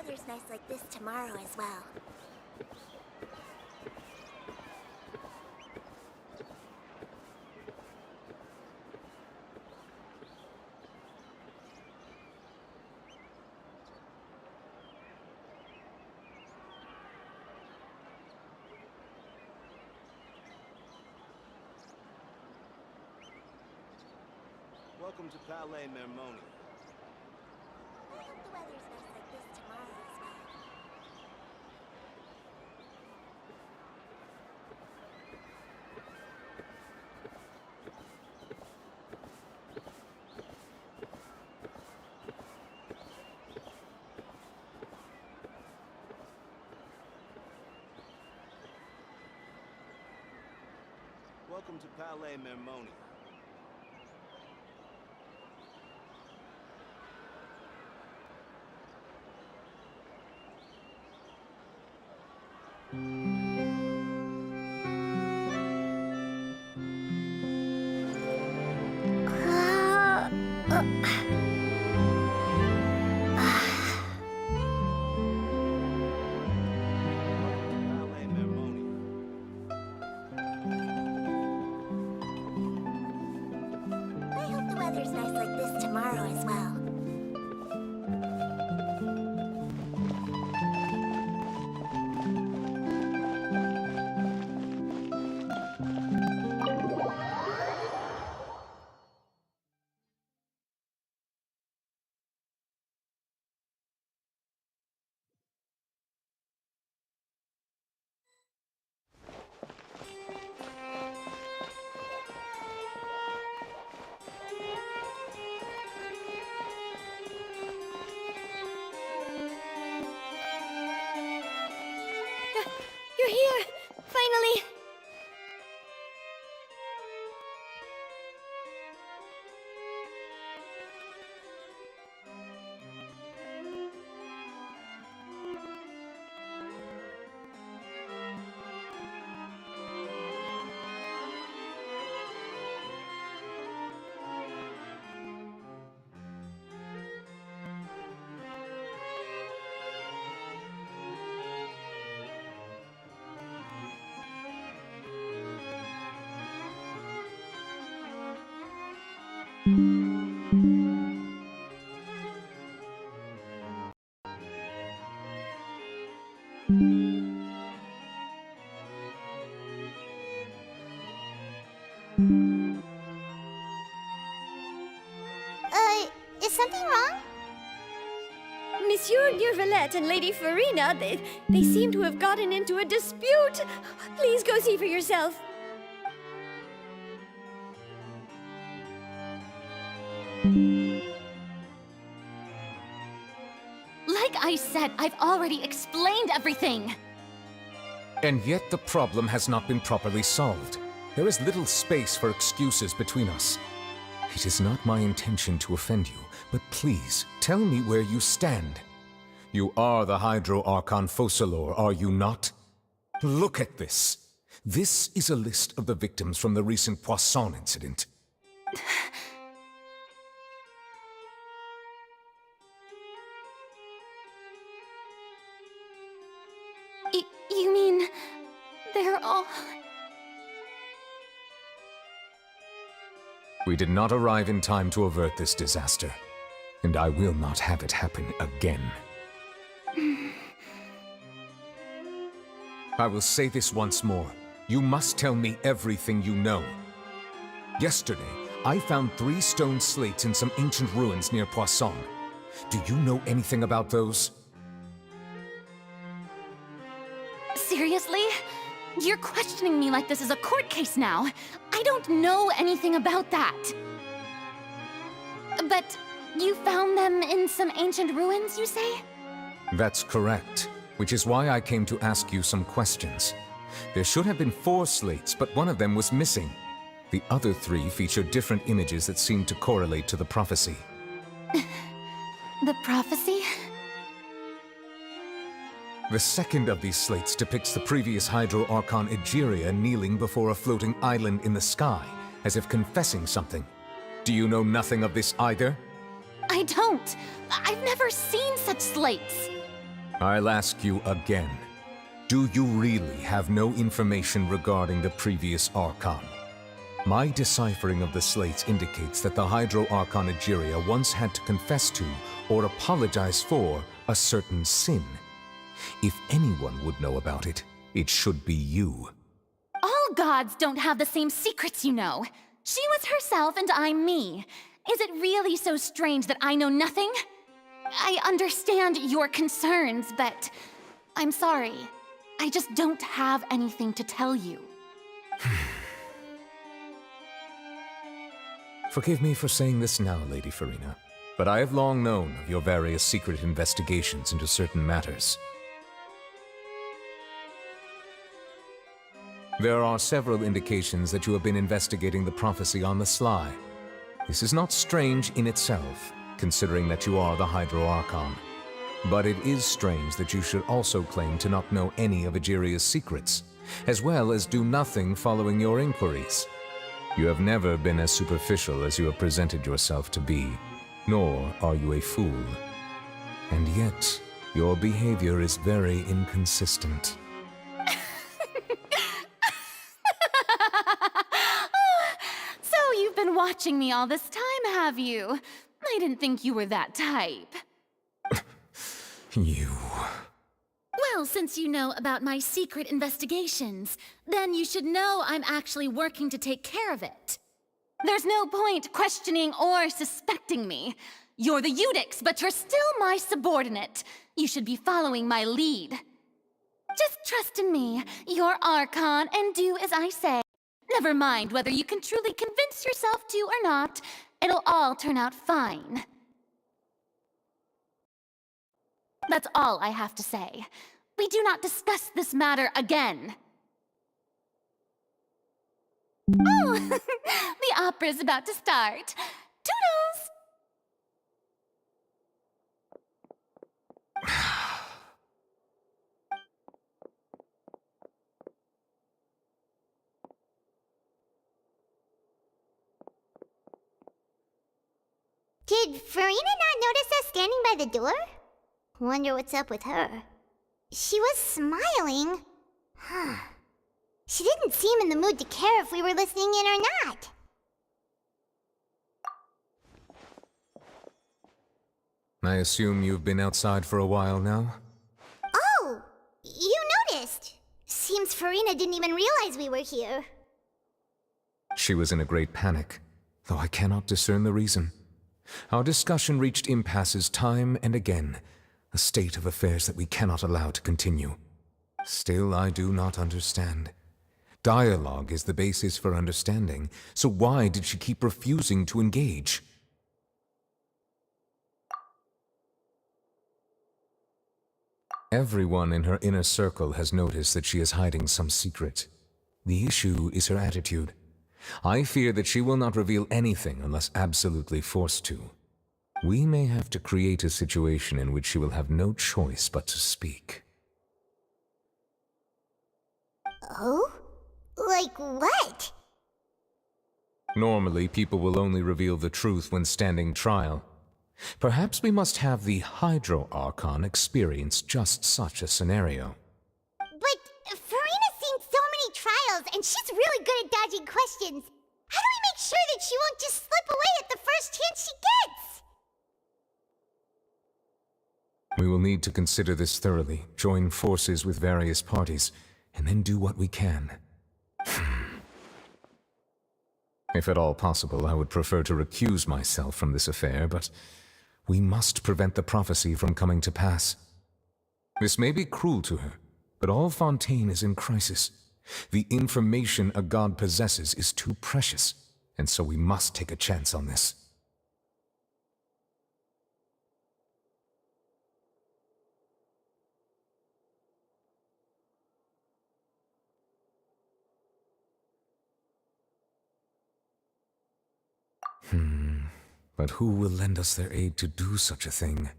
weather's nice like this tomorrow as well. Welcome to Palais Mermoni. I hope the weather's nice like this tomorrow as well. Welcome to Palais Mermoni. I hope the weather's nice like this tomorrow as well. You're here! Finally! Is something wrong? Monsieur Neuvillette and Lady Farina, they seem to have gotten into a dispute. Please go see for yourself. Like I said, I've already explained everything. And yet the problem has not been properly solved. There is little space for excuses between us. It is not my intention to offend you, but please, tell me where you stand. You are the Hydro Archon Focalor, are you not? Look at this. This is a list of the victims from the recent Poisson incident. You mean... they're all... We did not arrive in time to avert this disaster, and I will not have it happen again. I will say this once more. You must tell me everything you know. Yesterday, I found 3 stone slates in some ancient ruins near Poisson. Do you know anything about those? Seriously? You're questioning me like this is a court case now. I don't know anything about that. But you found them in some ancient ruins, you say? That's correct, which is why I came to ask you some questions. There should have been 4 slates, but one of them was missing. The other 3 feature different images that seem to correlate to the prophecy. The prophecy? The second of these slates depicts the previous Hydro Archon Egeria kneeling before a floating island in the sky, as if confessing something. Do you know nothing of this either? I don't. I've never seen such slates. I'll ask you again. Do you really have no information regarding the previous Archon? My deciphering of the slates indicates that the Hydro Archon Egeria once had to confess to, or apologize for, a certain sin. If anyone would know about it, it should be you. All gods don't have the same secrets, you know. She was herself and I'm me. Is it really so strange that I know nothing? I understand your concerns, but I'm sorry. I just don't have anything to tell you. Forgive me for saying this now, Lady Farina, but I have long known of your various secret investigations into certain matters. There are several indications that you have been investigating the prophecy on the sly. This is not strange in itself, considering that you are the Hydro Archon. But it is strange that you should also claim to not know any of Egeria's secrets, as well as do nothing following your inquiries. You have never been as superficial as you have presented yourself to be, nor are you a fool. And yet, your behavior is very inconsistent. So you've been watching me all this time, have you? I didn't think you were that type. You... Well, since you know about my secret investigations, then you should know I'm actually working to take care of it. There's no point questioning or suspecting me. You're the Eudix, but you're still my subordinate. You should be following my lead. Just trust in me, you're Archon, and do as I say. Never mind whether you can truly convince yourself to or not. It'll all turn out fine. That's all I have to say. We do not discuss this matter again. Oh, the opera's about to start. Toodles! Did Farina not notice us standing by the door? Wonder what's up with her. She was smiling. Huh. She didn't seem in the mood to care if we were listening in or not. I assume you've been outside for a while now? Oh, yeah. seems Farina didn't even realize we were here. She was in a great panic, though I cannot discern the reason. Our discussion reached impasses time and again, a state of affairs that we cannot allow to continue. Still, I do not understand. Dialogue is the basis for understanding, so why did she keep refusing to engage? Everyone in her inner circle has noticed that she is hiding some secret. The issue is her attitude. I fear that she will not reveal anything unless absolutely forced to. We may have to create a situation in which she will have no choice but to speak. Oh? Like what? Normally, people will only reveal the truth when standing trial. Perhaps we must have the Hydro Archon experience just such a scenario. But Farina's seen so many trials, and she's really good at dodging questions. How do we make sure that she won't just slip away at the first chance she gets? We will need to consider this thoroughly, join forces with various parties, and then do what we can. If at all possible, I would prefer to recuse myself from this affair, but we must prevent the prophecy from coming to pass. This may be cruel to her, but all Fontaine is in crisis. The information a god possesses is too precious, and so we must take a chance on this. But who will lend us their aid to do such a thing?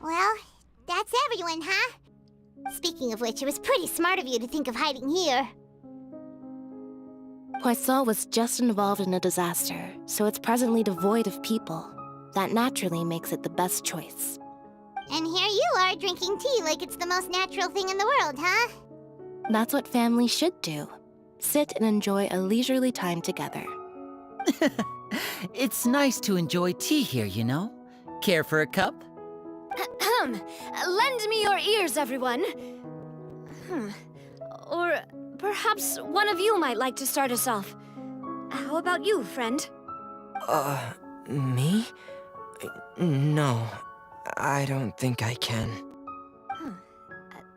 Well, that's everyone, huh? Speaking of which, it was pretty smart of you to think of hiding here. Poisson was just involved in a disaster, so it's presently devoid of people. That naturally makes it the best choice. And here you are drinking tea like it's the most natural thing in the world, huh? That's what families should do. Sit and enjoy a leisurely time together. It's nice to enjoy tea here, you know? Care for a cup? Lend me your ears, everyone. Or perhaps one of you might like to start us off. How about you, friend? Me? No, I don't think I can.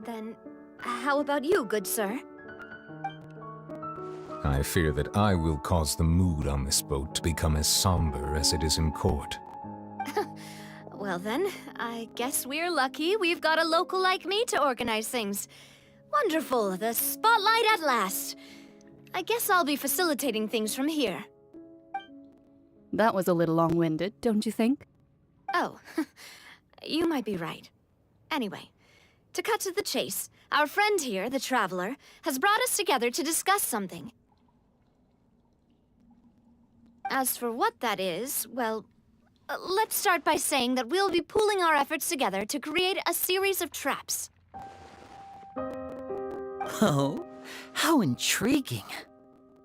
Then, how about you, good sir? I fear that I will cause the mood on this boat to become as somber as it is in court. Well then, I guess we're lucky we've got a local like me to organize things. Wonderful, the spotlight at last. I guess I'll be facilitating things from here. That was a little long-winded, don't you think? Oh, you might be right. Anyway, to cut to the chase, our friend here, the Traveler, has brought us together to discuss something. As for what that is, well, let's start by saying that we'll be pooling our efforts together to create a series of traps. Oh, how intriguing.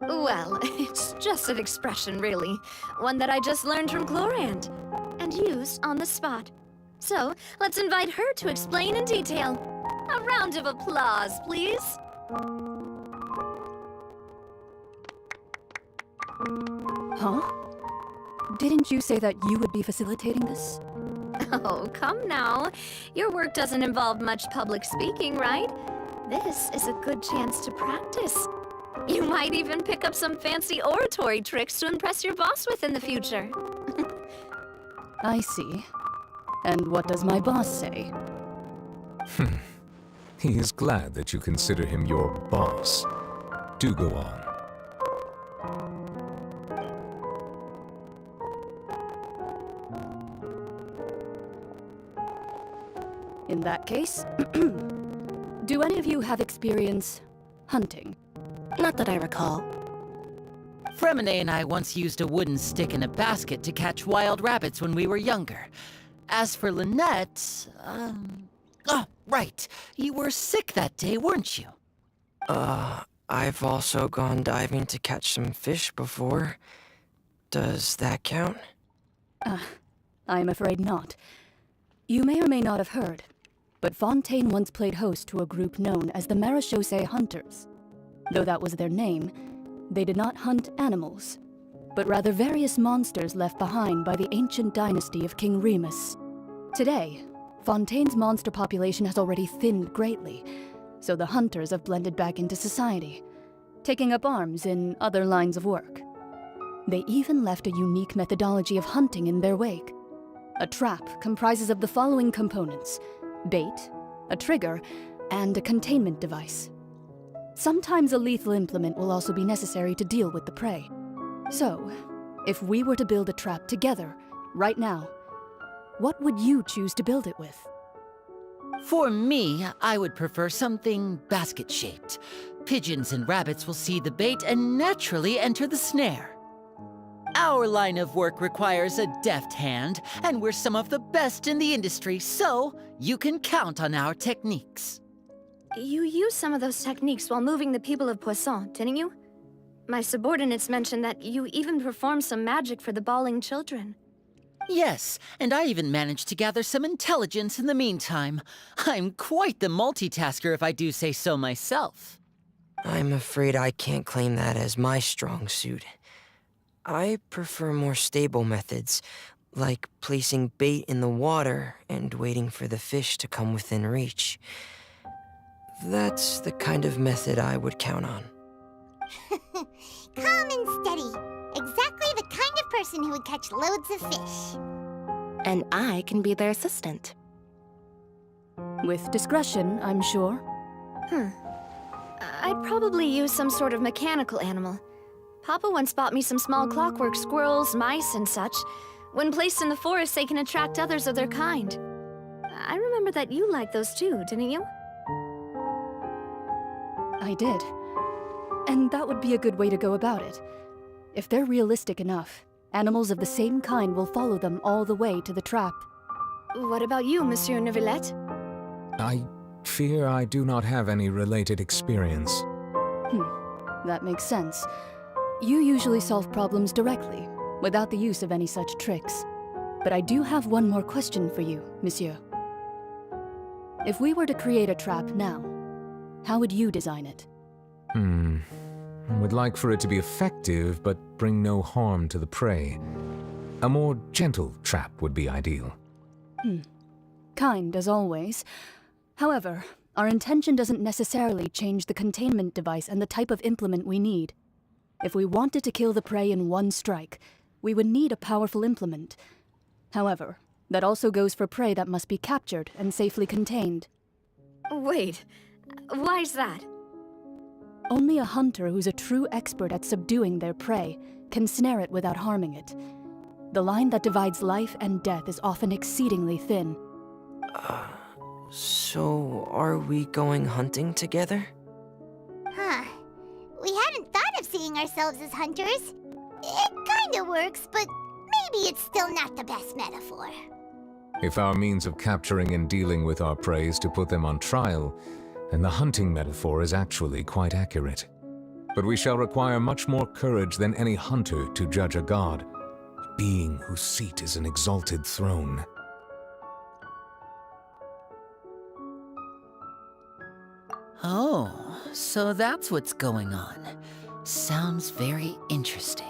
Well, it's just an expression, really. One that I just learned from Chlorand, and used on the spot. So, let's invite her to explain in detail. A round of applause, please. Huh? Didn't you say that you would be facilitating this? Oh, come now. Your work doesn't involve much public speaking, right? This is a good chance to practice. You might even pick up some fancy oratory tricks to impress your boss with in the future. I see. And what does my boss say? He is glad that you consider him your boss. Do go on. In that case, do any of you have experience hunting? Not that I recall. Fremine and I once used a wooden stick in a basket to catch wild rabbits when we were younger. As for Lynette, oh, right. You were sick that day, weren't you? I've also gone diving to catch some fish before. Does that count? I'm afraid not. You may or may not have heard, but Fontaine once played host to a group known as the Marechaussee Hunters. Though that was their name, they did not hunt animals, but rather various monsters left behind by the ancient dynasty of King Remus. Today, Fontaine's monster population has already thinned greatly, so the hunters have blended back into society, taking up arms in other lines of work. They even left a unique methodology of hunting in their wake. A trap comprises of the following components: bait, a trigger, and a containment device. Sometimes a lethal implement will also be necessary to deal with the prey. So, if we were to build a trap together, right now, what would you choose to build it with? For me, I would prefer something basket-shaped. Pigeons and rabbits will see the bait and naturally enter the snare. Our line of work requires a deft hand, and we're some of the best in the industry, so you can count on our techniques. You used some of those techniques while moving the people of Poisson, didn't you? My subordinates mentioned that you even performed some magic for the bawling children. Yes, and I even managed to gather some intelligence in the meantime. I'm quite the multitasker if I do say so myself. I'm afraid I can't claim that as my strong suit. I prefer more stable methods, like placing bait in the water and waiting for the fish to come within reach. That's the kind of method I would count on. Calm and steady. Exactly the kind of person who would catch loads of fish. And I can be their assistant. With discretion, I'm sure. I'd probably use some sort of mechanical animal. Papa once bought me some small clockwork squirrels, mice, and such. When placed in the forest, they can attract others of their kind. I remember that you liked those too, didn't you? I did. And that would be a good way to go about it. If they're realistic enough, animals of the same kind will follow them all the way to the trap. What about you, Monsieur Neuvillette? I fear I do not have any related experience. That makes sense. You usually solve problems directly, without the use of any such tricks. But I do have one more question for you, monsieur. If we were to create a trap now, how would you design it? I would like for it to be effective, but bring no harm to the prey. A more gentle trap would be ideal. Kind, as always. However, our intention doesn't necessarily change the containment device and the type of implement we need. If we wanted to kill the prey in one strike, we would need a powerful implement. However, that also goes for prey that must be captured and safely contained. Wait, why's that? Only a hunter who's a true expert at subduing their prey can snare it without harming it. The line that divides life and death is often exceedingly thin. So are we going hunting together? Huh. We hadn't thought of seeing ourselves as hunters. It kinda works, but maybe it's still not the best metaphor. If our means of capturing and dealing with our prey is to put them on trial, then the hunting metaphor is actually quite accurate. But we shall require much more courage than any hunter to judge a god, a being whose seat is an exalted throne. Oh, so that's what's going on. Sounds very interesting.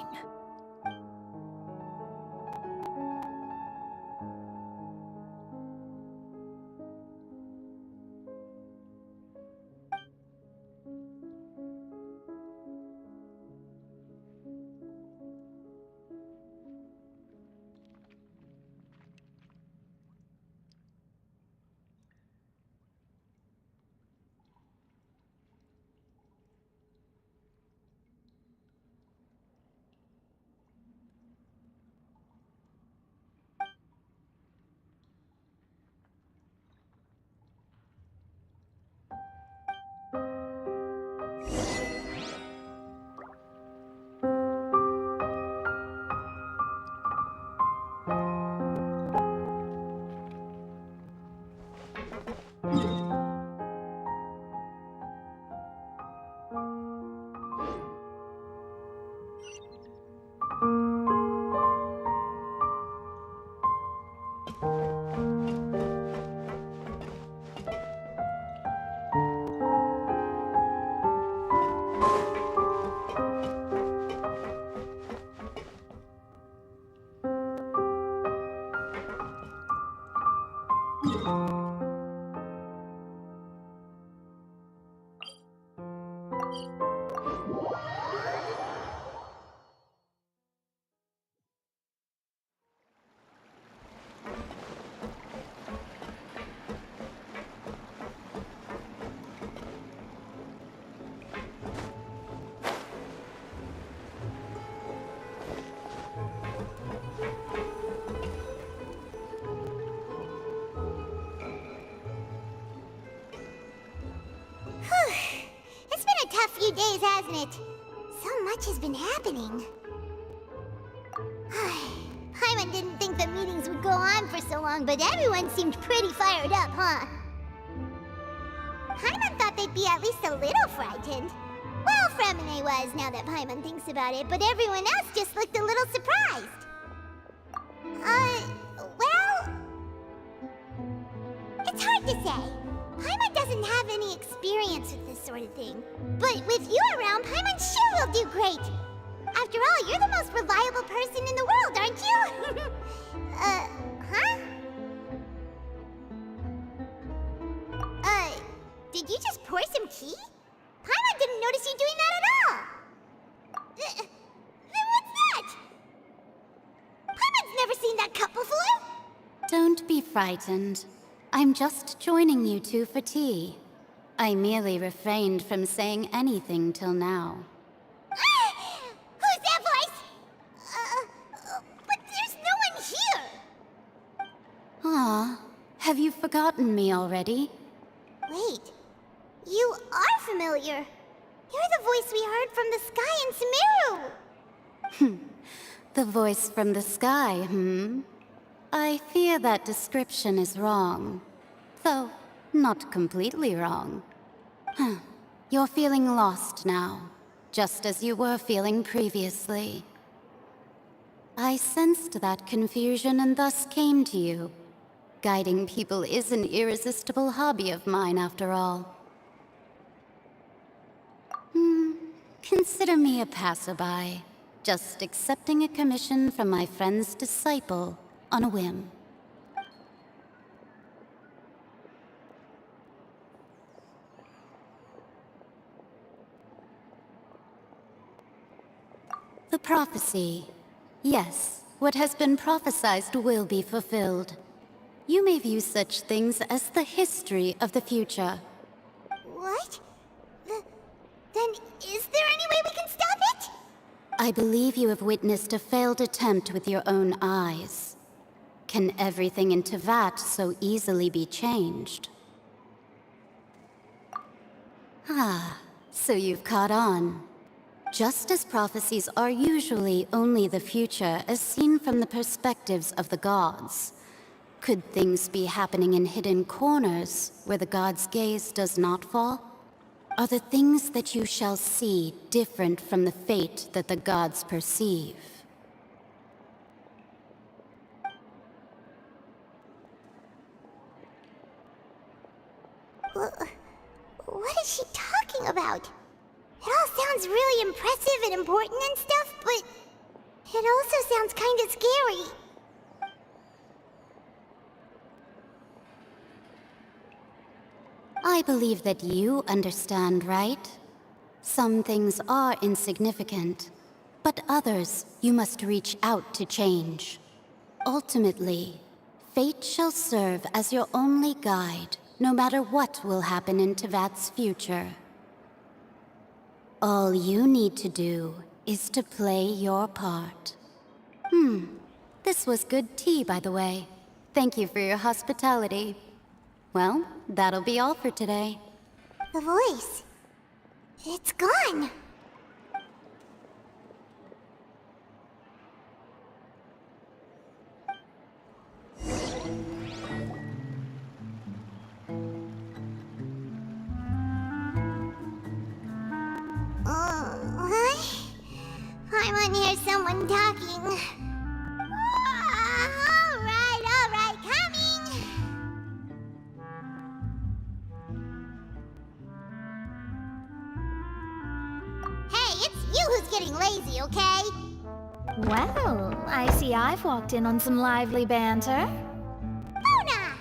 It's been a tough few days, hasn't it? So much has been happening. Paimon didn't think the meetings would go on for so long, but everyone seemed pretty fired up, huh? Paimon thought they'd be at least a little frightened. Well, Fremine was, now that Paimon thinks about it, but everyone else just looked a little surprised. Well... It's hard to say. Paimon doesn't have any experience with this sort of thing. But with you around, Paimon sure will do great. After all, you're the most reliable person in the world, aren't you? Huh? Did you just pour some tea? Paimon didn't notice you doing that at all. Then what's that? Paimon's never seen that cup before. Don't be frightened. I'm just joining you two for tea. I merely refrained from saying anything till now. Who's that voice? But there's no one here. Ah, have you forgotten me already? Wait, you are familiar. You're the voice we heard from the sky in Sumeru. The voice from the sky, I fear that description is wrong. Though, not completely wrong. You're feeling lost now, just as you were feeling previously. I sensed that confusion and thus came to you. Guiding people is an irresistible hobby of mine, after all. Consider me a passerby, just accepting a commission from my friend's disciple on a whim. The prophecy. Yes, what has been prophesied will be fulfilled. You may view such things as the history of the future. What? Then is there any way we can stop it? I believe you have witnessed a failed attempt with your own eyes. Can everything in Tevat so easily be changed? So you've caught on. Just as prophecies are usually only the future as seen from the perspectives of the gods, could things be happening in hidden corners where the gods' gaze does not fall? Are the things that you shall see different from the fate that the gods perceive? What is she talking about? It all sounds really impressive and important and stuff, but it also sounds kind of scary. I believe that you understand, right? Some things are insignificant, but others you must reach out to change. Ultimately, fate shall serve as your only guide, no matter what will happen in Tevat's future. All you need to do is to play your part. This was good tea, by the way. Thank you for your hospitality. Well, that'll be all for today. The voice. It's gone. What? I want to hear someone talking. All right, coming. Hey, it's you who's getting lazy, okay? Well, I see I've walked in on some lively banter. Luna!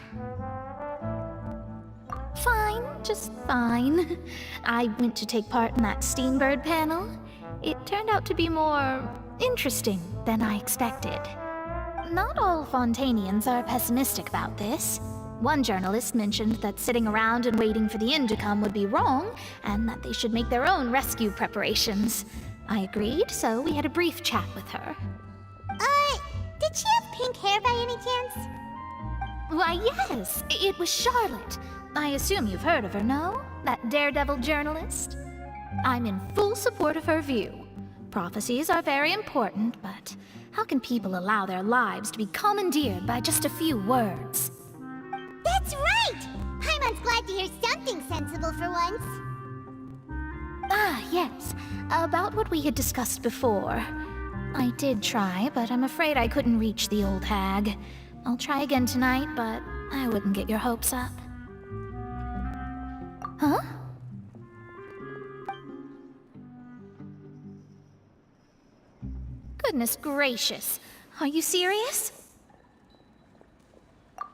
Fine, just fine. I went to take part in that Steambird panel. It turned out to be more interesting than I expected. Not all Fontainians are pessimistic about this. One journalist mentioned that sitting around and waiting for the end to come would be wrong, and that they should make their own rescue preparations. I agreed, so we had a brief chat with her. Did she have pink hair by any chance? Why, yes, it was Charlotte. I assume you've heard of her, no? That daredevil journalist? I'm in full support of her view. Prophecies are very important, but how can people allow their lives to be commandeered by just a few words? That's right! Paimon's glad to hear something sensible for once. Ah, yes. About what we had discussed before. I did try, but I'm afraid I couldn't reach the old hag. I'll try again tonight, but I wouldn't get your hopes up. Huh? Goodness gracious. Are you serious?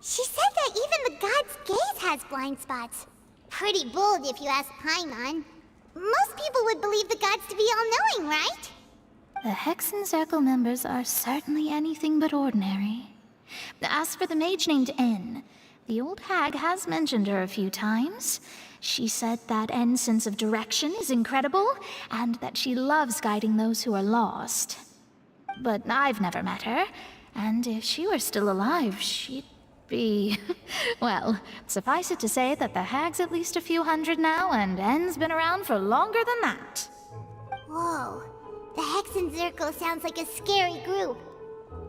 She said that even the god's gaze has blind spots. Pretty bold if you ask Paimon. Most people would believe the gods to be all-knowing, right? The Hexen Circle members are certainly anything but ordinary. As for the mage named N, the old hag has mentioned her a few times. She said that N's sense of direction is incredible, and that she loves guiding those who are lost. But I've never met her, and if she were still alive, she'd be... Well, suffice it to say that the hag's at least a few hundred now, and N's been around for longer than that. Whoa. The Hexen Circle sounds like a scary group.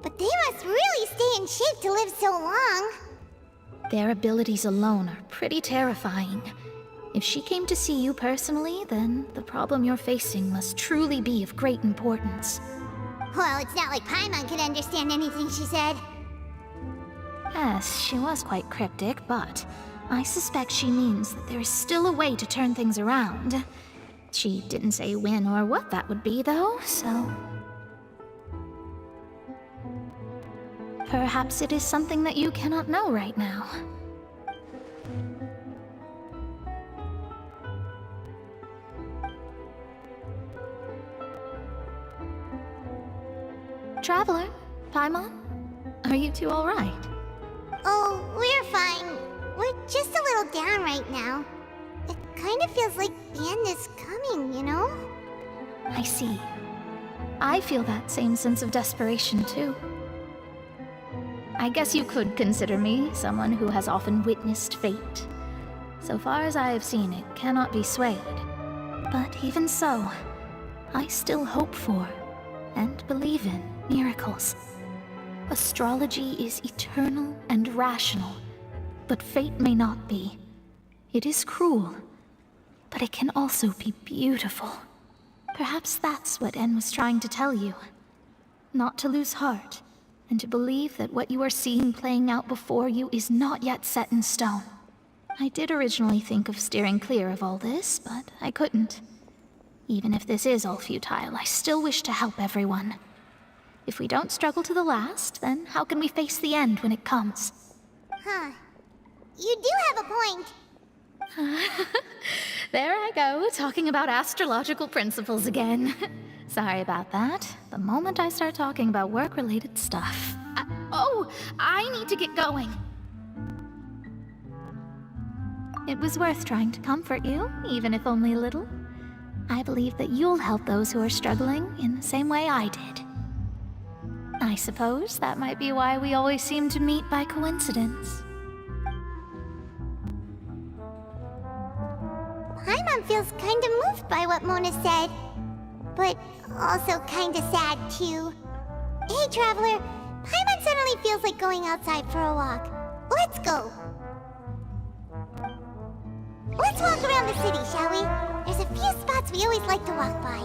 But they must really stay in shape to live so long. Their abilities alone are pretty terrifying. If she came to see you personally, then the problem you're facing must truly be of great importance. Well, it's not like Paimon could understand anything she said. Yes, she was quite cryptic, but I suspect she means that there is still a way to turn things around. She didn't say when or what that would be, though, so... Perhaps it is something that you cannot know right now. Traveler, Paimon, are you two all right? Oh, we're fine. We're just a little down right now. It kind of feels like the end is coming, you know? I see. I feel that same sense of desperation, too. I guess you could consider me someone who has often witnessed fate. So far as I have seen, it cannot be swayed. But even so, I still hope for, and believe in, miracles. Astrology is eternal and rational, but fate may not be. It is cruel, but it can also be beautiful. Perhaps that's what En was trying to tell you. Not to lose heart, and to believe that what you are seeing playing out before you is not yet set in stone. I did originally think of steering clear of all this, but I couldn't. Even if this is all futile, I still wish to help everyone. If we don't struggle to the last, then how can we face the end when it comes? Huh. You do have a point. There I go, talking about astrological principles again. Sorry about that. The moment I start talking about work-related stuff... I need to get going. It was worth trying to comfort you, even if only a little. I believe that you'll help those who are struggling in the same way I did. I suppose that might be why we always seem to meet by coincidence. Paimon feels kind of moved by what Mona said. But also kind of sad, too. Hey, Traveler. Paimon suddenly feels like going outside for a walk. Let's go. Let's walk around the city, shall we? There's a few spots we always like to walk by.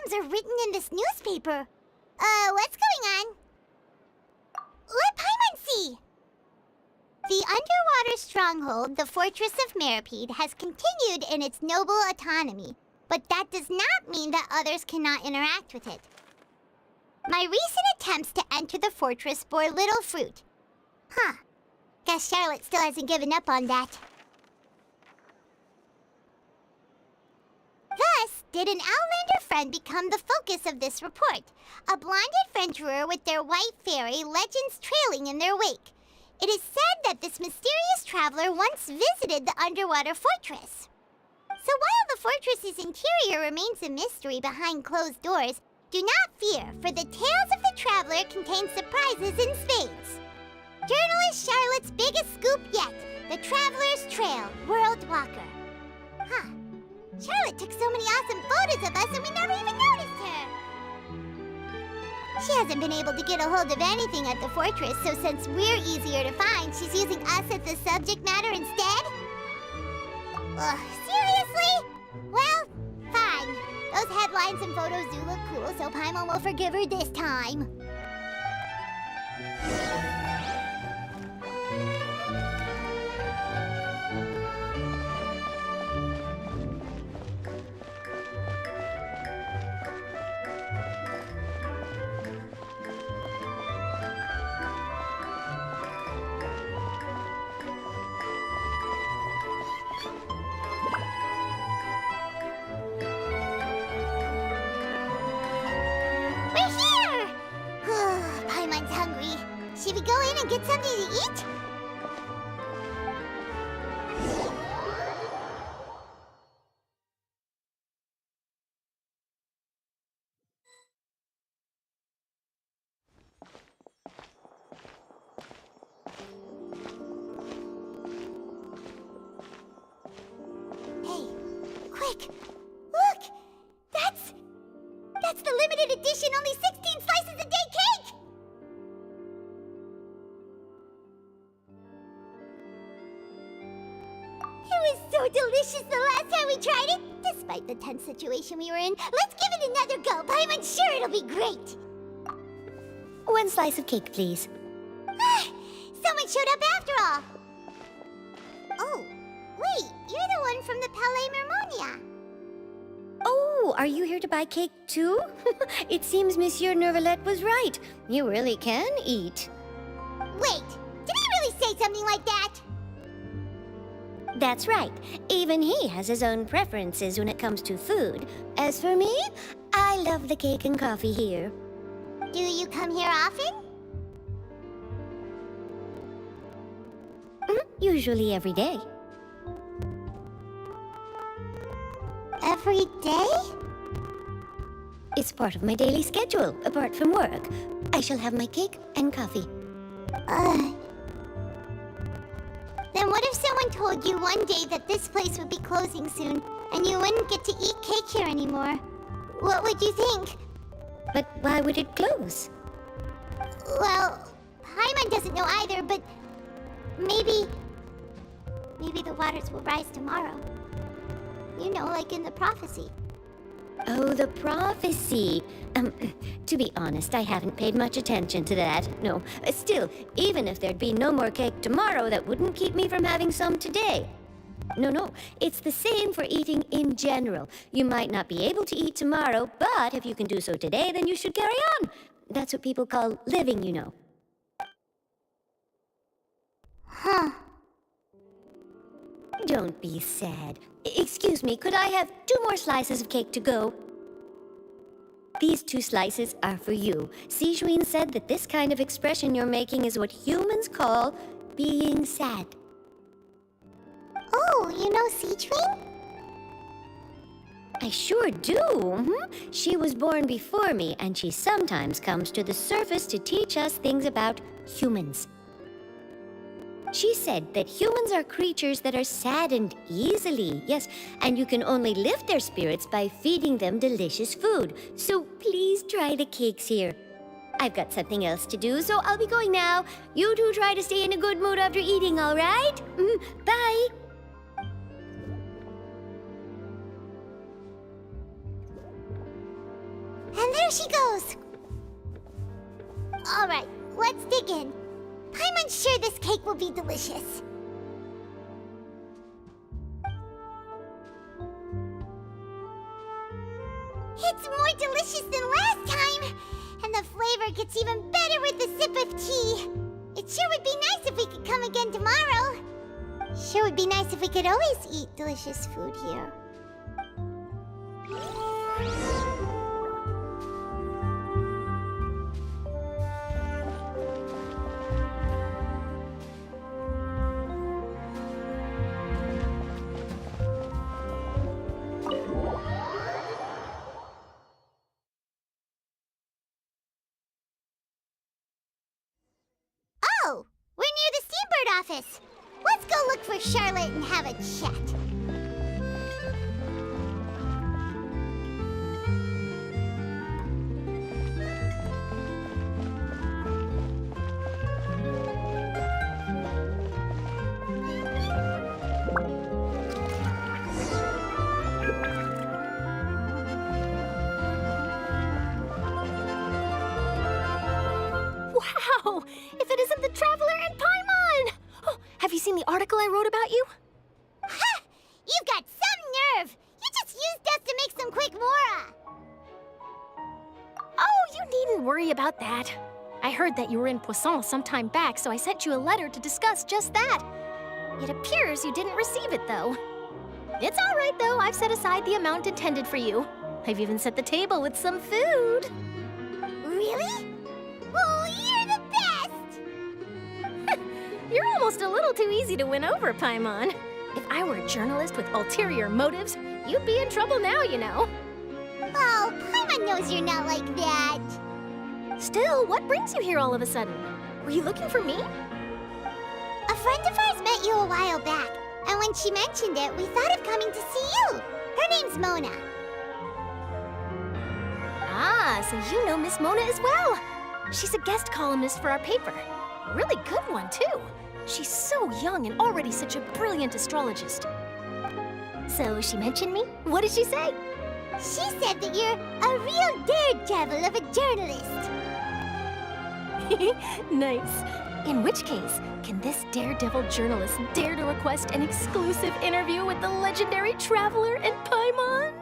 names are written in this newspaper. What's going on? Let Paimon see! The underwater stronghold, the Fortress of Meripede, has continued in its noble autonomy, but that does not mean that others cannot interact with it. My recent attempts to enter the fortress bore little fruit. Huh. Guess Charlotte still hasn't given up on that. Thus, did an Outlander friend become the focus of this report, a blonde adventurer with their white fairy legends trailing in their wake. It is said that this mysterious traveler once visited the underwater fortress. So while the fortress's interior remains a mystery behind closed doors, do not fear, for the tales of the traveler contain surprises in spades. Journalist Charlotte's biggest scoop yet, the Traveler's Trail, World Walker. Huh. Charlotte took so many awesome photos of us and we never even noticed her. She hasn't been able to get a hold of anything at the fortress, so since we're easier to find, she's using us as the subject matter instead? Ugh, seriously? Well, fine. Those headlines and photos do look cool, so Paimon will forgive her this time. Should we go in and get something to eat? Hey, quick! Look! That's the limited edition, only 16 slices a day cake! It was so delicious the last time we tried it! Despite the tense situation we were in, let's give it another go! I'm sure it'll be great! One slice of cake, please. Someone showed up after all! Oh, wait, you're the one from the Palais Mermonia. Oh, are you here to buy cake too? It seems Monsieur Nervalette was right. You really can eat. Wait, did he really say something like that? That's right. Even he has his own preferences when it comes to food. As for me, I love the cake and coffee here. Do you come here often? Usually every day. Every day? It's part of my daily schedule, apart from work. I shall have my cake and coffee. Then what if someone told you one day that this place would be closing soon, and you wouldn't get to eat cake here anymore? What would you think? But why would it close? Well, Paimon doesn't know either, but maybe the waters will rise tomorrow. You know, like in the prophecy. Oh, the prophecy. To be honest, I haven't paid much attention to that. No, still, even if there'd be no more cake tomorrow, that wouldn't keep me from having some today. No, it's the same for eating in general. You might not be able to eat tomorrow, but if you can do so today, then you should carry on. That's what people call living, you know. Huh. Don't be sad. Excuse me, could I have 2 more slices of cake to go? These 2 slices are for you. Sijuin said that this kind of expression you're making is what humans call being sad. Oh, you know Sijuin? I sure do. She was born before me, and she sometimes comes to the surface to teach us things about humans. She said that humans are creatures that are saddened easily, yes, and you can only lift their spirits by feeding them delicious food. So please try the cakes here. I've got something else to do, so I'll be going now. You two try to stay in a good mood after eating, all right? Bye! There she goes! Alright, let's dig in. Paimon's sure this cake will be delicious. It's more delicious than last time! And the flavor gets even better with a sip of tea. It sure would be nice if we could come again tomorrow. Sure would be nice if we could always eat delicious food here. Oh, we're near the Seabird office. Let's go look for Charlotte and have a chat. Wow! If it isn't the Traveler and Paimon! Oh, have you seen the article I wrote about you? Ha! You've got some nerve! You just used us to make some quick mora! Oh, you needn't worry about that. I heard that you were in Poisson some time back, so I sent you a letter to discuss just that. It appears you didn't receive it, though. It's all right, though. I've set aside the amount intended for you. I've even set the table with some food. Really? Oh, you're the best! You're almost a little too easy to win over, Paimon. If I were a journalist with ulterior motives, you'd be in trouble now, you know. Oh, Paimon knows you're not like that. Still, what brings you here all of a sudden? Were you looking for me? A friend of ours met you a while back, and when she mentioned it, we thought of coming to see you. Her name's Mona. Ah, so you know Miss Mona as well. She's a guest columnist for our paper. A really good one, too. She's so young and already such a brilliant astrologist. So she mentioned me? What did she say? She said that you're a real daredevil of a journalist. Nice. In which case, can this daredevil journalist dare to request an exclusive interview with the legendary Traveler and Paimon?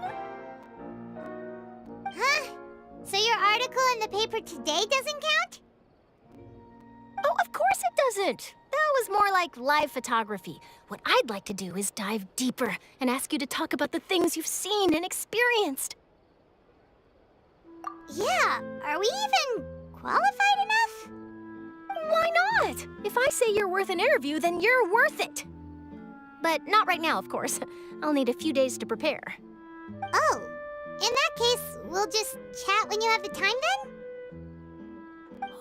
Huh? So your article in the paper today doesn't count? Oh, of course it doesn't. That was more like live photography. What I'd like to do is dive deeper and ask you to talk about the things you've seen and experienced. Yeah, are we even qualified enough? Why not? If I say you're worth an interview, then you're worth it. But not right now, of course. I'll need a few days to prepare. Oh, in that case, we'll just chat when you have the time then?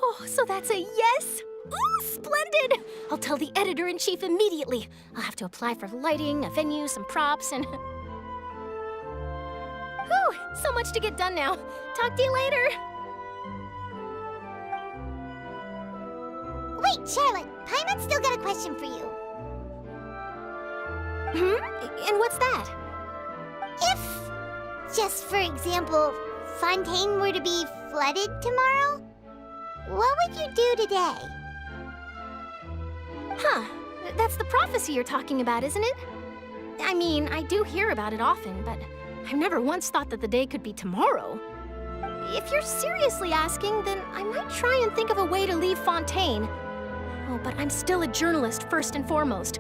Oh, so that's a yes? Ooh, splendid! I'll tell the editor-in-chief immediately. I'll have to apply for lighting, a venue, some props, and... Whew, so much to get done now. Talk to you later. Wait, Charlotte, Paimon's still got a question for you. And what's that? If, just for example, Fontaine were to be flooded tomorrow, what would you do today? Huh, that's the prophecy you're talking about, isn't it? I mean, I do hear about it often, but I've never once thought that the day could be tomorrow. If you're seriously asking, then I might try and think of a way to leave Fontaine. Oh, but I'm still a journalist first and foremost.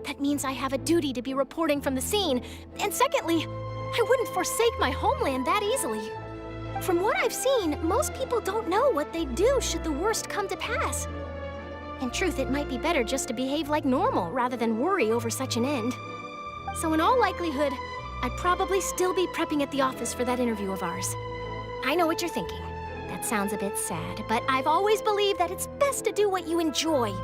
That means I have a duty to be reporting from the scene. And secondly, I wouldn't forsake my homeland that easily. From what I've seen, most people don't know what they'd do should the worst come to pass. In truth, it might be better just to behave like normal rather than worry over such an end. So in all likelihood, I'd probably still be prepping at the office for that interview of ours. I know what you're thinking. That sounds a bit sad, but I've always believed that it's best to do what you enjoy.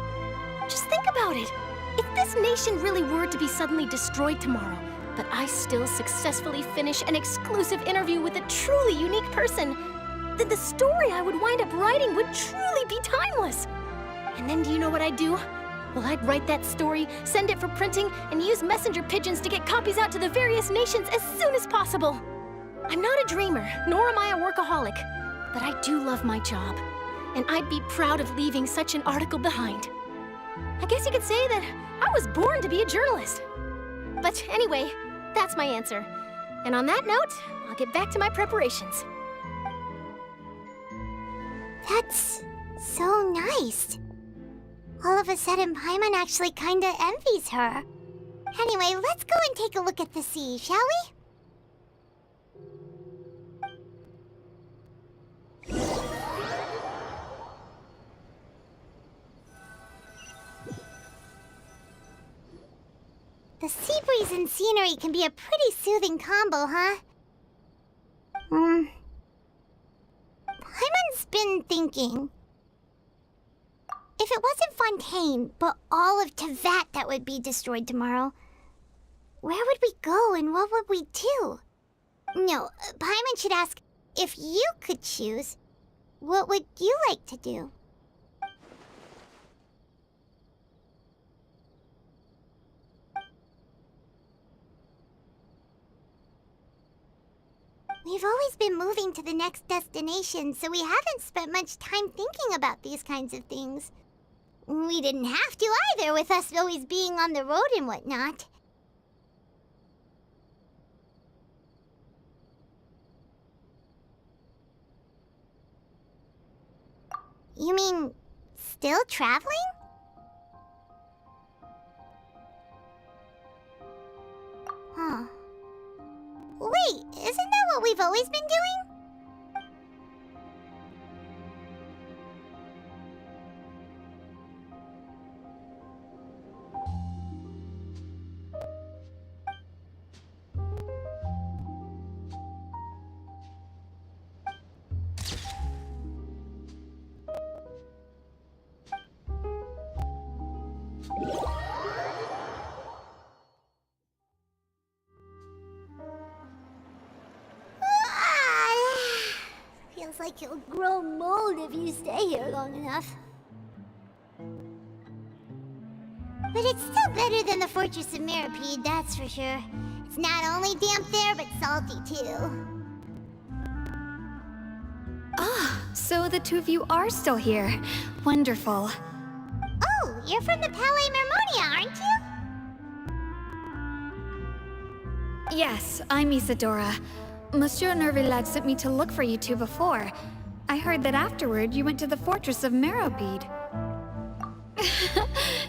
Just think about it. If this nation really were to be suddenly destroyed tomorrow, but I still successfully finish an exclusive interview with a truly unique person, then the story I would wind up writing would truly be timeless. And then do you know what I'd do? Well, I'd write that story, send it for printing, and use messenger pigeons to get copies out to the various nations as soon as possible. I'm not a dreamer, nor am I a workaholic. But I do love my job. And I'd be proud of leaving such an article behind. I guess you could say that I was born to be a journalist. But anyway, that's my answer. And on that note, I'll get back to my preparations. That's so nice. All of a sudden, Paimon actually kinda envies her. Anyway, let's go and take a look at the sea, shall we? The sea breeze and scenery can be a pretty soothing combo, huh? Paimon's been thinking. If it wasn't Fontaine, but all of Tevat that would be destroyed tomorrow, where would we go and what would we do? No, Paimon should ask, if you could choose, what would you like to do? We've always been moving to the next destination, so we haven't spent much time thinking about these kinds of things. We didn't have to either, with us always being on the road and whatnot. You mean, still traveling? Huh. Wait, isn't that what we've always been doing? Feels like you'll grow mold if you stay here long enough. But it's still better than the Fortress of Mirapede, that's for sure. It's not only damp there, but salty too. So the two of you are still here. Wonderful. Oh, you're from the Palais Mermonia, aren't you? Yes, I'm Isadora. Monsieur Nervilad sent me to look for you two before. I heard that afterward you went to the Fortress of Meropide.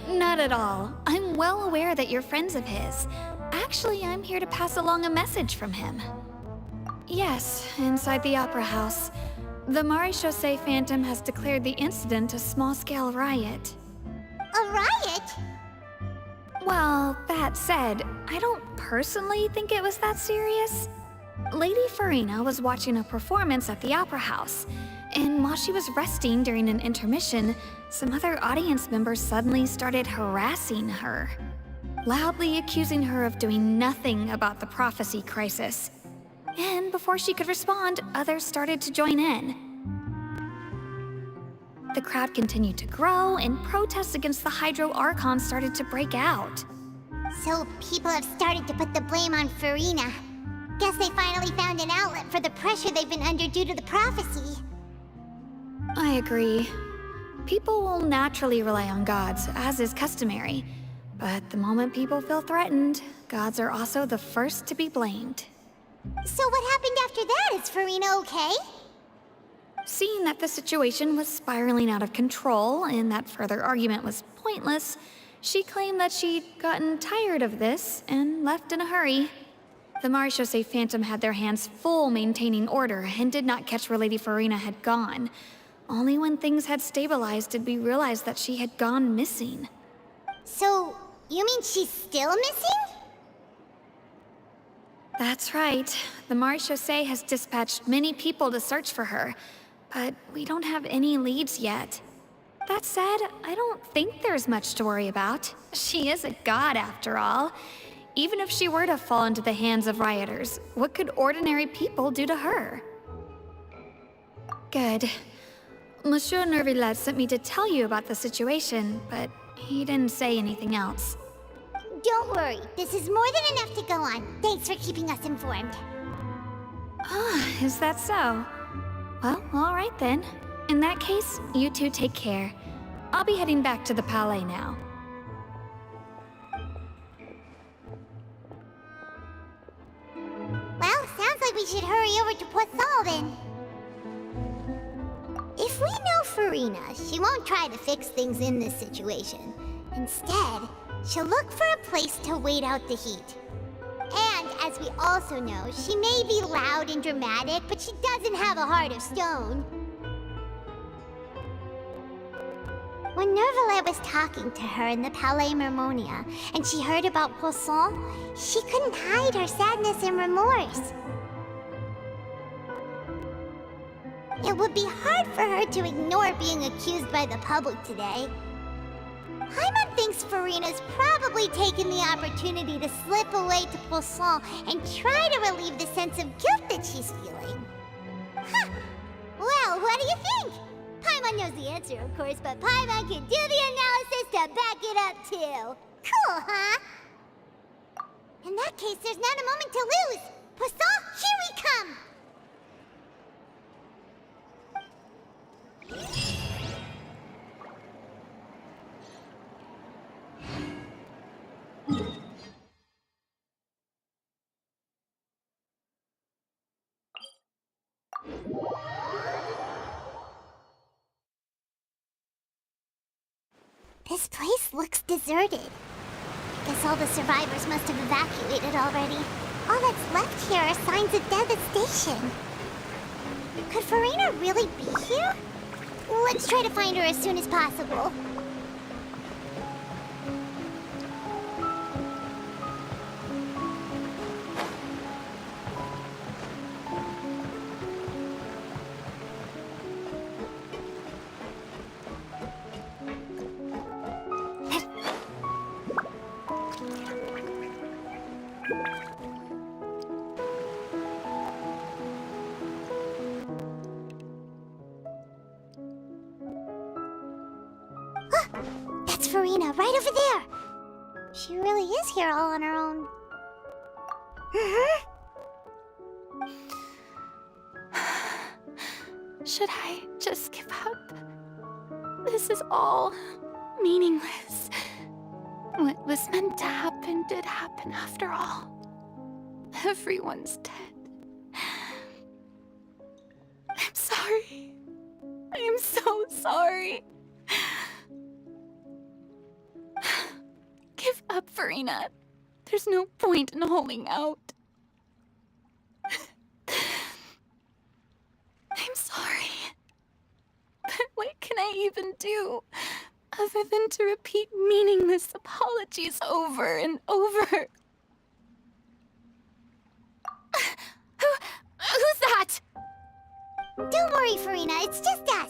Not at all. I'm well aware that you're friends of his. Actually, I'm here to pass along a message from him. Yes, inside the Opera House. The Maréchaussée Phantom has declared the incident a small-scale riot. A riot? Well, that said, I don't personally think it was that serious. Lady Farina was watching a performance at the Opera House, and while she was resting during an intermission, some other audience members suddenly started harassing her, loudly accusing her of doing nothing about the prophecy crisis. And before she could respond, others started to join in. The crowd continued to grow, and protests against the Hydro Archon started to break out. So people have started to put the blame on Farina. Guess they finally found an outlet for the pressure they've been under due to the prophecy. I agree. People will naturally rely on gods, as is customary. But the moment people feel threatened, gods are also the first to be blamed. So what happened after that? Is Farina okay? Seeing that the situation was spiraling out of control and that further argument was pointless, she claimed that she'd gotten tired of this and left in a hurry. The Maréchaussée Phantom had their hands full maintaining order and did not catch where Lady Farina had gone. Only when things had stabilized did we realize that she had gone missing. So, you mean she's still missing? That's right. The Maréchaussée has dispatched many people to search for her, but we don't have any leads yet. That said, I don't think there's much to worry about. She is a god after all. Even if she were to fall into the hands of rioters, what could ordinary people do to her? Good. Monsieur Nervilad sent me to tell you about the situation, but he didn't say anything else. Don't worry, this is more than enough to go on. Thanks for keeping us informed. Is that so? Well, all right then. In that case, you two take care. I'll be heading back to the Palais now. Well, sounds like we should hurry over to Poisson then. If we know Farina, she won't try to fix things in this situation. Instead, she'll look for a place to wait out the heat. And as we also know, she may be loud and dramatic, but she doesn't have a heart of stone. When Nervalet was talking to her in the Palais Mermonia, and she heard about Poisson, she couldn't hide her sadness and remorse. It would be hard for her to ignore being accused by the public today. Paimon thinks Farina's probably taken the opportunity to slip away to Poisson and try to relieve the sense of guilt that she's feeling. Huh. Well, what do you think? Paimon knows the answer, of course, but Paimon can do the analysis to back it up, too. Cool, huh? In that case, there's not a moment to lose. Poisson, here we come! This place looks deserted. Guess all the survivors must have evacuated already. All that's left here are signs of devastation. Could Farina really be here? Let's try to find her as soon as possible. That's Farina, right over there! She really is here all on her own. Should I just give up? This is all meaningless. What was meant to happen did happen after all. Everyone's dead. I'm sorry. I am so sorry. Give up, Farina. There's no point in holding out. I'm sorry. But what can I even do other than to repeat meaningless apologies over and over? Who's that? Don't worry, Farina, it's just us.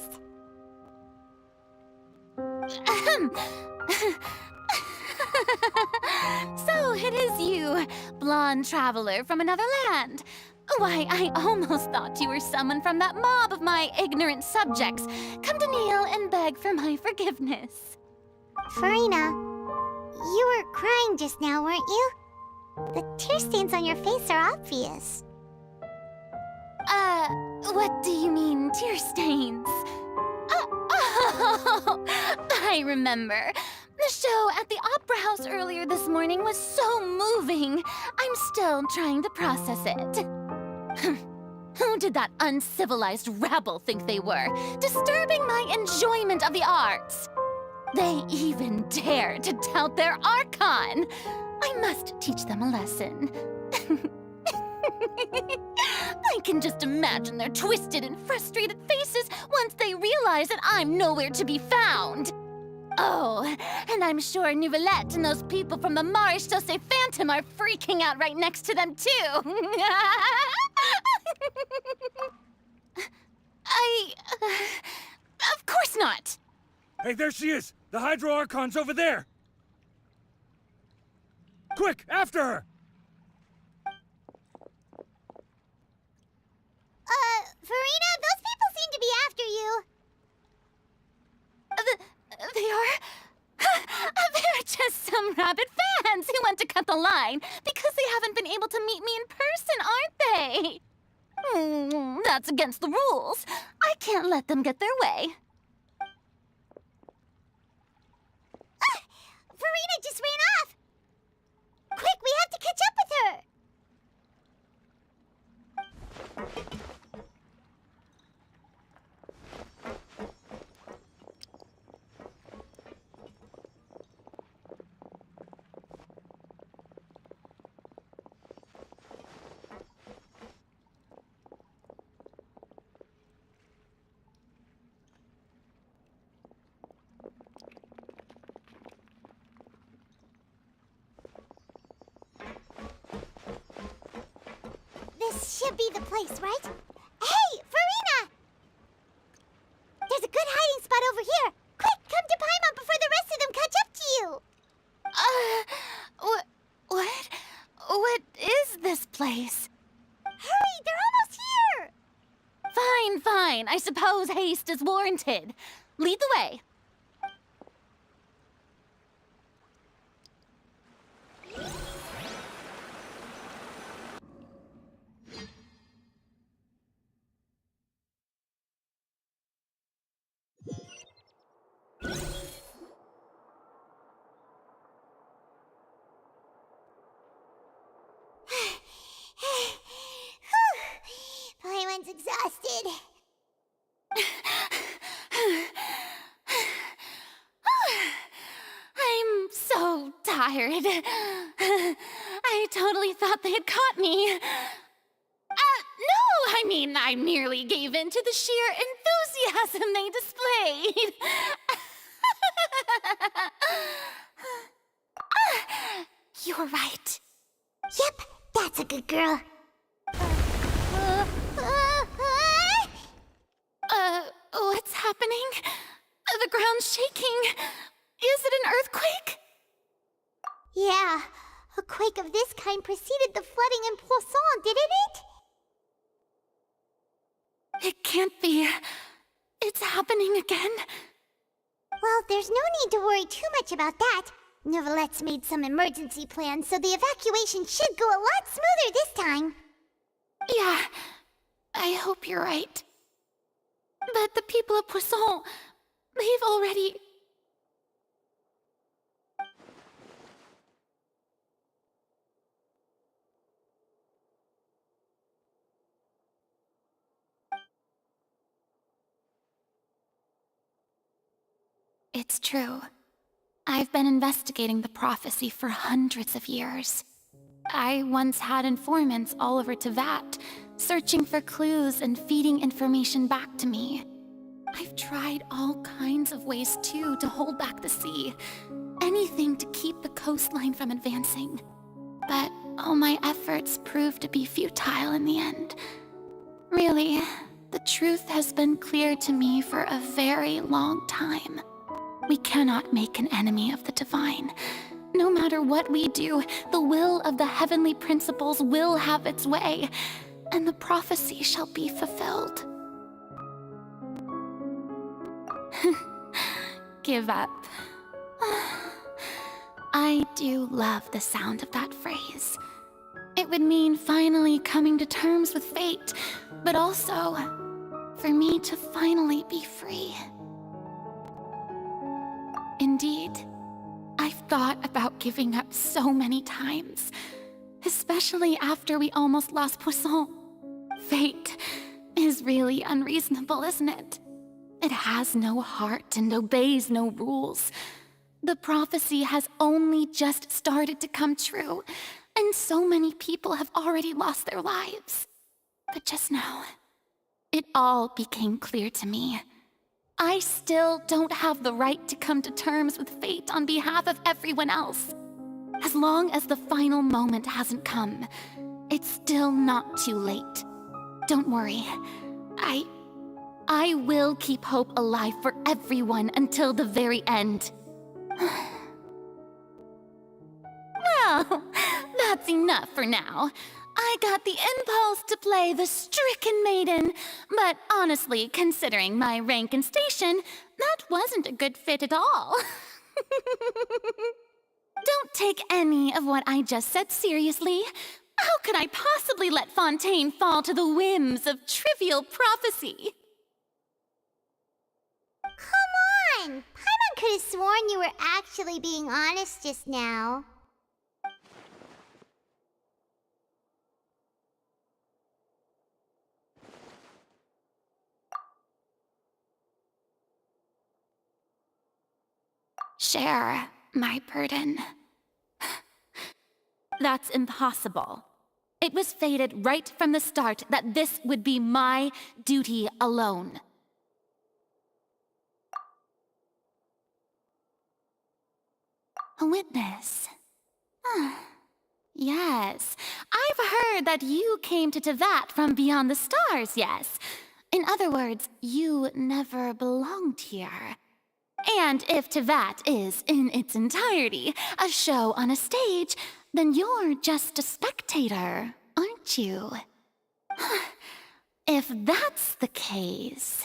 So it is you, blonde traveler from another land. Why, I almost thought you were someone from that mob of my ignorant subjects, come to kneel and beg for my forgiveness. Farina, you were crying just now, weren't you? The tear stains on your face are obvious. What do you mean, tear stains? Oh, I remember. The show at the Opera House earlier this morning was so moving. I'm still trying to process it. Who did that uncivilized rabble think they were, disturbing my enjoyment of the arts? They even dare to tout their Archon. I must teach them a lesson. I can just imagine their twisted and frustrated faces once they realize that I'm nowhere to be found. Oh, and I'm sure Nouvellette and those people from the Maréchaussée Phantom are freaking out right next to them, too. Of course not. Hey, there she is! The Hydro Archon's over there! Quick, after her! Farina, those people seem to be after you. They are? They're just some rabid fans who want to cut the line because they haven't been able to meet me in person, aren't they? that's against the rules. I can't let them get their way. Farina just ran off! Quick, we have to catch up with her! This should be the place, right? Hey, Farina! There's a good hiding spot over here. Quick, come to Paimon before the rest of them catch up to you. What is this place? Hurry, they're almost here. Fine. I suppose haste is warranted. Lead the way. Paimon's exhausted. I'm so tired. I totally thought they had caught me. No, I merely gave in to the sheer enthusiasm they displayed. You're right. Yep, that's a good girl. What's happening? The ground's shaking. Is it an earthquake? Yeah, a quake of this kind preceded the flooding in Poisson, didn't it? It can't be. It's happening again. Well, there's no need to worry too much about that. Neverlette's made some emergency plans, so the evacuation should go a lot smoother this time. Yeah, I hope you're right. But the people of Poisson, they've already... It's true. I've been investigating the prophecy for hundreds of years. I once had informants all over Tevat, searching for clues and feeding information back to me. I've tried all kinds of ways, too, to hold back the sea. Anything to keep the coastline from advancing. But all my efforts proved to be futile in the end. Really, the truth has been clear to me for a very long time. We cannot make an enemy of the divine. No matter what we do, the will of the heavenly principles will have its way, and the prophecy shall be fulfilled. Give up. I do love the sound of that phrase. It would mean finally coming to terms with fate, but also for me to finally be free. Indeed, I've thought about giving up so many times, especially after we almost lost Poisson. Fate is really unreasonable, isn't it? It has no heart and obeys no rules. The prophecy has only just started to come true, and so many people have already lost their lives. But just now, it all became clear to me. I still don't have the right to come to terms with fate on behalf of everyone else. As long as the final moment hasn't come, it's still not too late. Don't worry. I will keep hope alive for everyone until the very end. Well, that's enough for now. I got the impulse to play the stricken maiden, but honestly, considering my rank and station, that wasn't a good fit at all. Don't take any of what I just said seriously. How could I possibly let Fontaine fall to the whims of trivial prophecy? Come on! Paimon could have sworn you were actually being honest just now. Share my burden. That's impossible. It was fated right from the start that this would be my duty alone. A witness. Yes, I've heard that you came to Tevat from beyond the stars, yes. In other words, you never belonged here. And if Tevat is, in its entirety, a show on a stage, then you're just a spectator, aren't you? If that's the case...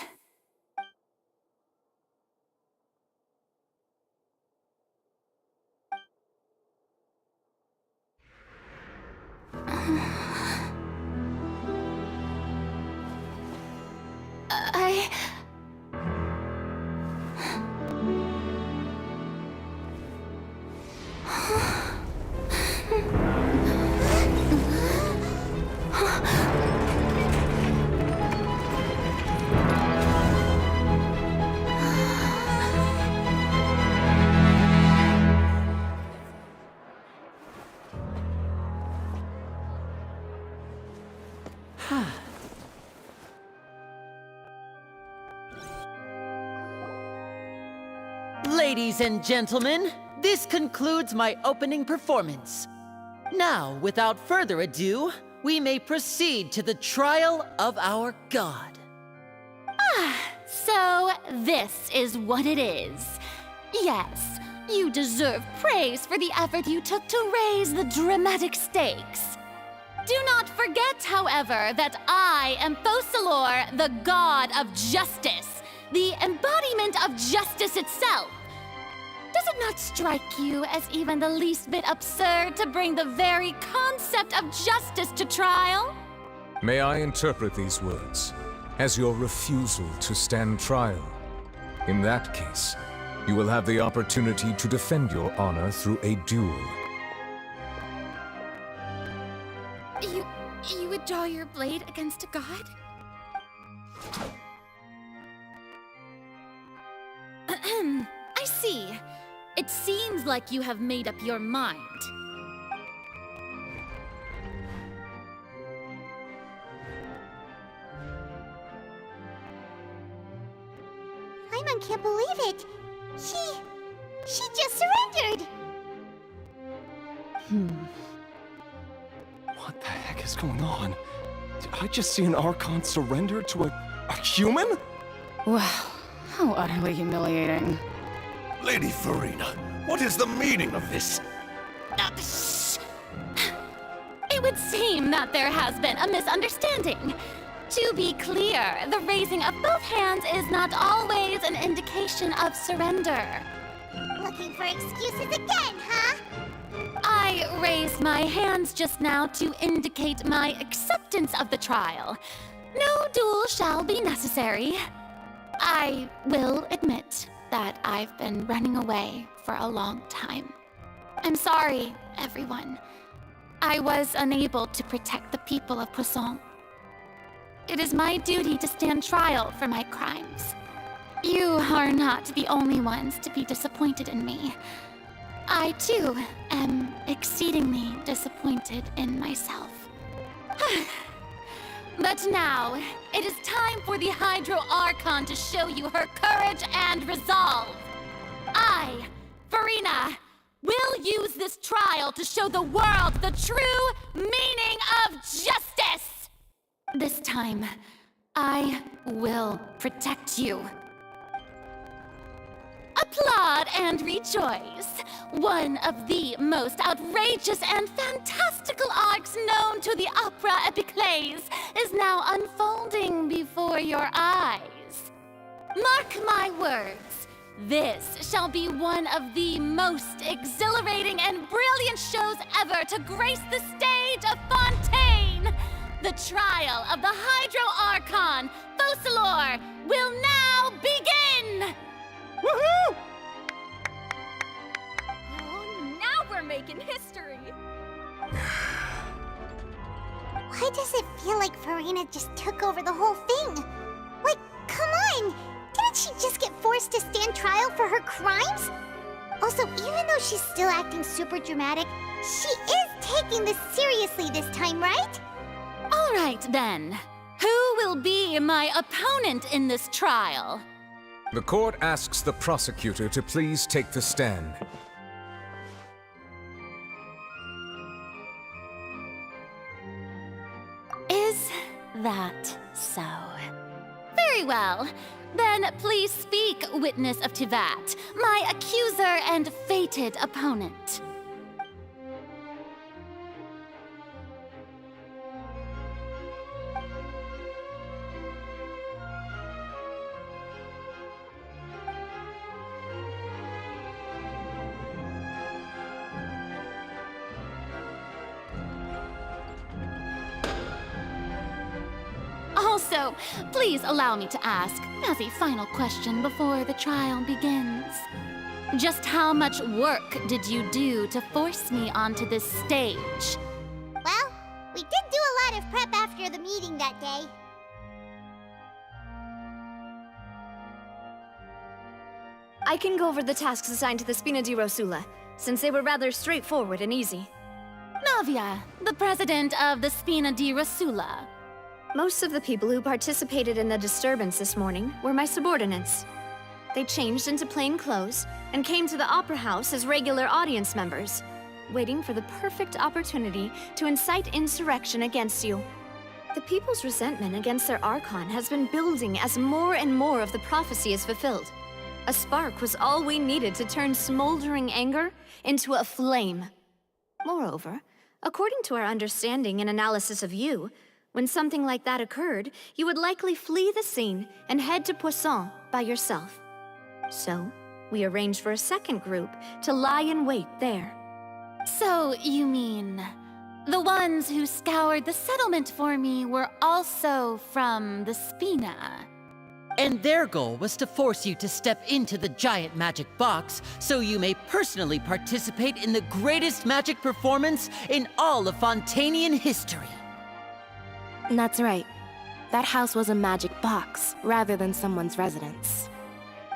Ladies and gentlemen, this concludes my opening performance. Now, without further ado, we may proceed to the trial of our god. So this is what it is. Yes, you deserve praise for the effort you took to raise the dramatic stakes. Do not forget, however, that I am Focalor, the god of justice, the embodiment of justice itself. Does it not strike you as even the least bit absurd to bring the very concept of justice to trial? May I interpret these words as your refusal to stand trial? In that case, you will have the opportunity to defend your honor through a duel. You would draw your blade against a god? I see. It seems like you have made up your mind. Paimon can't believe it. She just surrendered. What the heck is going on? Did I just see an Archon surrender to a human? Wow, how utterly humiliating. Lady Farina, what is the meaning of this? It would seem that there has been a misunderstanding. To be clear, the raising of both hands is not always an indication of surrender. Looking for excuses again, huh? I raised my hands just now to indicate my acceptance of the trial. No duel shall be necessary. I will admit that I've been running away for a long time. I'm sorry, everyone. I was unable to protect the people of Poisson. It is my duty to stand trial for my crimes. You are not the only ones to be disappointed in me. I, too, am exceedingly disappointed in myself. But now, it is time for the Hydro Archon to show you her courage and resolve. I, Farina, will use this trial to show the world the true meaning of justice! This time, I will protect you. Applaud and rejoice! One of the most outrageous and fantastical arcs known to the opera epiclese is now unfolding before your eyes. Mark my words, This shall be one of the most exhilarating and brilliant shows ever to grace the stage of Fontaine! The trial of the Hydro Archon, Focalor, will now begin! Woohoo! Oh, now we're making history! Why does it feel like Farina just took over the whole thing? Like, come on! Didn't she just get forced to stand trial for her crimes? Also, even though she's still acting super dramatic, she is taking this seriously this time, right? All right, then. Who will be my opponent in this trial? The court asks the prosecutor to please take the stand. Is that so? Very well. Then please speak, witness of Tivat, my accuser and fated opponent. Also, please allow me to ask, as a final question before the trial begins, just how much work did you do to force me onto this stage? Well, we did do a lot of prep after the meeting that day. I can go over the tasks assigned to the Spina di Rosula, since they were rather straightforward and easy. Navia, the president of the Spina di Rosula. Most of the people who participated in the disturbance this morning were my subordinates. They changed into plain clothes and came to the Opera House as regular audience members, waiting for the perfect opportunity to incite insurrection against you. The people's resentment against their Archon has been building as more and more of the prophecy is fulfilled. A spark was all we needed to turn smoldering anger into a flame. Moreover, according to our understanding and analysis of you, when something like that occurred, you would likely flee the scene and head to Poisson by yourself. So, we arranged for a second group to lie in wait there. So, you mean, the ones who scoured the settlement for me were also from the Spina? And their goal was to force you to step into the giant magic box so you may personally participate in the greatest magic performance in all of Fontainian history. That's right. That house was a magic box, rather than someone's residence.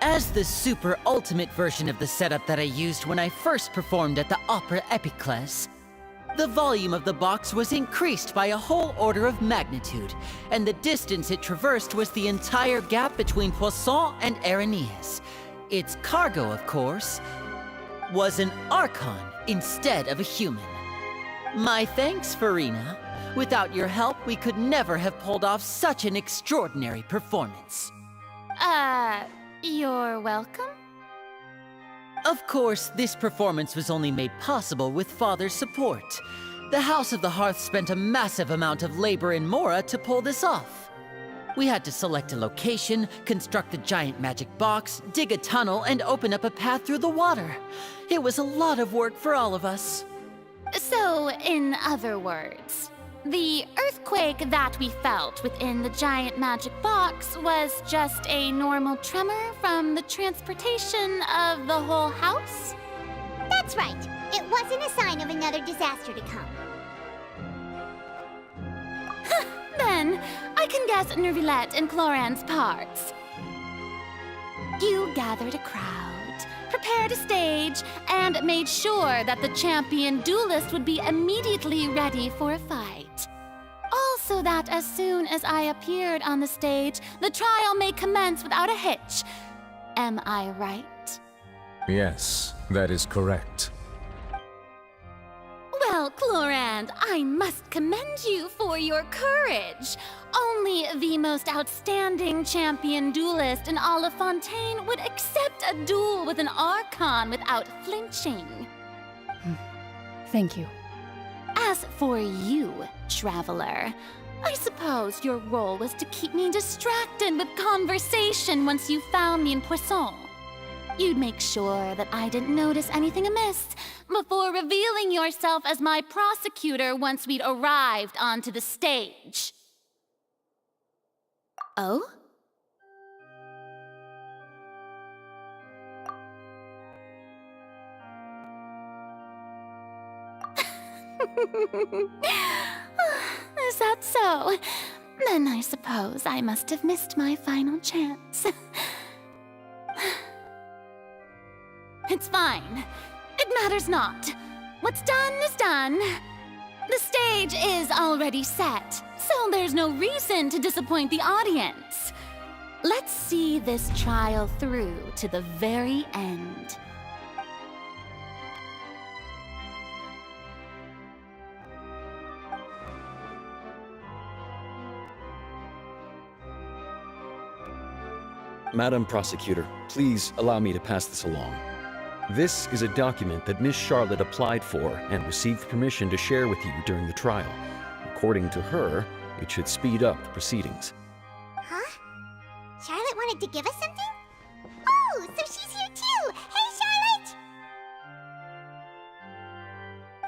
As the super ultimate version of the setup that I used when I first performed at the Opera Epiclese, the volume of the box was increased by a whole order of magnitude, and the distance it traversed was the entire gap between Poisson and Araneas. Its cargo, of course, was an Archon instead of a human. My thanks, Farina. Without your help, we could never have pulled off such an extraordinary performance. You're welcome? Of course, this performance was only made possible with Father's support. The House of the Hearth spent a massive amount of labor in Mora to pull this off. We had to select a location, construct the giant magic box, dig a tunnel, and open up a path through the water. It was a lot of work for all of us. So, in other words, the earthquake that we felt within the giant magic box was just a normal tremor from the transportation of the whole house? That's right. It wasn't a sign of another disaster to come. Then, I can guess Nervillette and Cloran's parts. You gathered a crowd, prepared a stage, and made sure that the champion duelist would be immediately ready for a fight. Also that as soon as I appeared on the stage, the trial may commence without a hitch. Am I right? Yes, that is correct. Well, Clorand, I must commend you for your courage. Only the most outstanding champion duelist in all of Fontaine would accept a duel with an Archon without flinching. Thank you. As for you, Traveler, I suppose your role was to keep me distracted with conversation once you found me in Poisson. You'd make sure that I didn't notice anything amiss before revealing yourself as my prosecutor once we'd arrived onto the stage. Oh? Is that so? Then I suppose I must have missed my final chance. It's fine. It matters not. What's done is done. The stage is already set, so there's no reason to disappoint the audience. Let's see this trial through to the very end. Madam Prosecutor, please allow me to pass this along. This is a document that Miss Charlotte applied for and received permission to share with you during the trial. According to her, it should speed up the proceedings. Huh? Charlotte wanted to give us something? Oh, so she's here too! Hey, Charlotte!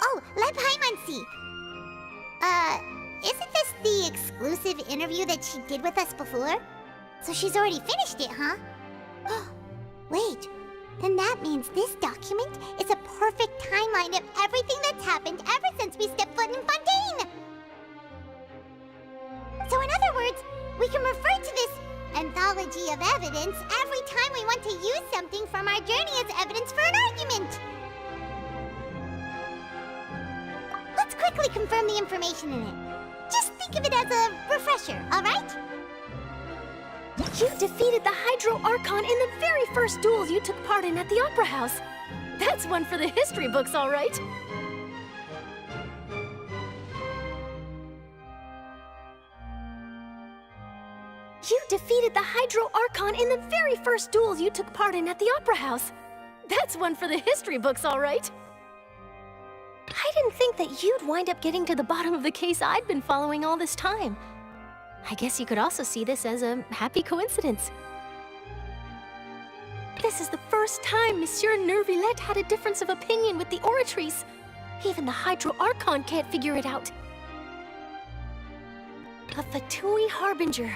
Oh, let Paimon see. Isn't this the exclusive interview that she did with us before? So she's already finished it, huh? Wait, then that means this document is a perfect timeline of everything that's happened ever since we stepped foot in Fontaine! So in other words, we can refer to this anthology of evidence every time we want to use something from our journey as evidence for an argument! Let's quickly confirm the information in it. Just think of it as a refresher, alright? You defeated the Hydro Archon in the very first duels you took part in at the Opera House. That's one for the history books, all right. You defeated the Hydro Archon in the very first duels you took part in at the Opera House. That's one for the history books, all right. I didn't think that you'd wind up getting to the bottom of the case I'd been following all this time. I guess you could also see this as a happy coincidence. This is the first time Monsieur Nervillette had a difference of opinion with the Oratrice. Even the Hydro Archon can't figure it out. A Fatui Harbinger.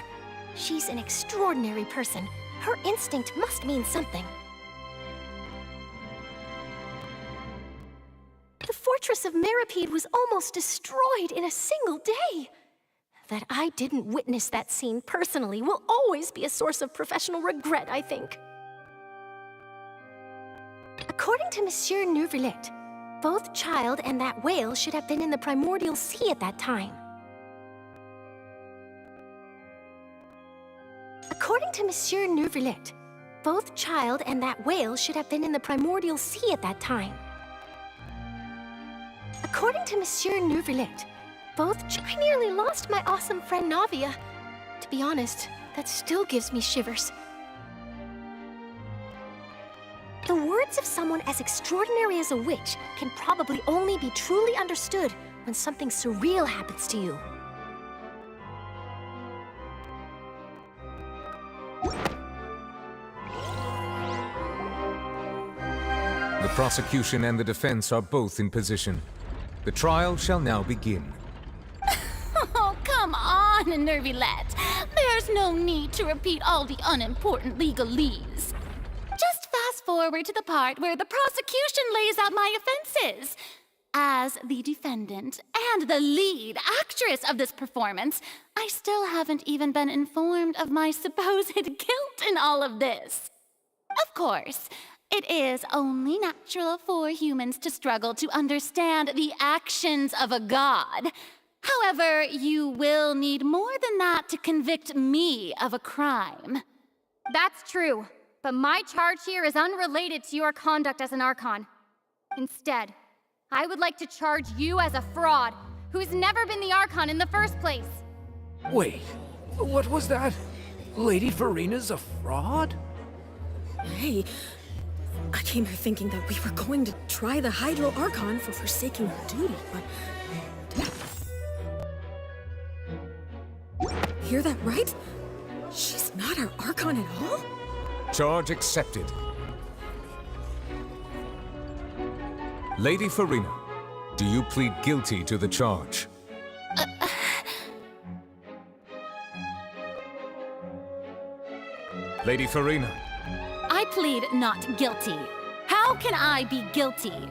She's an extraordinary person. Her instinct must mean something. The fortress of Meripede was almost destroyed in a single day. That I didn't witness that scene personally will always be a source of professional regret, I think. According to Monsieur Nervillette, both Child and that whale should have been in the primordial sea at that time. According to Monsieur Nervillette, both Child and that whale should have been in the primordial sea at that time. According to Monsieur Nervillette, I nearly lost my awesome friend Navia. To be honest, that still gives me shivers. The words of someone as extraordinary as a witch can probably only be truly understood when something surreal happens to you. The prosecution and the defense are both in position. The trial shall now begin. Oh, come on, Nervillette. There's no need to repeat all the unimportant legalese. Just fast forward to the part where the prosecution lays out my offenses. As the defendant and the lead actress of this performance, I still haven't even been informed of my supposed guilt in all of this. Of course, it is only natural for humans to struggle to understand the actions of a god. However, you will need more than that to convict me of a crime. That's true, but my charge here is unrelated to your conduct as an Archon. Instead, I would like to charge you as a fraud who's never been the Archon in the first place. Wait, what was that? Lady Farina's a fraud? Hey, I came here thinking that we were going to try the Hydro Archon for forsaking her duty, but... Hear that right? She's not our Archon at all? Charge accepted. Lady Farina, do you plead guilty to the charge? Lady Farina. I plead not guilty. How can I be guilty?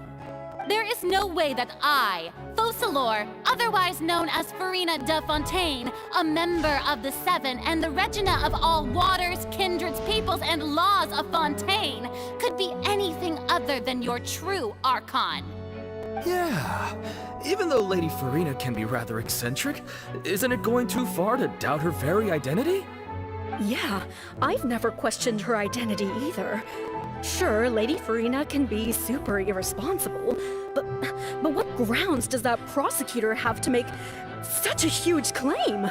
There is no way that I, Focalor, otherwise known as Farina de Fontaine, a member of the Seven and the Regina of all waters, kindreds, peoples, and laws of Fontaine, could be anything other than your true Archon. Yeah, even though Lady Farina can be rather eccentric, isn't it going too far to doubt her very identity? Yeah, I've never questioned her identity either. Sure, Lady Farina can be super irresponsible, but what grounds does that prosecutor have to make such a huge claim?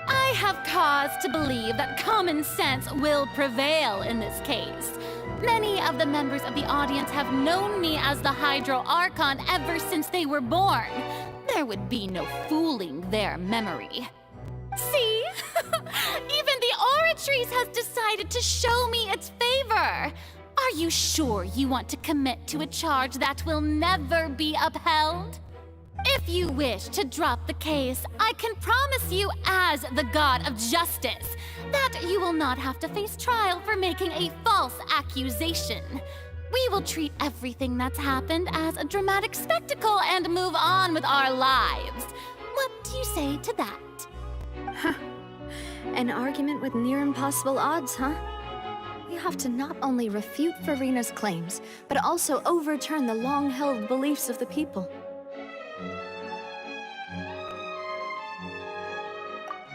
I have cause to believe that common sense will prevail in this case. Many of the members of the audience have known me as the Hydro Archon ever since they were born. There would be no fooling their memory. See? Even the Oratrice has decided to show me its favor. Are you sure you want to commit to a charge that will never be upheld? If you wish to drop the case, I can promise you as the God of Justice that you will not have to face trial for making a false accusation. We will treat everything that's happened as a dramatic spectacle and move on with our lives. What do you say to that? An argument with near impossible odds, huh? You have to not only refute Farina's claims, but also overturn the long-held beliefs of the people.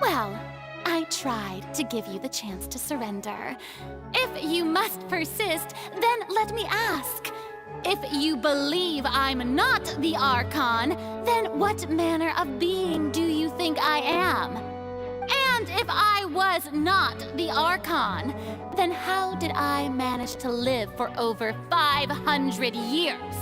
Well, I tried to give you the chance to surrender. If you must persist, then let me ask. If you believe I'm not the Archon, then what manner of being do you think I am? And if I was not the Archon, then how did I manage to live for over 500 years?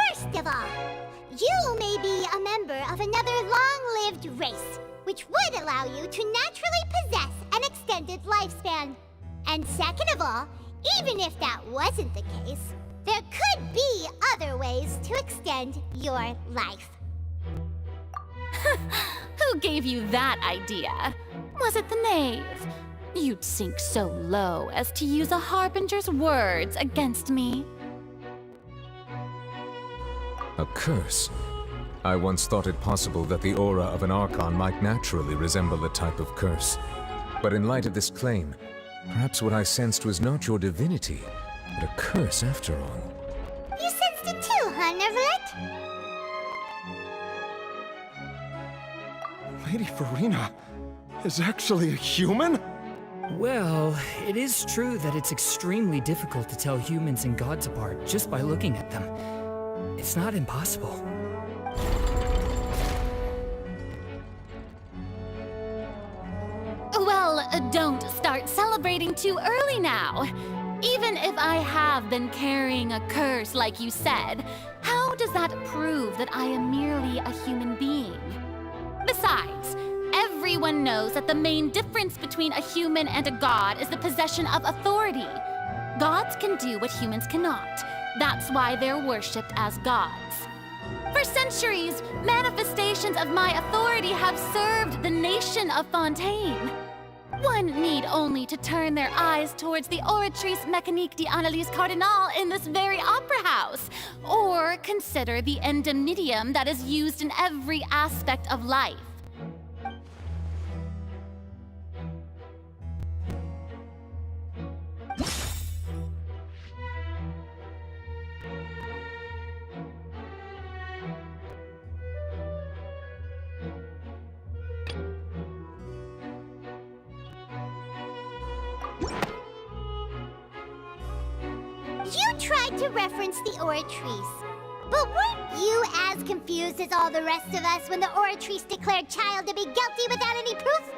First of all, you may be a member of another long-lived race, which would allow you to naturally possess an extended lifespan. And second of all, even if that wasn't the case, there could be other ways to extend your life. Who gave you that idea? Was it the knave? You'd sink so low as to use a harbinger's words against me. A curse? I once thought it possible that the aura of an Archon might naturally resemble a type of curse. But in light of this claim, perhaps what I sensed was not your divinity, but a curse after all. You sensed it too, huh, Neverlet? Lady Farina is actually a human? Well, it is true that it's extremely difficult to tell humans and gods apart just by looking at them. It's not impossible. Well, don't start celebrating too early now. Even if I have been carrying a curse like you said, how does that prove that I am merely a human being? Besides, everyone knows that the main difference between a human and a god is the possession of authority. Gods can do what humans cannot. That's why they're worshipped as gods. For centuries, manifestations of my authority have served the nation of Fontaine. One need only to turn their eyes towards the Oratrice Mécanique d'Analyse Cardinal in this very opera house, or consider the endemnitium that is used in every aspect of life. You tried to reference the Oratrice. But weren't you as confused as all the rest of us when the Oratrice declared Child to be guilty without any proof?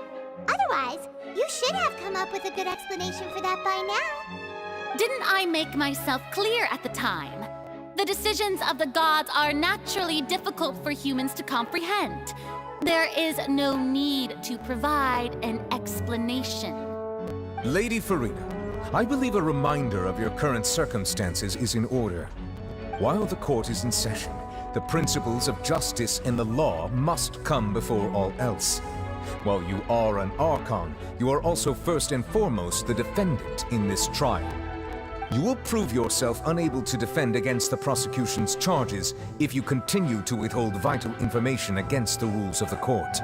Otherwise, you should have come up with a good explanation for that by now. Didn't I make myself clear at the time? The decisions of the gods are naturally difficult for humans to comprehend. There is no need to provide an explanation. Lady Farina, I believe a reminder of your current circumstances is in order. While the court is in session, the principles of justice and the law must come before all else. While you are an Archon, you are also first and foremost the defendant in this trial. You will prove yourself unable to defend against the prosecution's charges if you continue to withhold vital information against the rules of the court.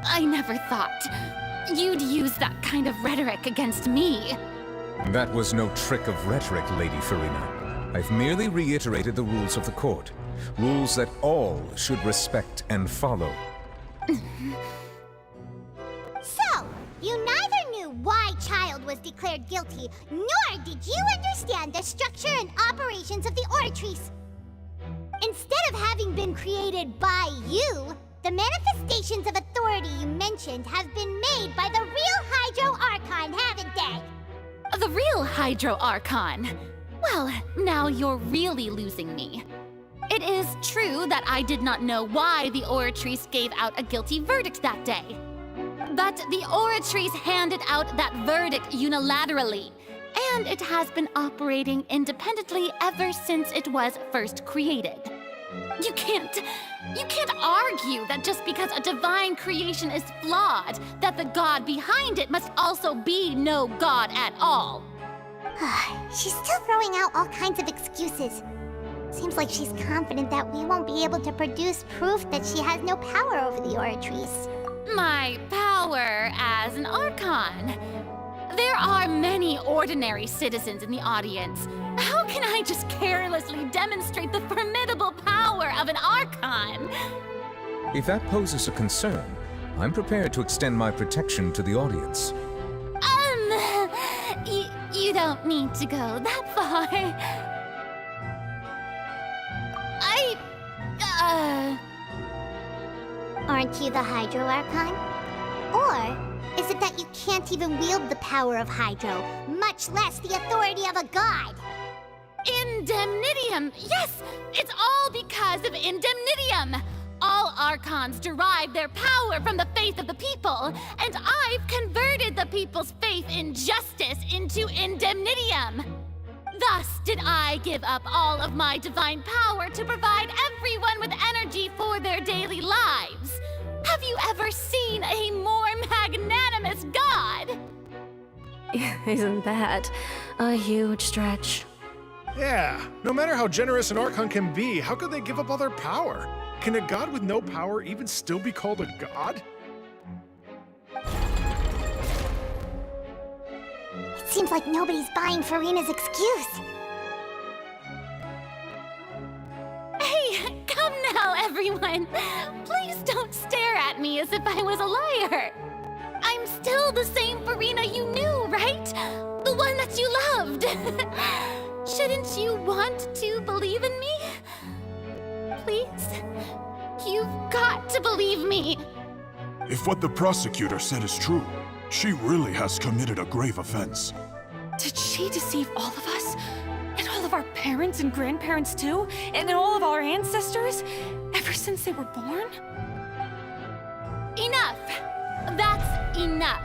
I never thought you'd use that kind of rhetoric against me. That was no trick of rhetoric, Lady Farina. I've merely reiterated the rules of the court. Rules that all should respect and follow. So, you neither knew why Child was declared guilty, nor did you understand the structure and operations of the Oratrice. Instead of having been created by you, the manifestations of authority you mentioned have been made by the real Hydro Archon, haven't they? The real Hydro Archon? Well, now you're really losing me. It is true that I did not know why the Oratrice gave out a guilty verdict that day. But the Oratrice handed out that verdict unilaterally, and it has been operating independently ever since it was first created. You can't argue that just because a divine creation is flawed, that the god behind it must also be no god at all. She's still throwing out all kinds of excuses. Seems like she's confident that we won't be able to produce proof that she has no power over the Oratrice. My power as an Archon. There are many ordinary citizens in the audience. How can I just carelessly demonstrate the formidable power of an Archon? If that poses a concern, I'm prepared to extend my protection to the audience. You don't need to go that far. Aren't you the Hydro Archon? Or is it that you can't even wield the power of Hydro, much less the authority of a god? Indemnitium! Yes! It's all because of Indemnitium! All Archons derive their power from the faith of the people, and I've converted the people's faith in justice into Indemnitium! Thus did I give up all of my divine power to provide everyone with energy for their daily lives. Have you ever seen a more magnanimous god? Isn't that a huge stretch? Yeah, no matter how generous an Archon can be, how could they give up all their power? Can a god with no power even still be called a god? It seems like nobody's buying Farina's excuse. Hey, come now, everyone! Please don't stare at me as if I was a liar! I'm still the same Farina you knew, right? The one that you loved! Shouldn't you want to believe in me? Please? You've got to believe me! If what the prosecutor said is true, she really has committed a grave offense. Did she deceive all of us? And all of our parents and grandparents too? And all of our ancestors? Ever since they were born? Enough! That's enough.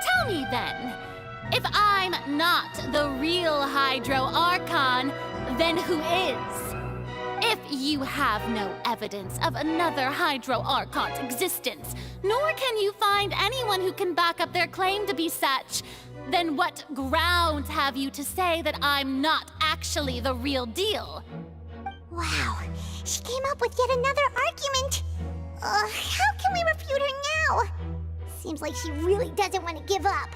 Tell me then, if I'm not the real Hydro Archon, then who is? If you have no evidence of another Hydro Archon's existence, nor can you find anyone who can back up their claim to be such, then what grounds have you to say that I'm not actually the real deal? Wow, she came up with yet another argument. How can we refute her now? Seems like she really doesn't want to give up.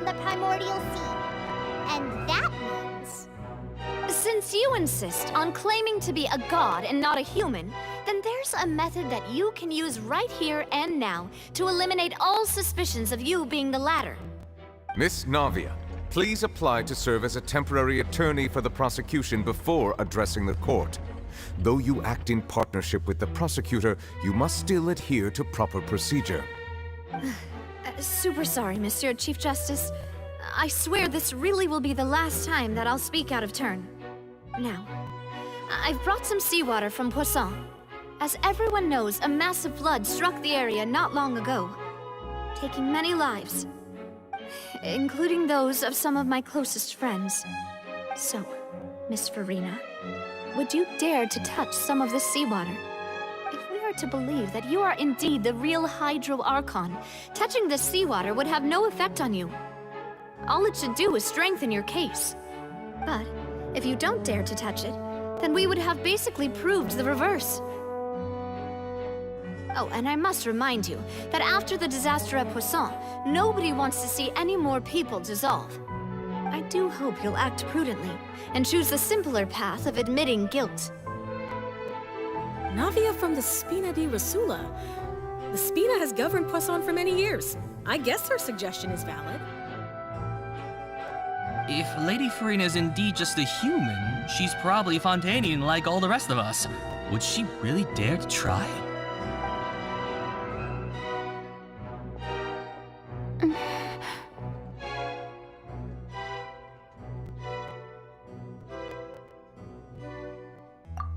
the primordial sea. And that means... Since you insist on claiming to be a god and not a human, then there's a method that you can use right here and now to eliminate all suspicions of you being the latter. Miss Navia, please apply to serve as a temporary attorney for the prosecution before addressing the court. Though you act in partnership with the prosecutor, you must still adhere to proper procedure. Super sorry, Monsieur Chief Justice. I swear this really will be the last time that I'll speak out of turn. Now, I've brought some seawater from Poisson. As everyone knows, a massive flood struck the area not long ago, taking many lives, including those of some of my closest friends. So, Miss Farina, would you dare to touch some of this seawater? If we are to believe that you are indeed the real Hydro Archon, touching this seawater would have no effect on you. All it should do is strengthen your case. But if you don't dare to touch it, then we would have basically proved the reverse. Oh, and I must remind you that after the disaster at Poisson, nobody wants to see any more people dissolve. I do hope you'll act prudently and choose the simpler path of admitting guilt. Navia from the Spina di Rasula. The Spina has governed Poisson for many years. I guess her suggestion is valid. If Lady Farina is indeed just a human, she's probably Fontanian like all the rest of us. Would she really dare to try?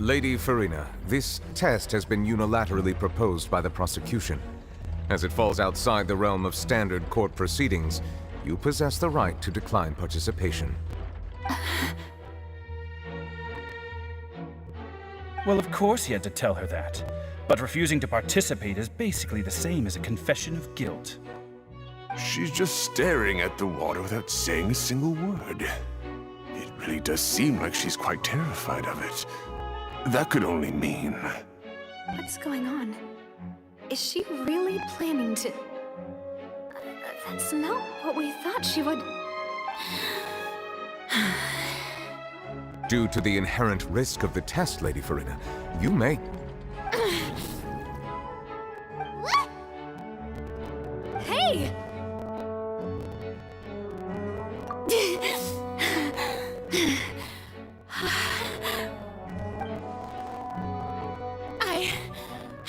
Lady Farina, this test has been unilaterally proposed by the prosecution. As it falls outside the realm of standard court proceedings, you possess the right to decline participation. Well, of course he had to tell her that. But refusing to participate is basically the same as a confession of guilt. She's just staring at the water without saying a single word. It really does seem like she's quite terrified of it. That could only mean... What's going on? Is she really planning to... That's not what we thought she would... Due to the inherent risk of the test, Lady Farina, you may... Hey!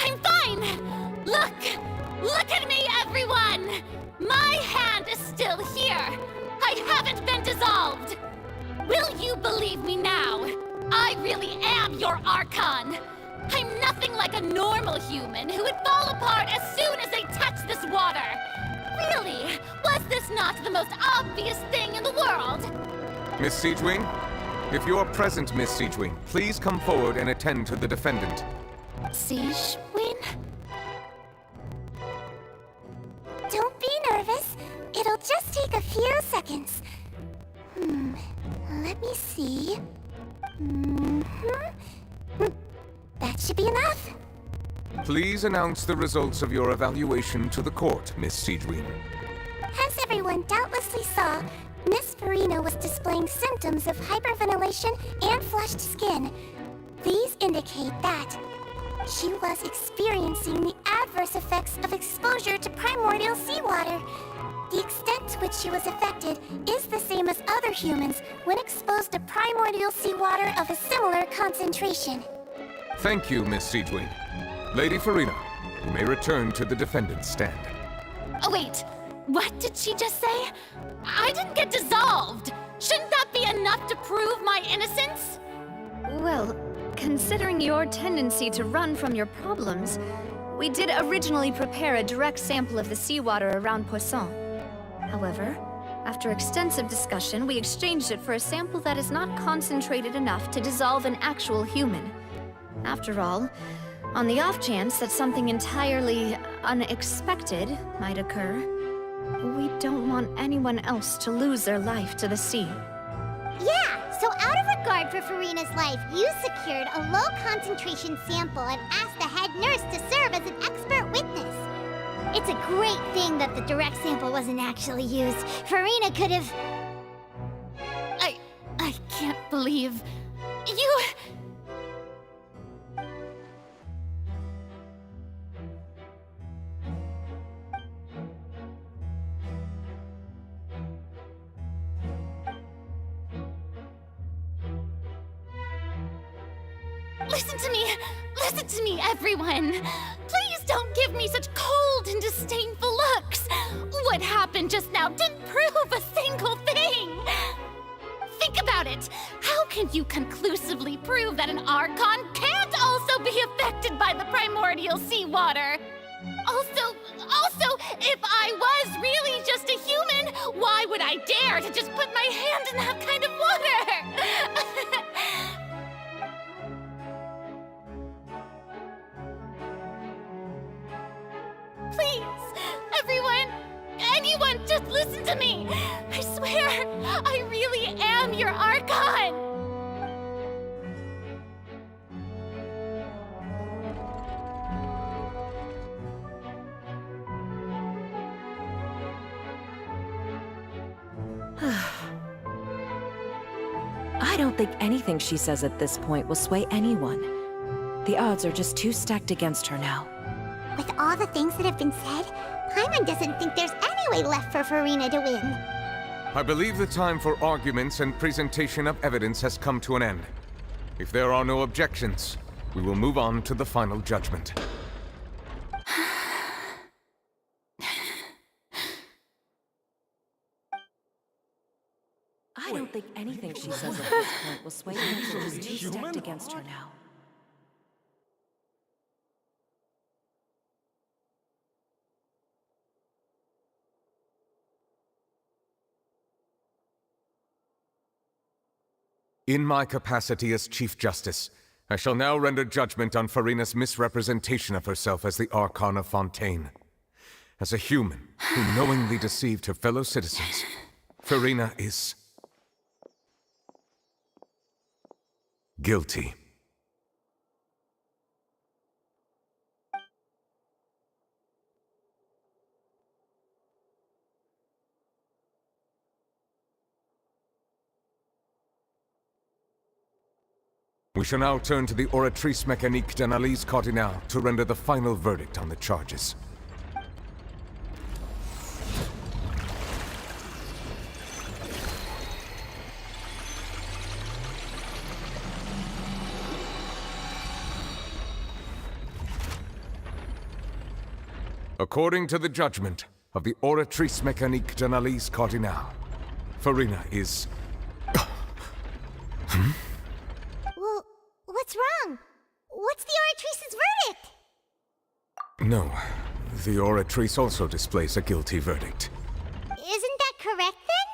I'm fine! Look at me, everyone! My hand is still here! I haven't been dissolved! Will you believe me now? I really am your Archon! I'm nothing like a normal human who would fall apart as soon as they touch this water! Really? Was this not the most obvious thing in the world? Miss Siegewing? If you're present, Miss Siegewing, please come forward and attend to the defendant. Siegewing? Don't be nervous. It'll just take a few seconds. Let me see. That should be enough. Please announce the results of your evaluation to the court, Miss Siegewing. As everyone doubtlessly saw, Miss Farina was displaying symptoms of hyperventilation and flushed skin. These indicate that she was experiencing the adverse effects of exposure to primordial seawater. The extent to which she was affected is the same as other humans when exposed to primordial seawater of a similar concentration. Thank you, Miss Siegewing. Lady Farina, you may return to the defendant's stand. Oh wait, what did she just say? I didn't get dissolved! Shouldn't that be enough to prove my innocence? Well, considering your tendency to run from your problems, we did originally prepare a direct sample of the seawater around Poisson. However, after extensive discussion, we exchanged it for a sample that is not concentrated enough to dissolve an actual human. After all, on the off chance that something entirely unexpected might occur, we don't want anyone else to lose their life to the sea. Yeah, so out of regard for Farina's life, you secured a low-concentration sample and asked the head nurse to serve as an expert witness. It's a great thing that the direct sample wasn't actually used. Farina could have... I can't believe you. Listen to me, everyone. Please don't give me such cold and disdainful looks. What happened just now didn't prove a single thing. Think about it. How can you conclusively prove that an Archon can't also be affected by the primordial seawater? Also, if I was really just a human, why would I dare to just put my hand in that kind of water? Please, everyone, anyone, just listen to me. I swear, I really am your Archon. I don't think anything she says at this point will sway anyone. The odds are just too stacked against her now. With all the things that have been said, Paimon doesn't think there's any way left for Farina to win. I believe the time for arguments and presentation of evidence has come to an end. If there are no objections, we will move on to the final judgment. I don't think anything she says at this point will sway anyone. She's too stacked against her now. In my capacity as Chief Justice, I shall now render judgment on Farina's misrepresentation of herself as the Archon of Fontaine. As a human who knowingly deceived her fellow citizens, Farina is... guilty. We shall now turn to the Oratrice Mécanique d'Analyse Cardinale to render the final verdict on the charges. According to the judgment of the Oratrice Mécanique d'Analyse Cardinale, Farina is... Well, what's wrong? What's the Oratrice's verdict? No, the Oratrice also displays a guilty verdict. Isn't that correct then?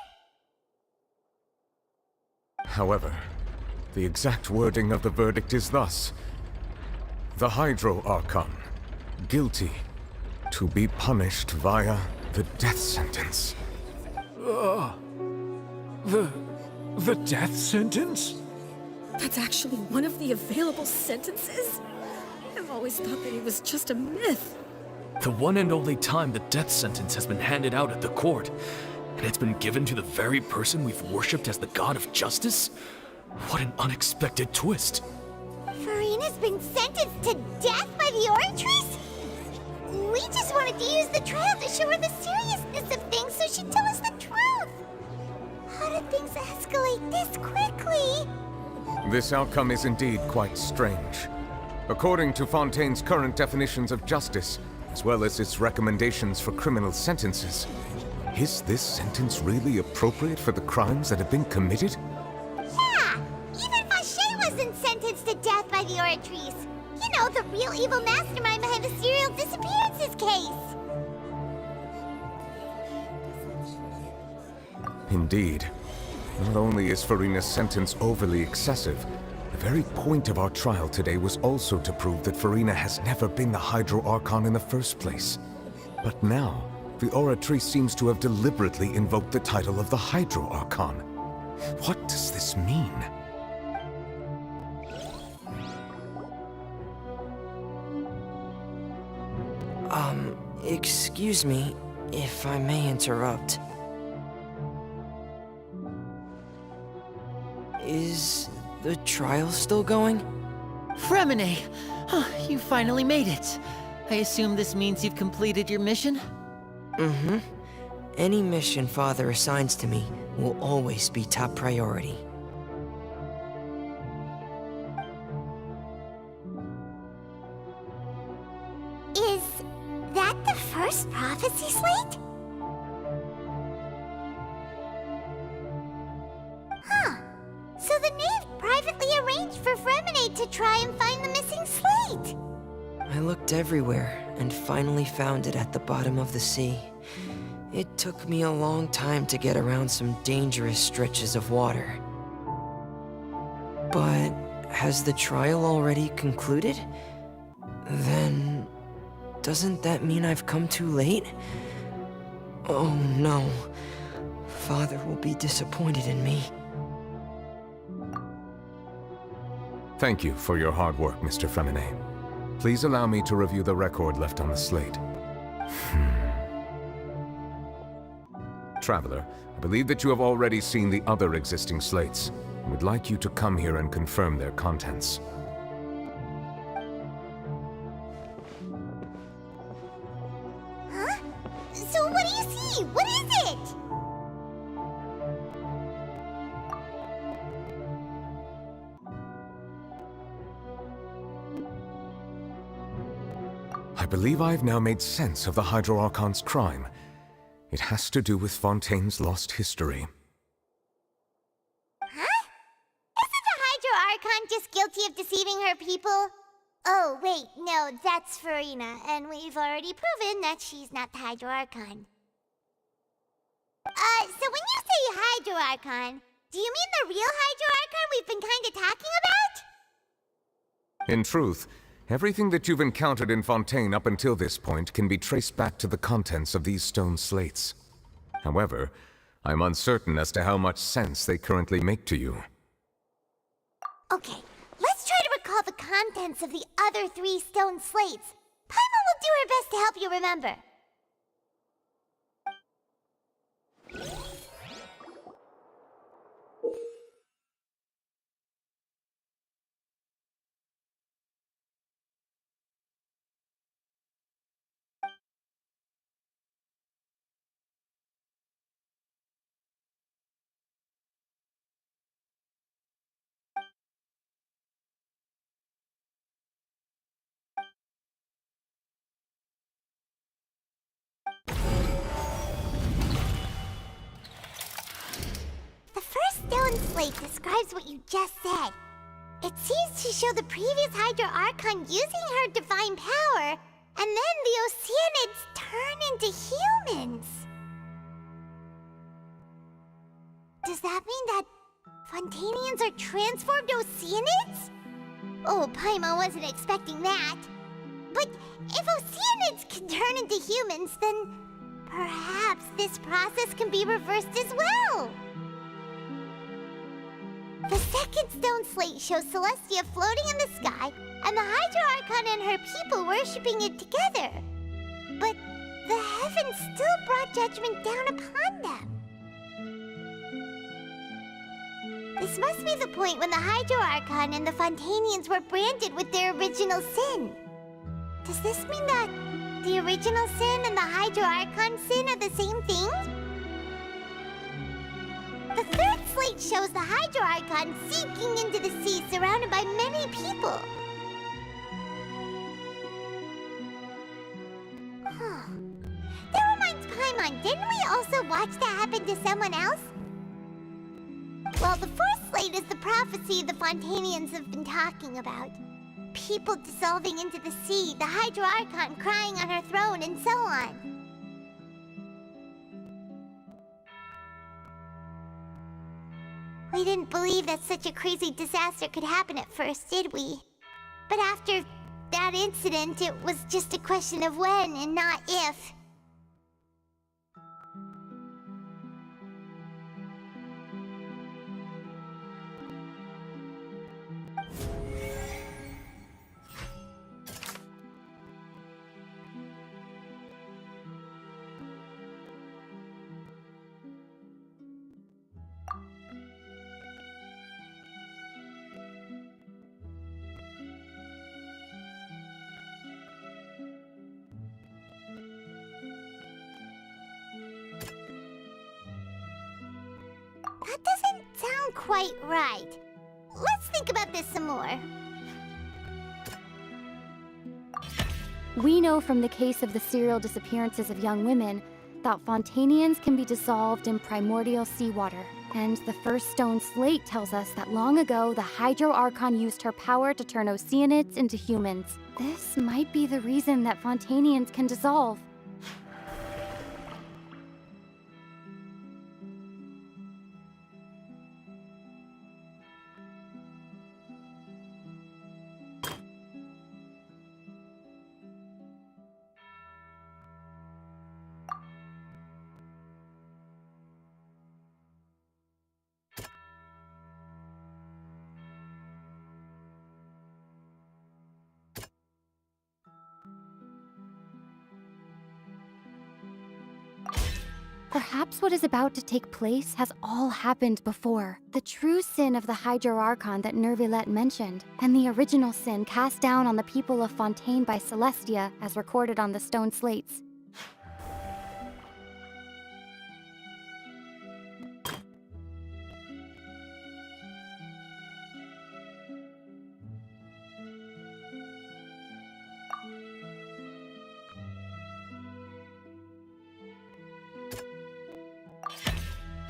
However, the exact wording of the verdict is thus: the Hydro Archon, guilty, to be punished via the death sentence. The death sentence? That's actually one of the available sentences? I've always thought that it was just a myth. The one and only time the death sentence has been handed out at the court, and it's been given to the very person we've worshipped as the god of justice? What an unexpected twist. Farina's been sentenced to death by the Oratrice? We just wanted to use the trial to show her the seriousness of things so she'd tell us the truth. How did things escalate this quickly? This outcome is indeed quite strange. According to Fontaine's current definitions of justice, as well as its recommendations for criminal sentences, is this sentence really appropriate for the crimes that have been committed? Yeah! Even Fauché wasn't sentenced to death by the Oratrice. You know, the real evil mastermind behind the serial disappearances case. Indeed. Not only is Farina's sentence overly excessive, the very point of our trial today was also to prove that Farina has never been the Hydro Archon in the first place. But now, the Oratrice seems to have deliberately invoked the title of the Hydro Archon. What does this mean? Excuse me, if I may interrupt. Is the trial still going? Fremine! You finally made it. I assume this means you've completed your mission? Mm-hmm. Any mission Father assigns to me will always be top priority. Is that the first prophecy slate? Huh. So the knave privately arranged for Fremine to try and find the missing slate. I looked everywhere and finally found it at the bottom of the sea. It took me a long time to get around some dangerous stretches of water. But has the trial already concluded? Then doesn't that mean I've come too late? Oh no. Father will be disappointed in me. Thank you for your hard work, Mr. Fremine. Please allow me to review the record left on the slate. Traveler, I believe that you have already seen the other existing slates. I would like you to come here and confirm their contents. Huh? So what do you see? What is it? I believe I've now made sense of the Hydro Archon's crime. It has to do with Fontaine's lost history. Huh? Isn't the Hydro Archon just guilty of deceiving her people? Oh, wait, no, that's Farina, and we've already proven that she's not the Hydro Archon. So when you say Hydro Archon, do you mean the real Hydro Archon we've been kinda talking about? In truth, everything that you've encountered in Fontaine up until this point can be traced back to the contents of these stone slates. However, I'm uncertain as to how much sense they currently make to you. Okay, let's try to recall the contents of the other 3 stone slates. Paimon will do her best to help you remember. The first stone slate describes what you just said. It seems to show the previous Hydro Archon using her divine power, and then the Oceanids turn into humans. Does that mean that Fontainians are transformed Oceanids? Oh, Paimon wasn't expecting that. But if Oceanids can turn into humans, then perhaps this process can be reversed as well. The second stone slate shows Celestia floating in the sky, and the Hydro Archon and her people worshipping it together. But the heavens still brought judgment down upon them. This must be the point when the Hydro Archon and the Fontainians were branded with their original sin. Does this mean that the original sin and the Hydro Archon sin are the same thing? The third slate shows the Hydro Archon sinking into the sea surrounded by many people. Huh. That reminds Paimon, didn't we also watch that happen to someone else? Well, the fourth slate is the prophecy the Fontainians have been talking about. People dissolving into the sea, the Hydro Archon crying on her throne, and so on. We didn't believe that such a crazy disaster could happen at first, did we? But after that incident, it was just a question of when and not if. sound quite right. Let's think about this some more. We know from the case of the serial disappearances of young women that Fontanians can be dissolved in primordial seawater. And the first stone slate tells us that long ago, the Hydro Archon used her power to turn Oceanids into humans. This might be the reason that Fontanians can dissolve. Perhaps what is about to take place has all happened before. The true sin of the Hydro Archon that Nervilette mentioned, and the original sin cast down on the people of Fontaine by Celestia, as recorded on the stone slates.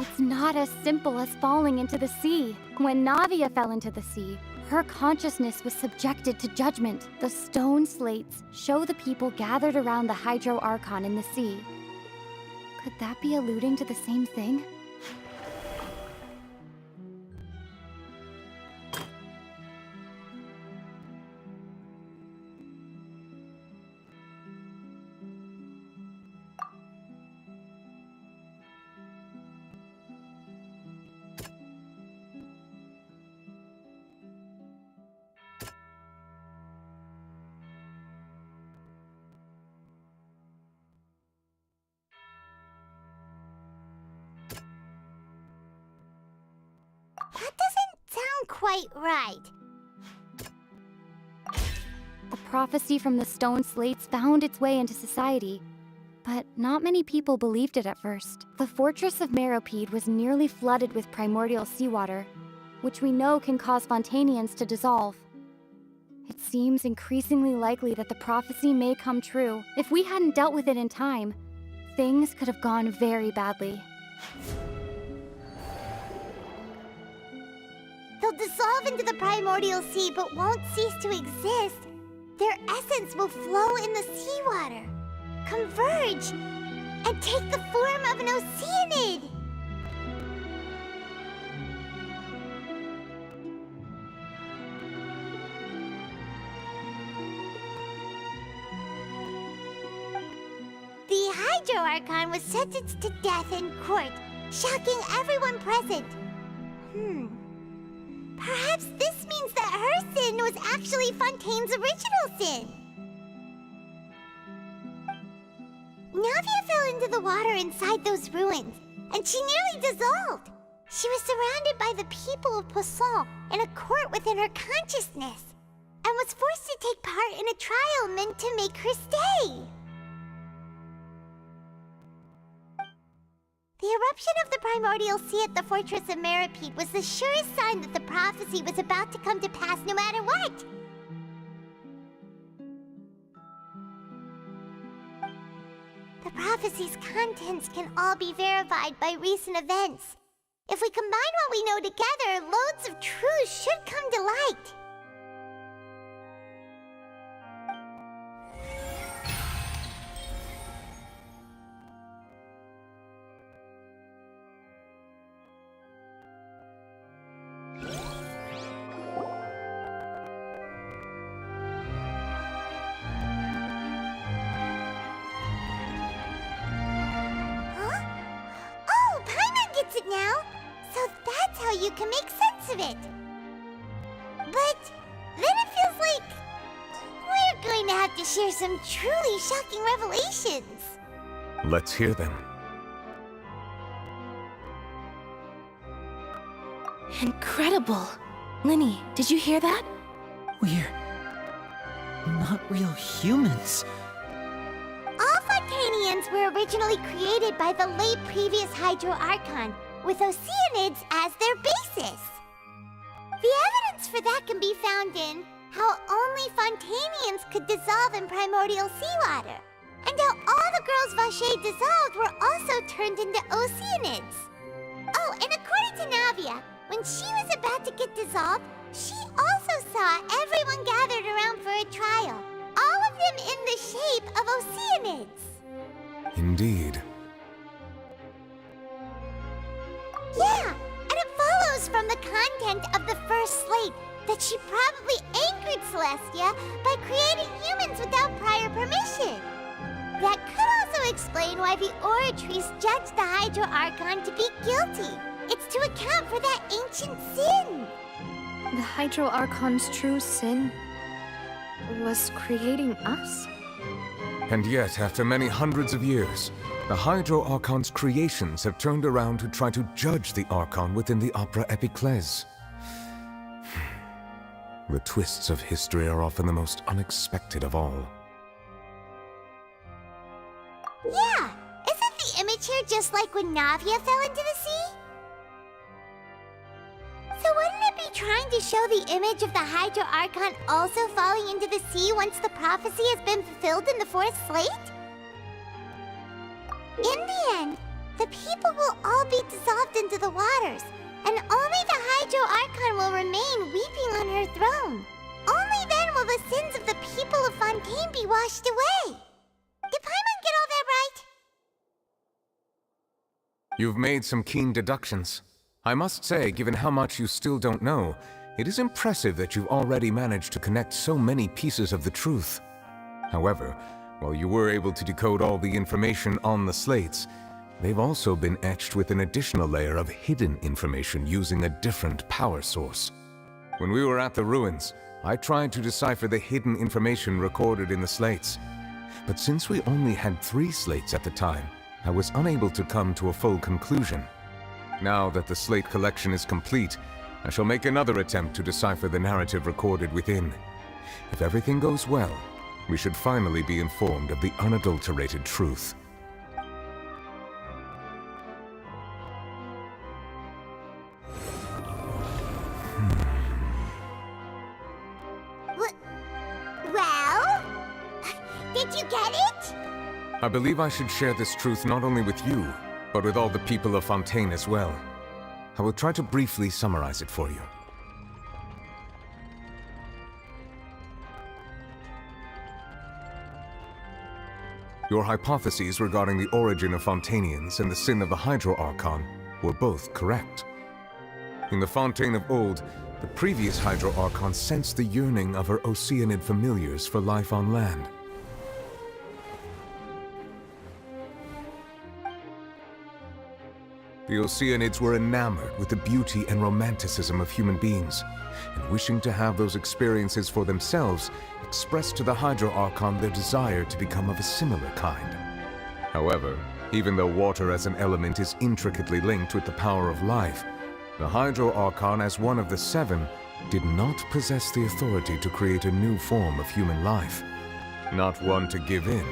It's not as simple as falling into the sea. When Navia fell into the sea, her consciousness was subjected to judgment. The stone slates show the people gathered around the Hydro Archon in the sea. Could that be alluding to the same thing? That doesn't sound quite right. The prophecy from the stone slates found its way into society, but not many people believed it at first. The fortress of Meropide was nearly flooded with primordial seawater, which we know can cause Fontanians to dissolve. It seems increasingly likely that the prophecy may come true. If we hadn't dealt with it in time, things could have gone very badly. They'll dissolve into the primordial sea but won't cease to exist. Their essence will flow in the seawater, converge, and take the form of an Oceanid. The Hydro Archon was sentenced to death in court, shocking everyone present. Perhaps this means that her sin was actually Fontaine's original sin. Navia fell into the water inside those ruins, and she nearly dissolved. She was surrounded by the people of Poisson in a court within her consciousness, and was forced to take part in a trial meant to make her stay. The eruption of the primordial sea at the fortress of Meropide was the surest sign that the prophecy was about to come to pass no matter what. The prophecy's contents can all be verified by recent events. If we combine what we know together, loads of truths should come to light. Now, so that's how you can make sense of it. But then it feels like we're going to have to share some truly shocking revelations. Let's hear them. Incredible! Linny, did you hear that? We're not real humans. All Fontanians were originally created by the late previous Hydro Archon, with Oceanids as their basis. The evidence for that can be found in how only Fontanians could dissolve in primordial seawater, and how all the girls Vacher dissolved were also turned into Oceanids. Oh, and according to Navia, when she was about to get dissolved, she also saw everyone gathered around for a trial, all of them in the shape of Oceanids. Indeed. Yeah, and it follows from the content of the first slate that she probably anchored Celestia by creating humans without prior permission. That could also explain why the Oratrice judged the Hydro Archon to be guilty. It's to account for that ancient sin. The Hydro Archon's true sin was creating us? And yet, after many hundreds of years, the Hydro Archon's creations have turned around to try to judge the Archon within the Opera Epiclese. The twists of history are often the most unexpected of all. Yeah, isn't the image here just like when Navia fell into the sea? So wouldn't it be trying to show the image of the Hydro Archon also falling into the sea once the prophecy has been fulfilled in the fourth slate? In the end, the people will all be dissolved into the waters, and only the Hydro Archon will remain weeping on her throne. Only then will the sins of the people of Fontaine be washed away. Did Paimon get all that right? You've made some keen deductions. I must say, given how much you still don't know, it is impressive that you've already managed to connect so many pieces of the truth. However, while you were able to decode all the information on the slates, they've also been etched with an additional layer of hidden information using a different power source. When we were at the ruins, I tried to decipher the hidden information recorded in the slates. But since we only had 3 slates at the time, I was unable to come to a full conclusion. Now that the slate collection is complete, I shall make another attempt to decipher the narrative recorded within. If everything goes well, we should finally be informed of the unadulterated truth. Well? Did you get it? I believe I should share this truth not only with you, but with all the people of Fontaine as well. I will try to briefly summarize it for you. Your hypotheses regarding the origin of Fontainians and the sin of the Hydro Archon were both correct. In the Fontaine of old, the previous Hydro Archon sensed the yearning of her Oceanid familiars for life on land. The Oceanids were enamored with the beauty and romanticism of human beings, and wishing to have those experiences for themselves, expressed to the Hydro Archon their desire to become of a similar kind. However, even though water as an element is intricately linked with the power of life, the Hydro Archon, as one of the 7, did not possess the authority to create a new form of human life. Not one to give in,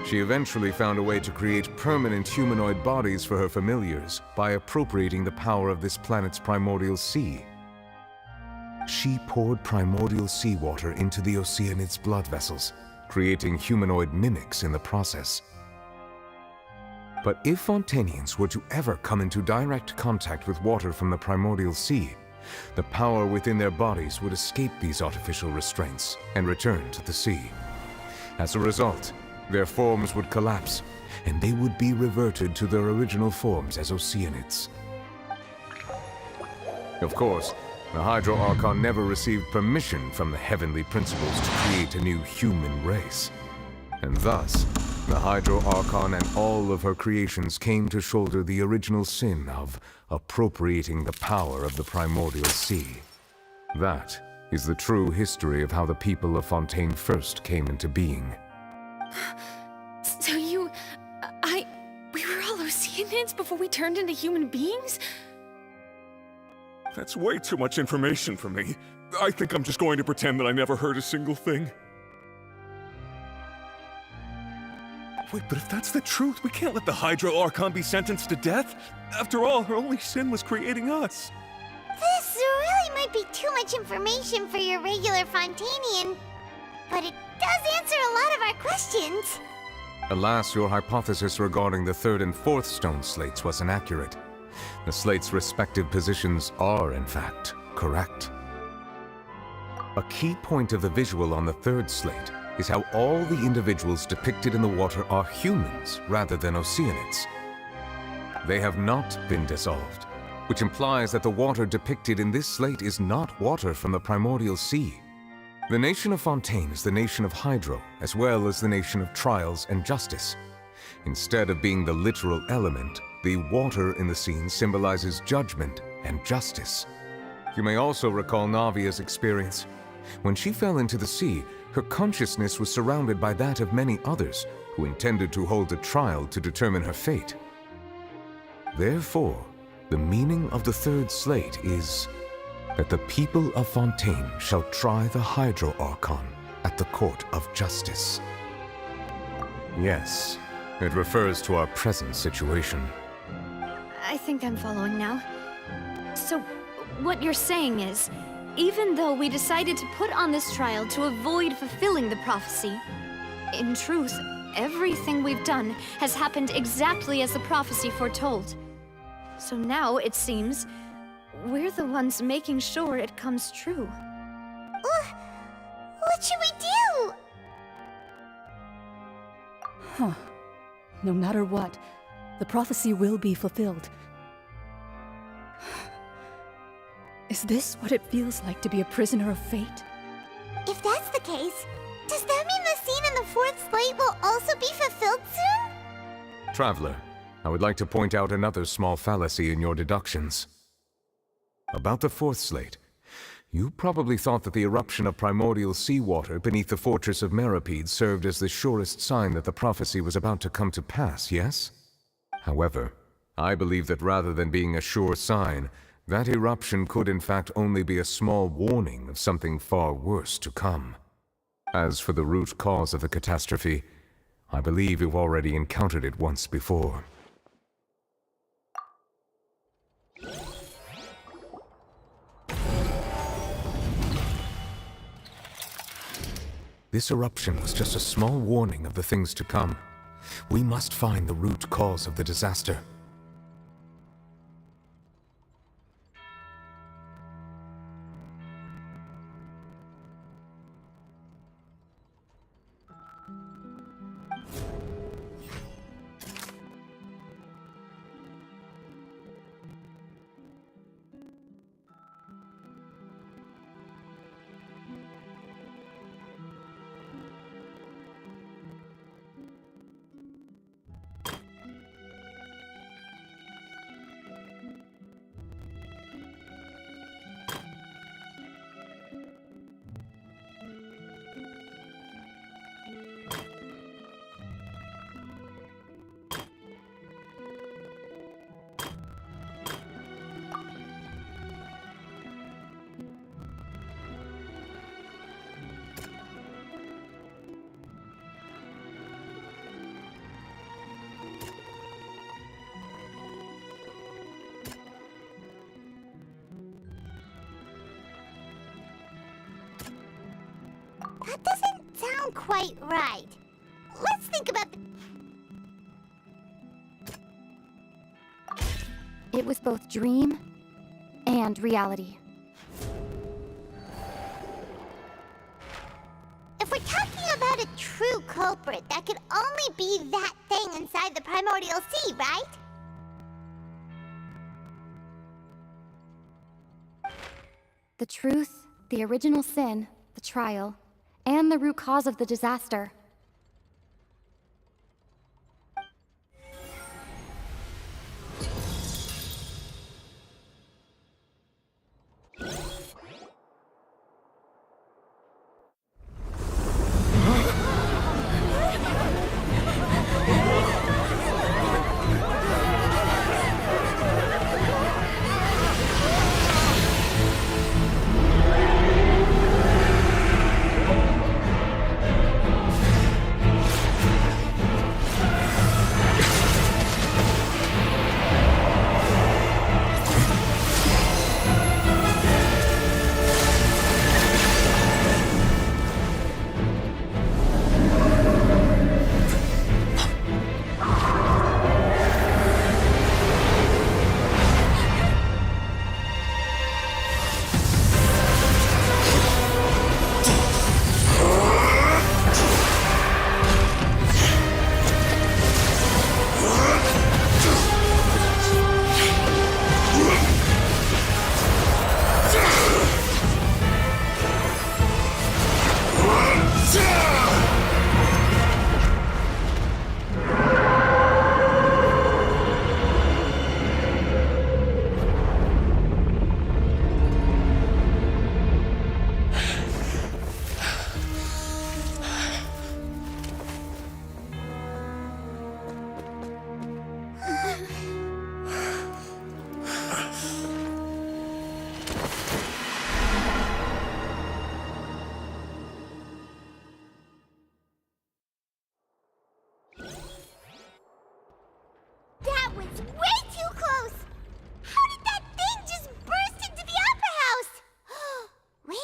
she eventually found a way to create permanent humanoid bodies for her familiars by appropriating the power of this planet's primordial sea. She poured primordial seawater into the Oceanids' blood vessels, creating humanoid mimics in the process. But if Fontainians were to ever come into direct contact with water from the primordial sea, the power within their bodies would escape these artificial restraints and return to the sea. As a result, their forms would collapse, and they would be reverted to their original forms as Oceanids. Of course, the Hydro Archon never received permission from the heavenly principles to create a new human race. And thus, the Hydro Archon and all of her creations came to shoulder the original sin of appropriating the power of the primordial sea. That is the true history of how the people of Fontaine first came into being. So we were all Oceanids before we turned into human beings? That's way too much information for me. I think I'm just going to pretend that I never heard a single thing. Wait, but if that's the truth, we can't let the Hydro Archon be sentenced to death. After all, her only sin was creating us. This really might be too much information for your regular Fontanian, but it does answer a lot of our questions. Alas, your hypothesis regarding the third and fourth stone slates was inaccurate. The slates' respective positions are, in fact, correct. A key point of the visual on the third slate is how all the individuals depicted in the water are humans rather than Oceanids. They have not been dissolved, which implies that the water depicted in this slate is not water from the primordial sea. The nation of Fontaine is the nation of Hydro, as well as the nation of Trials and Justice. Instead of being the literal element, the water in the scene symbolizes judgment and justice. You may also recall Navia's experience. When she fell into the sea, her consciousness was surrounded by that of many others who intended to hold a trial to determine her fate. Therefore, the meaning of the third slate is that the people of Fontaine shall try the Hydro Archon at the court of justice. Yes, it refers to our present situation. I think I'm following now. So, what you're saying is, even though we decided to put on this trial to avoid fulfilling the prophecy, in truth, everything we've done has happened exactly as the prophecy foretold. So now, it seems, we're the ones making sure it comes true. What should we do? Huh. No matter what, the prophecy will be fulfilled. Is this what it feels like to be a prisoner of fate? If that's the case, does that mean the scene in the fourth slate will also be fulfilled soon? Traveler, I would like to point out another small fallacy in your deductions. About the fourth slate, you probably thought that the eruption of primordial seawater beneath the fortress of Meripede served as the surest sign that the prophecy was about to come to pass, yes? However, I believe that rather than being a sure sign, that eruption could in fact only be a small warning of something far worse to come. As for the root cause of the catastrophe, I believe you've already encountered it once before. This eruption was just a small warning of the things to come. We must find the root cause of the disaster. That doesn't sound quite right. Let's think about the... It was both dream and reality. If we're talking about a true culprit, that could only be that thing inside the primordial sea, right? The truth, the original sin, the trial, and the root cause of the disaster.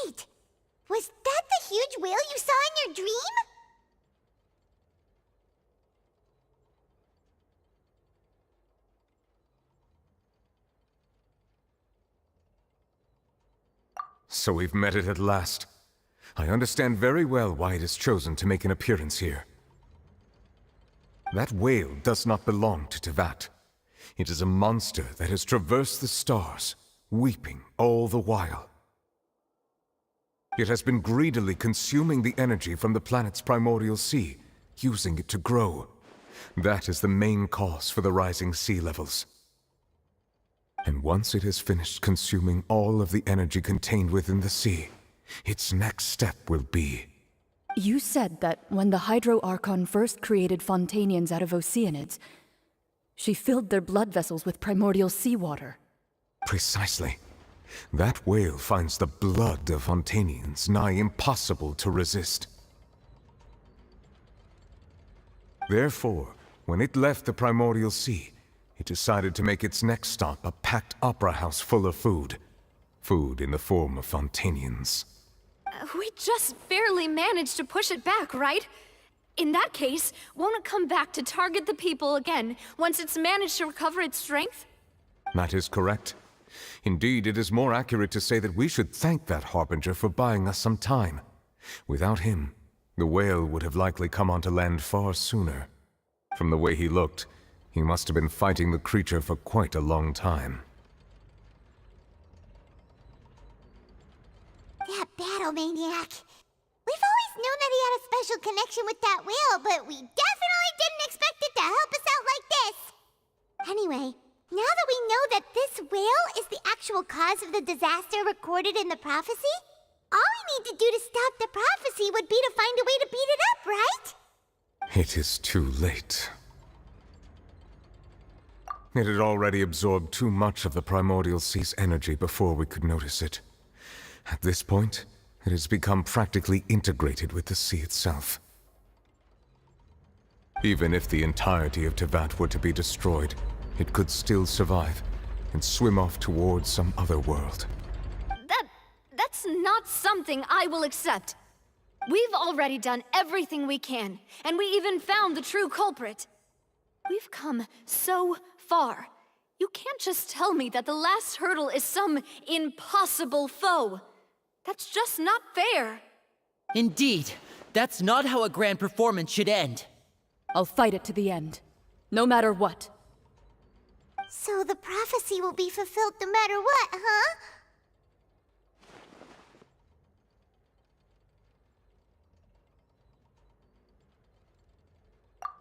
Wait, was that the huge whale you saw in your dream? So we've met it at last. I understand very well why it has chosen to make an appearance here. That whale does not belong to Tevat. It is a monster that has traversed the stars, weeping all the while. It has been greedily consuming the energy from the planet's primordial sea, using it to grow. That is the main cause for the rising sea levels. And once it has finished consuming all of the energy contained within the sea, its next step will be... You said that when the Hydro Archon first created Fontanians out of Oceanids, she filled their blood vessels with primordial seawater. Precisely. That whale finds the blood of Fontanians nigh impossible to resist. Therefore, when it left the primordial sea, it decided to make its next stop a packed opera house full of food. Food in the form of Fontanians. We just barely managed to push it back, right? In that case, won't it come back to target the people again once it's managed to recover its strength? That is correct. Indeed, it is more accurate to say that we should thank that Harbinger for buying us some time. Without him, the whale would have likely come onto land far sooner. From the way he looked, he must have been fighting the creature for quite a long time. That battle maniac. We've always known that he had a special connection with that whale, but we definitely didn't expect it to help us out like this. Anyway, now that we know that this whale is the actual cause of the disaster recorded in the prophecy, all we need to do to stop the prophecy would be to find a way to beat it up, right? It is too late. It had already absorbed too much of the primordial sea's energy before we could notice it. At this point, it has become practically integrated with the sea itself. Even if the entirety of Tevat were to be destroyed, it could still survive and swim off towards some other world. That's not something I will accept. We've already done everything we can, and we even found the true culprit. We've come so far. You can't just tell me that the last hurdle is some impossible foe. That's just not fair. Indeed, that's not how a grand performance should end. I'll fight it to the end, no matter what. So the prophecy will be fulfilled no matter what, huh?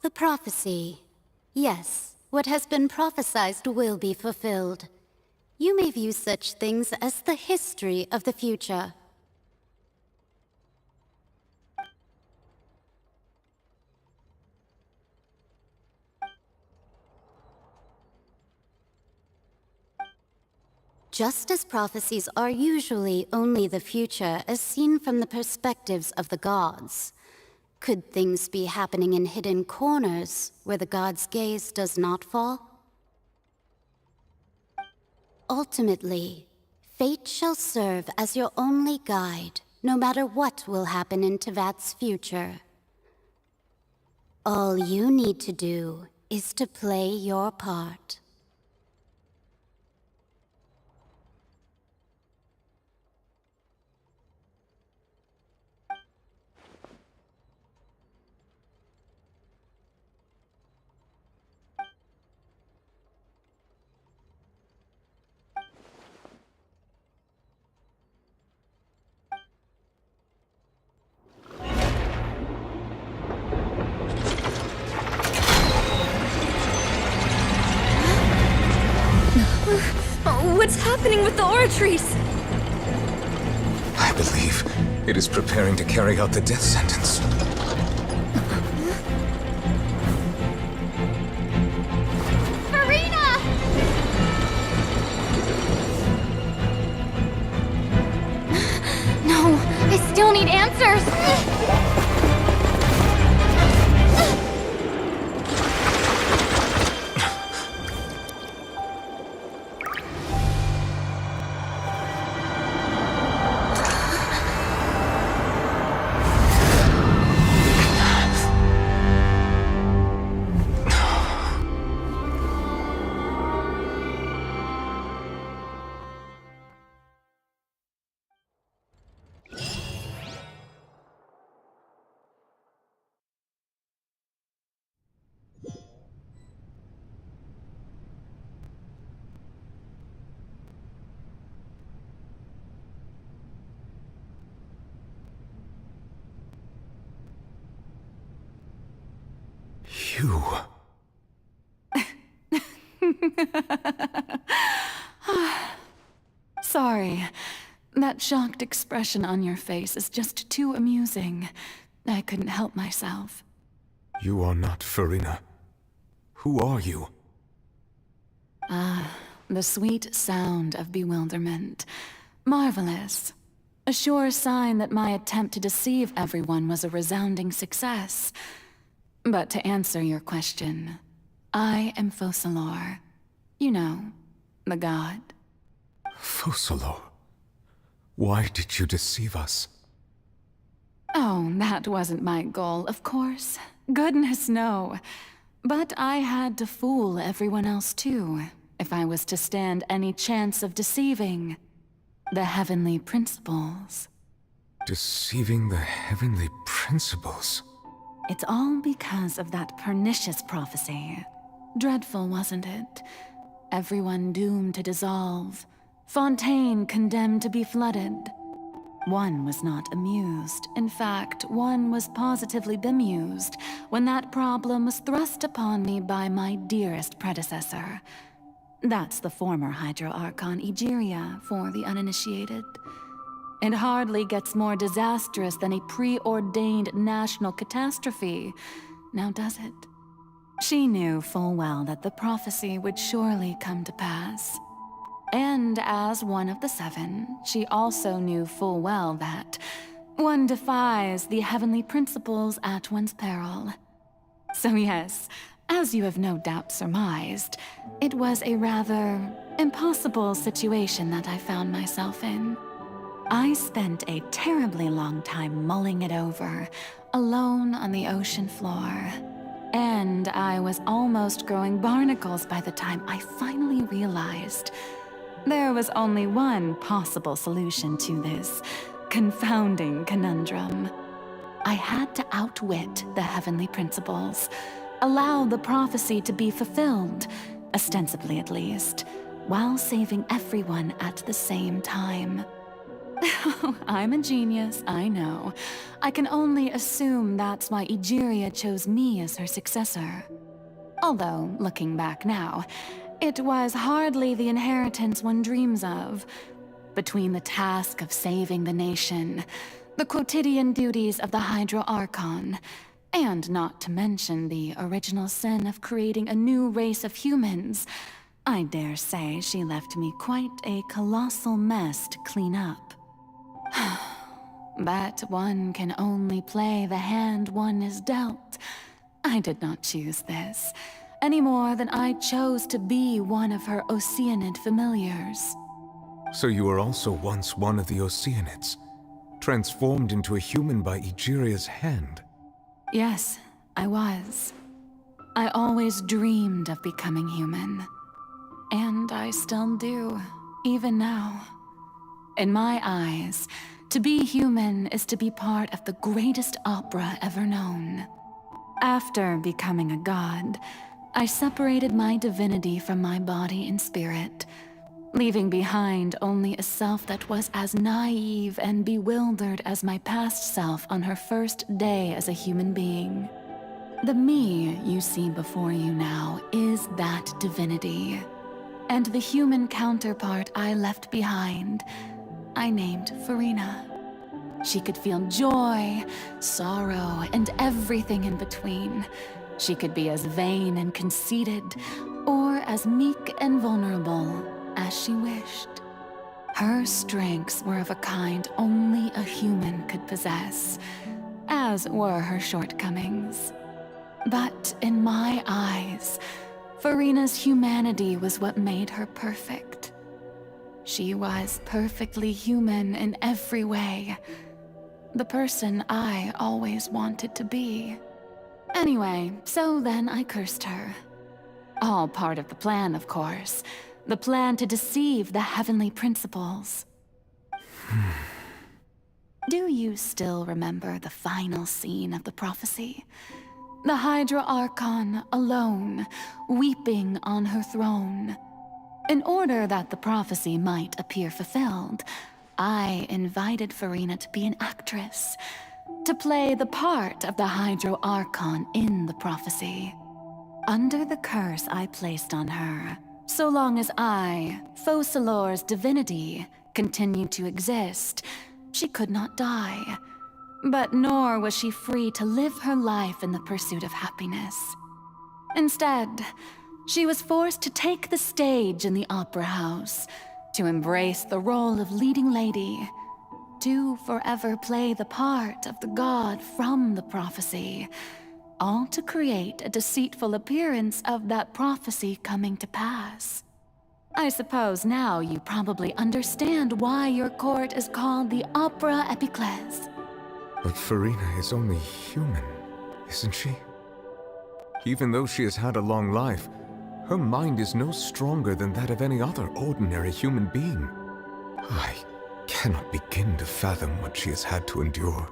The prophecy. Yes, what has been prophesied will be fulfilled. You may view such things as the history of the future. Just as prophecies are usually only the future as seen from the perspectives of the gods, could things be happening in hidden corners where the god's gaze does not fall? Ultimately, fate shall serve as your only guide, no matter what will happen in Tevat's future. All you need to do is to play your part. What's happening with the oratories? I believe it is preparing to carry out the death sentence. Farina! No, I still need answers! You... Sorry. That shocked expression on your face is just too amusing. I couldn't help myself. You are not Farina. Who are you? The sweet sound of bewilderment. Marvelous. A sure sign that my attempt to deceive everyone was a resounding success. But to answer your question, I am Focalor. You know, the god. Focalor? Why did you deceive us? Oh, that wasn't my goal, of course. Goodness, no. But I had to fool everyone else too, if I was to stand any chance of deceiving the heavenly principles. Deceiving the heavenly principles? It's all because of that pernicious prophecy. Dreadful, wasn't it? Everyone doomed to dissolve. Fontaine condemned to be flooded. One was not amused. In fact, one was positively bemused when that problem was thrust upon me by my dearest predecessor. That's the former Hydro Archon Egeria for the uninitiated. It hardly gets more disastrous than a preordained national catastrophe, now does it? She knew full well that the prophecy would surely come to pass. And as one of the seven, she also knew full well that one defies the heavenly principles at one's peril. So yes, as you have no doubt surmised, it was a rather impossible situation that I found myself in. I spent a terribly long time mulling it over, alone on the ocean floor. And I was almost growing barnacles by the time I finally realized there was only one possible solution to this confounding conundrum. I had to outwit the heavenly principles, allow the prophecy to be fulfilled, ostensibly at least, while saving everyone at the same time. I'm a genius, I know. I can only assume that's why Egeria chose me as her successor. Although, looking back now, it was hardly the inheritance one dreams of. Between the task of saving the nation, the quotidian duties of the Hydro Archon, and not to mention the original sin of creating a new race of humans, I dare say she left me quite a colossal mess to clean up. But one can only play the hand one is dealt. I did not choose this, any more than I chose to be one of her Oceanid familiars. So you were also once one of the Oceanids, transformed into a human by Egeria's hand? Yes, I was. I always dreamed of becoming human. And I still do, even now. In my eyes, to be human is to be part of the greatest opera ever known. After becoming a god, I separated my divinity from my body and spirit, leaving behind only a self that was as naive and bewildered as my past self on her first day as a human being. The me you see before you now is that divinity, and the human counterpart I left behind, I named Farina. She could feel joy, sorrow, and everything in between. She could be as vain and conceited, or as meek and vulnerable as she wished. Her strengths were of a kind only a human could possess, as were her shortcomings. But in my eyes, Farina's humanity was what made her perfect. She was perfectly human in every way. The person I always wanted to be. Anyway, so then I cursed her. All part of the plan, of course. The plan to deceive the heavenly principles. Do you still remember the final scene of the prophecy? The Hydra Archon alone, weeping on her throne. In order that the prophecy might appear fulfilled, I invited Farina to be an actress, to play the part of the Hydro Archon in the prophecy. under the curse I placed on her. So long as I, Focalor's divinity, continued to exist, she could not die. But nor was she free to live her life in the pursuit of happiness. Instead, she was forced to take the stage in the opera house, to embrace the role of leading lady, to forever play the part of the god from the prophecy, all to create a deceitful appearance of that prophecy coming to pass. I suppose now you probably understand why your court is called the Opera Epiclese. But Farina is only human, isn't she? Even though she has had a long life, her mind is no stronger than that of any other ordinary human being. I cannot begin to fathom what she has had to endure.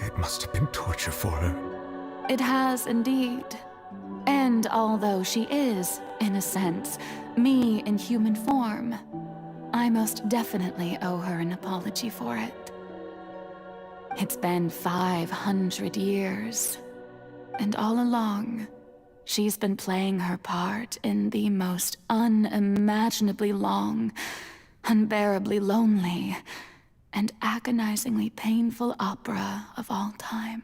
It must have been torture for her. It has indeed. And although she is, in a sense, me in human form, I most definitely owe her an apology for it. It's been 500 years, and all along, she's been playing her part in the most unimaginably long, unbearably lonely, and agonizingly painful opera of all time.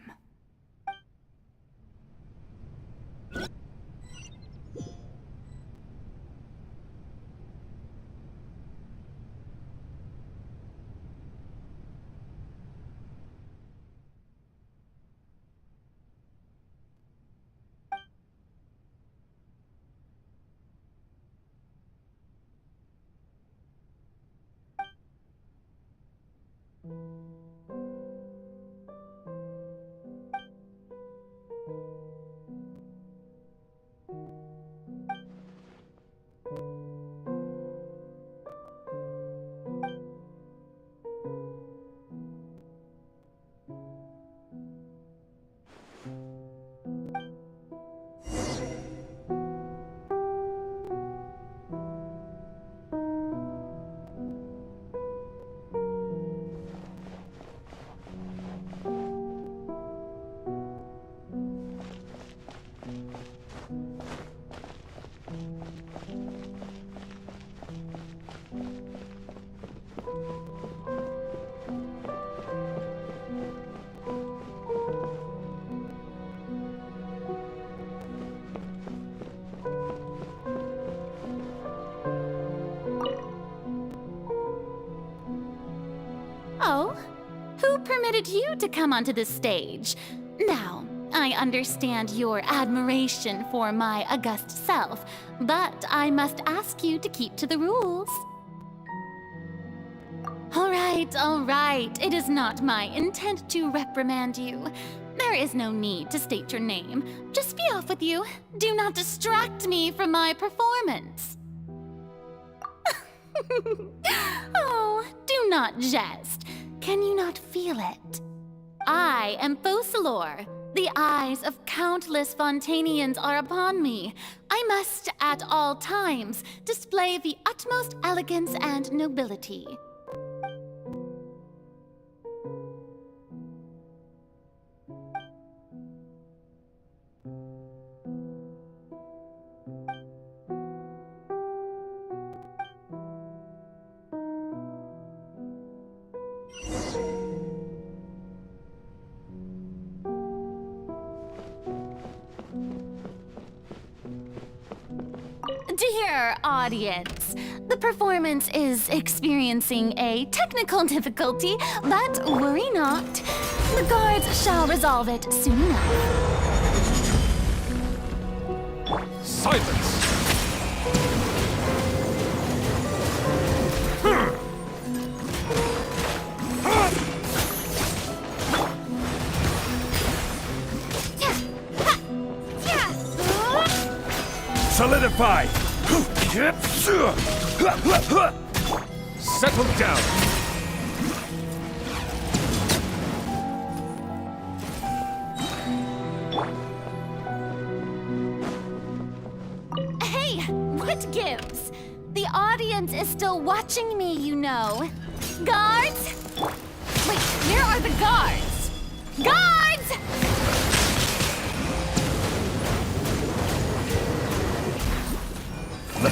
Oh, who permitted you to come onto the stage? Now, I understand your admiration for my august self, but I must ask you to keep to the rules. All right. It is not my intent to reprimand you. There is no need to state your name. Just be off with you. Do not distract me from my performance. Oh, do not jest. Can you not feel it? I am Focalor. The eyes of countless Fontanians are upon me. I must, at all times, display the utmost elegance and nobility. Dear audience, the performance is experiencing a technical difficulty, but worry not. The guards shall resolve it soon enough. Silence! Solidify! Settle down! Hey, what gives? The audience is still watching me, you know. Guards? Wait, where are the guards? Guards!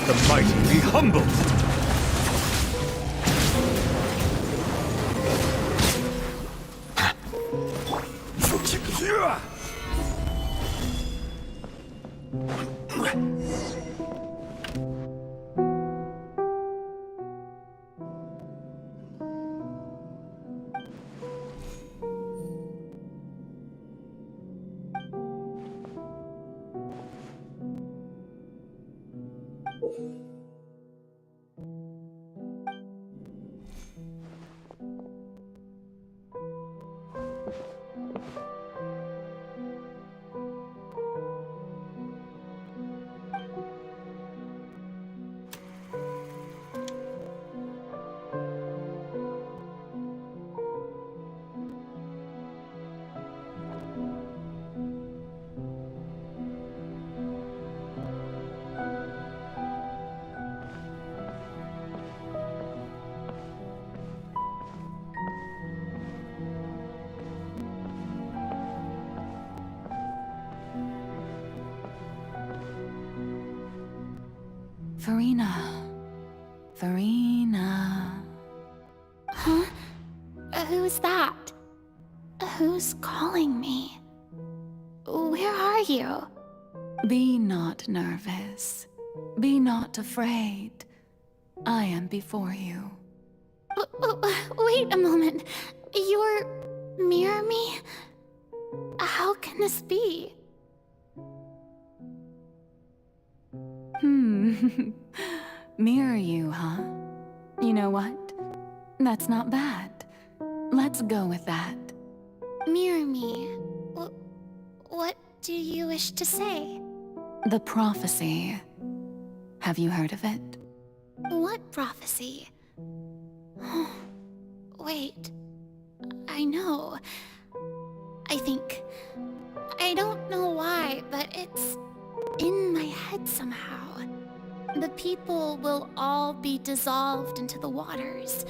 Let the mighty be humbled! Farina. Huh? Who's that? Who's calling me? Where are you? Be not nervous. Be not afraid. I am before you. Wait a moment. You're... mirror me? How can this be? Mirror you, huh? You know what? That's not bad. Let's go with that. Mirror me? What do you wish to say? The prophecy. Have you heard of it? What prophecy? Wait. I know. I think... I don't know why, but it's in my head somehow. The people will all be dissolved into the waters,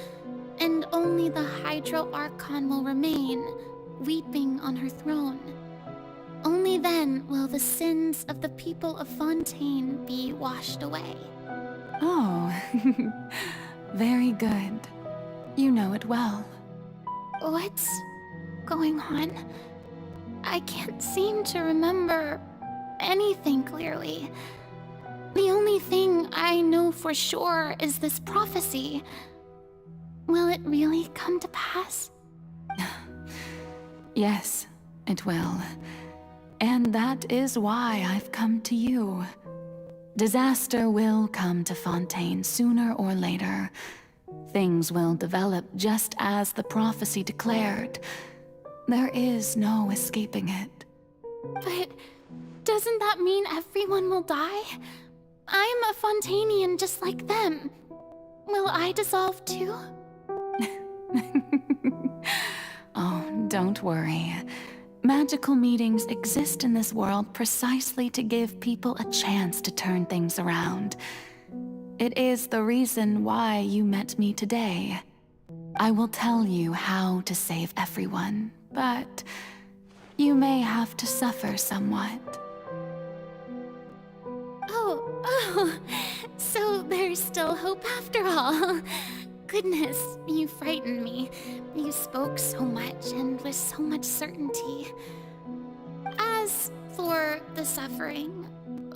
and only the Hydro Archon will remain, weeping on her throne. Only then will the sins of the people of Fontaine be washed away. Oh, very good. You know it well. What's going on? I can't seem to remember anything clearly. The only thing I know for sure is this prophecy. Will it really come to pass? Yes, it will. And that is why I've come to you. Disaster will come to Fontaine sooner or later. Things will develop just as the prophecy declared. There is no escaping it. But doesn't that mean everyone will die? I'm a Fontainian just like them. Will I dissolve too? Oh, don't worry. Magical meetings exist in this world precisely to give people a chance to turn things around. It is the reason why you met me today. I will tell you how to save everyone, but you may have to suffer somewhat. Oh, so there's still hope after all. Goodness, you frightened me. You spoke so much and with so much certainty. As for the suffering,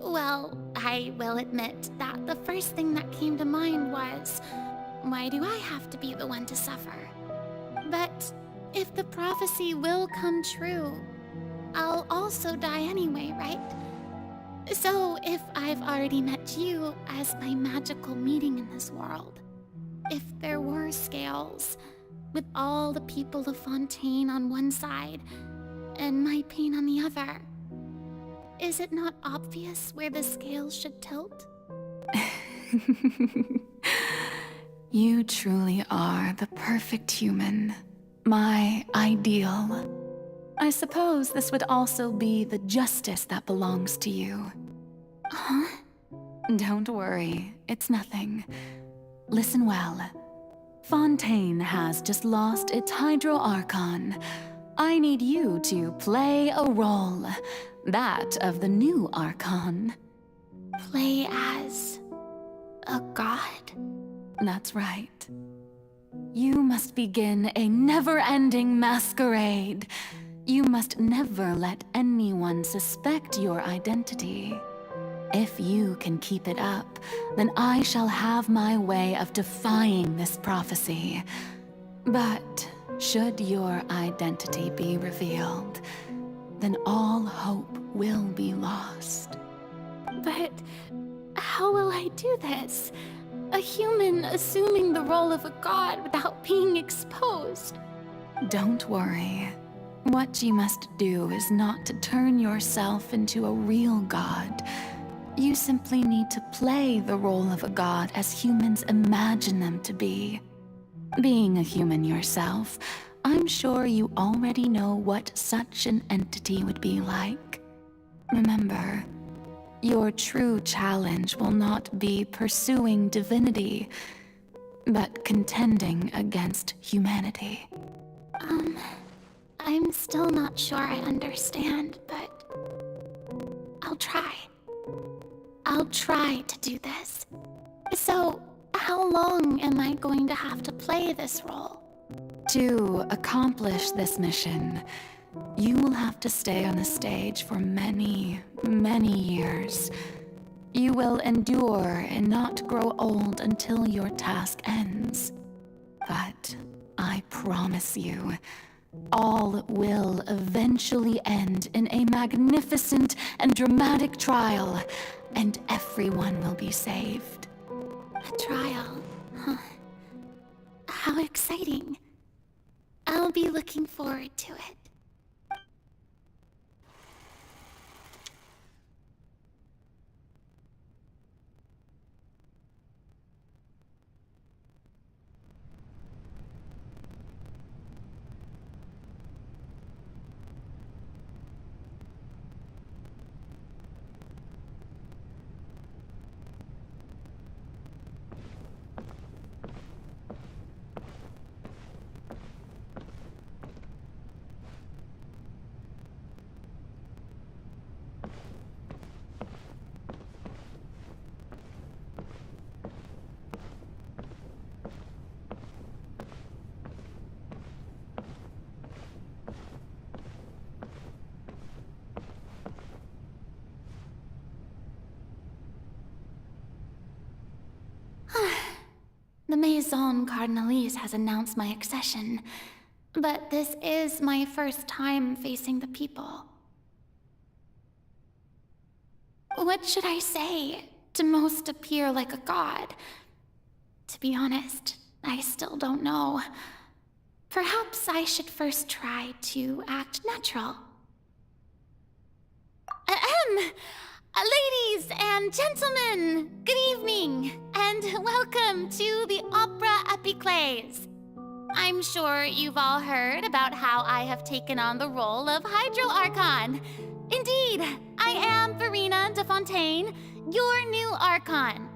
well, I will admit that the first thing that came to mind was, why do I have to be the one to suffer? But if the prophecy will come true, I'll also die anyway, right? So if I've already met you as my magical meeting in this world, if there were scales, with all the people of Fontaine on one side, and my pain on the other, is it not obvious where the scales should tilt? You truly are the perfect human, my ideal. I suppose this would also be the justice that belongs to you. Huh? Don't worry, it's nothing. Listen well. Fontaine has just lost its Hydro Archon. I need you to play a role, that of the new Archon. Play as... a god? That's right. You must begin a never-ending masquerade. You must never let anyone suspect your identity. If you can keep it up, then I shall have my way of defying this prophecy. But should your identity be revealed, then all hope will be lost. But how will I do this? A human assuming the role of a god without being exposed. Don't worry. What you must do is not to turn yourself into a real god. You simply need to play the role of a god as humans imagine them to be. Being a human yourself, I'm sure you already know what such an entity would be like. Remember, your true challenge will not be pursuing divinity, but contending against humanity. I'm still not sure I understand, but I'll try. I'll try to do this. So, how long am I going to have to play this role? To accomplish this mission, you will have to stay on the stage for many, many years. You will endure and not grow old until your task ends. But I promise you, all will eventually end in a magnificent and dramatic trial, and everyone will be saved. A trial? Huh. How exciting. I'll be looking forward to it. The Maison Cardinalise has announced my accession, but this is my first time facing the people. What should I say to most appear like a god? To be honest, I still don't know. Perhaps I should first try to act natural. Ladies and gentlemen, good evening, and welcome to the Opera Epiclese. I'm sure you've all heard about how I have taken on the role of Hydro Archon. Indeed, I am Verena de Fontaine, your new Archon.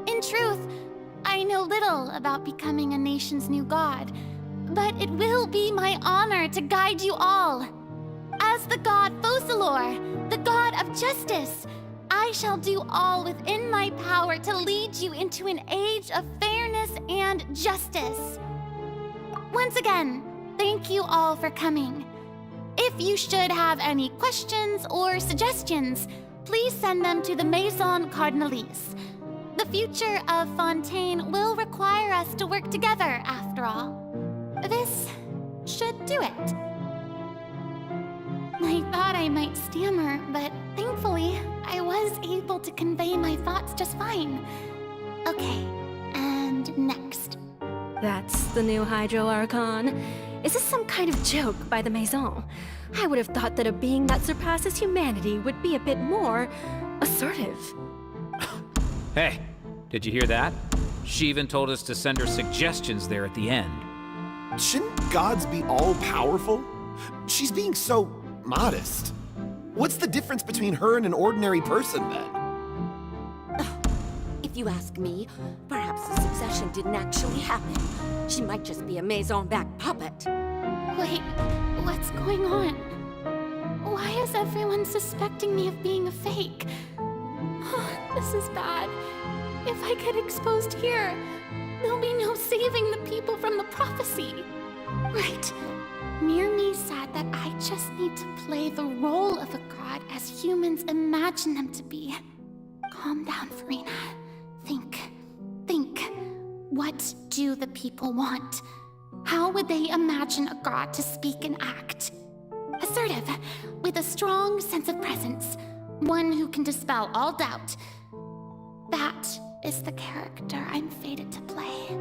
In truth, I know little about becoming a nation's new god, but it will be my honor to guide you all. As the god Focalors, the god of justice, I shall do all within my power to lead you into an age of fairness and justice. Once again, thank you all for coming. If you should have any questions or suggestions, please send them to the Maison Cardinalise. The future of Fontaine will require us to work together, after all. This should do it. I thought I might stammer, but thankfully, I was able to convey my thoughts just fine. Okay, and next. That's the new Hydro Archon. Is this some kind of joke by the Maison? I would have thought that a being that surpasses humanity would be a bit more assertive. Hey, did you hear that? She even told us to send her suggestions there at the end. Shouldn't gods be all-powerful? She's being so modest. What's the difference between her and an ordinary person, then? If you ask me, perhaps the succession didn't actually happen. She might just be a Maison back puppet. Wait, what's going on? Why is everyone suspecting me of being a fake? This is bad. If I get exposed here, there'll be no saving the people from the prophecy. Right. Mirmi said that I just need to play the role of a god as humans imagine them to be. Calm down, Farina. Think. What do the people want? How would they imagine a god to speak and act? Assertive, with a strong sense of presence. One who can dispel all doubt. That is the character I'm fated to play.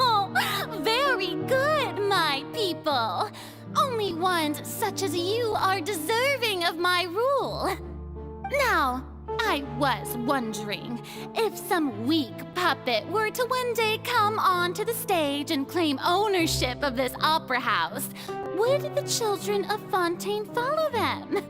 Oh, very good, my people. Only ones such as you are deserving of my rule. Now, I was wondering if some weak puppet were to one day come onto the stage and claim ownership of this opera house, would the children of Fontaine follow them?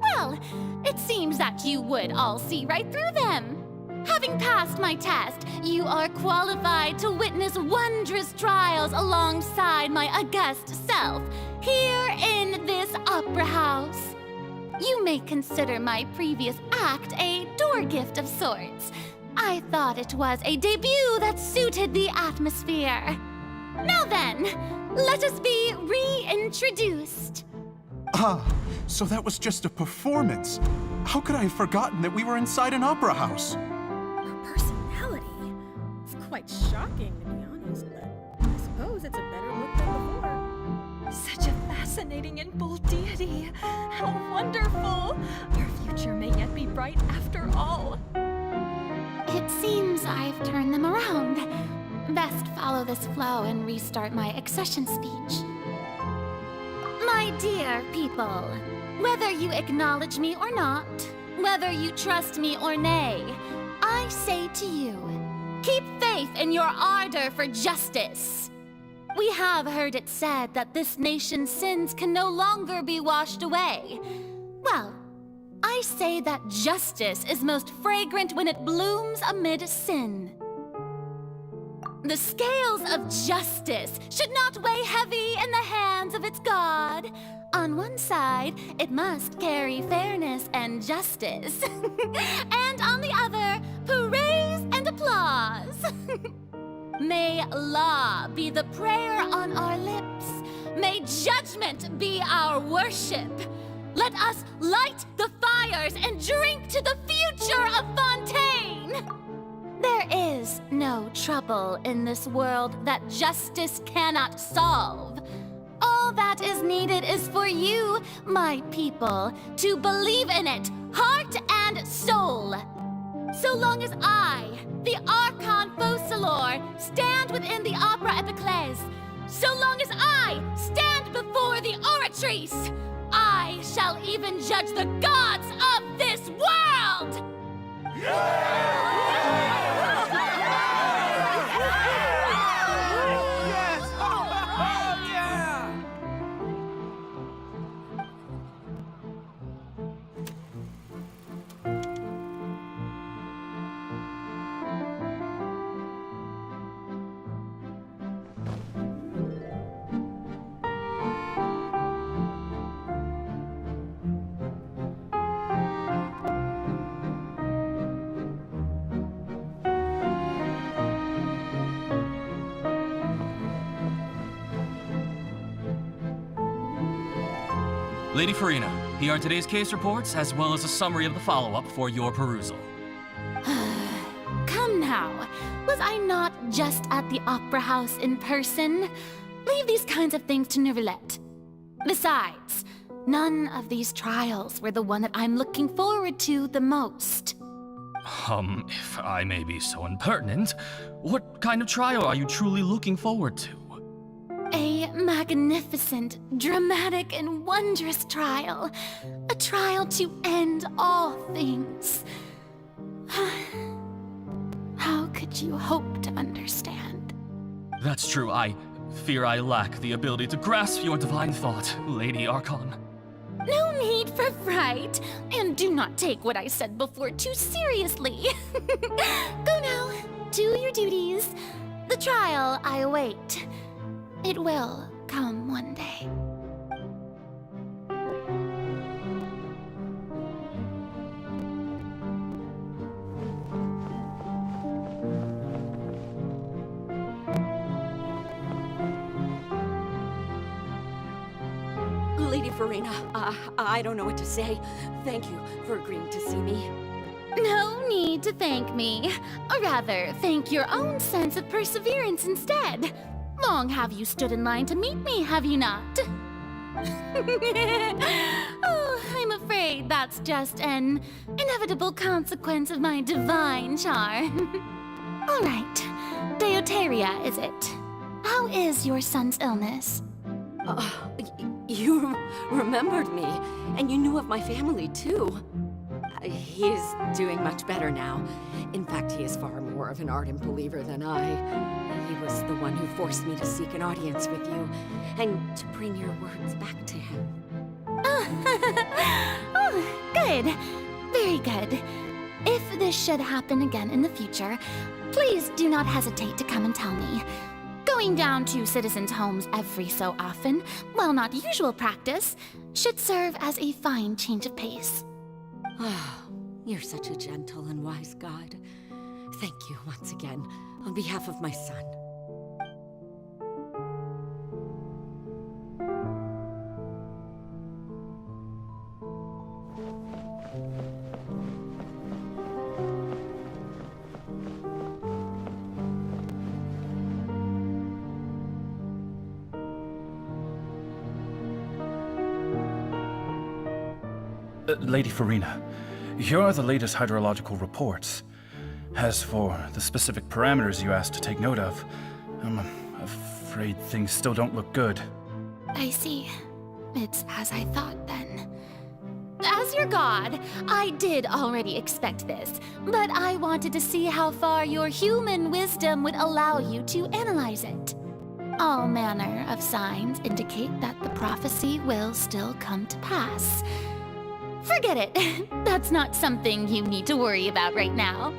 Well, it seems that you would all see right through them. Having passed my test, you are qualified to witness wondrous trials alongside my august self, here in this opera house. You may consider my previous act a door gift of sorts. I thought it was a debut that suited the atmosphere. Now then, let us be reintroduced. Ah, so that was just a performance. How could I have forgotten that we were inside an opera house? Her personality. It's quite shocking, to be honest, but I suppose it's a better look than before. Such a fascinating and bold deity. How wonderful! Our future may yet be bright after all. It seems I've turned them around. Best follow this flow and restart my accession speech. My dear people, whether you acknowledge me or not, whether you trust me or nay, I say to you, keep faith in your ardor for justice. We have heard it said that this nation's sins can no longer be washed away. Well, I say that justice is most fragrant when it blooms amid sin. The scales of justice should not weigh heavy in the hands of its God. On one side, it must carry fairness and justice. And on the other, praise and applause. May law be the prayer on our lips. May judgment be our worship. Let us light the fires and drink to the future of Fontaine. There is no trouble in this world that justice cannot solve. All that is needed is for you, my people, to believe in it, heart and soul. So long as I, the Archon Focalor, stand within the Opera Epiclese, so long as I stand before the Oratrice, I shall even judge the gods of this world! Lady Farina, here are today's case reports, as well as a summary of the follow-up for your perusal. Come now, was I not just at the Opera House in person? Leave these kinds of things to Neuvillette. Besides, none of these trials were the one that I'm looking forward to the most. If I may be so impertinent, what kind of trial are you truly looking forward to? A magnificent, dramatic, and wondrous trial. A trial to end all things. How could you hope to understand? That's true. I fear I lack the ability to grasp your divine thought, Lady Archon. No need for fright, and do not take what I said before too seriously. Go now, do your duties. The trial I await. It will come one day. Lady Farina, I don't know what to say. Thank you for agreeing to see me. No need to thank me. Or rather, thank your own sense of perseverance instead. Long have you stood in line to meet me, have you not? Oh, I'm afraid that's just an inevitable consequence of my divine charm. All right, Deuteria, is it? How is your son's illness? You remembered me, and you knew of my family too. He is doing much better now. In fact, he is far more of an ardent believer than I. He was the one who forced me to seek an audience with you, and to bring your words back to him. Oh, good. Very good. If this should happen again in the future, please do not hesitate to come and tell me. Going down to citizens' homes every so often, while not usual practice, should serve as a fine change of pace. Oh, you're such a gentle and wise God. Thank you once again, on behalf of my son. Lady Farina, here are the latest hydrological reports. As for the specific parameters you asked to take note of, I'm afraid things still don't look good. I see. It's as I thought then. As your god, I did already expect this, but I wanted to see how far your human wisdom would allow you to analyze it. All manner of signs indicate that the prophecy will still come to pass. Forget it. That's not something you need to worry about right now.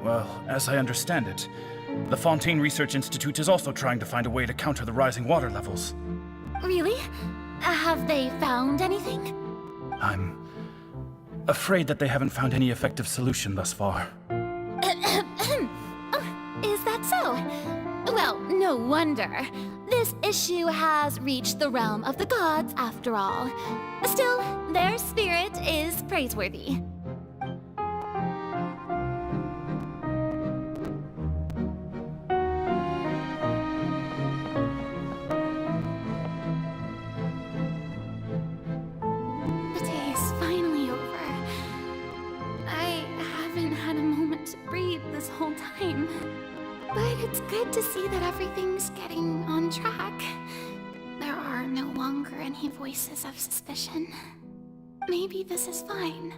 Well, as I understand it, the Fontaine Research Institute is also trying to find a way to counter the rising water levels. Really? Have they found anything? I'm afraid that they haven't found any effective solution thus far. Is that so? Well, no wonder. This issue has reached the realm of the gods, after all. Still, their spirit is praiseworthy. The day is finally over. I haven't had a moment to breathe this whole time. But it's good to see that everything's getting on track. There are no longer any voices of suspicion. Maybe this is fine.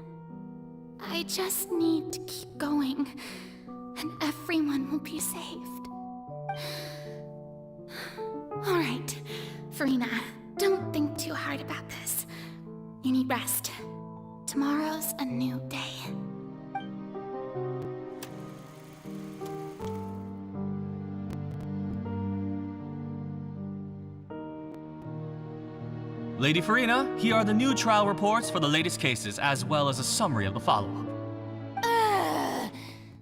I just need to keep going, and everyone will be saved. All right, Farina, don't think too hard about this. You need rest. Tomorrow's a new day. Lady Farina, here are the new trial reports for the latest cases, as well as a summary of the follow-up.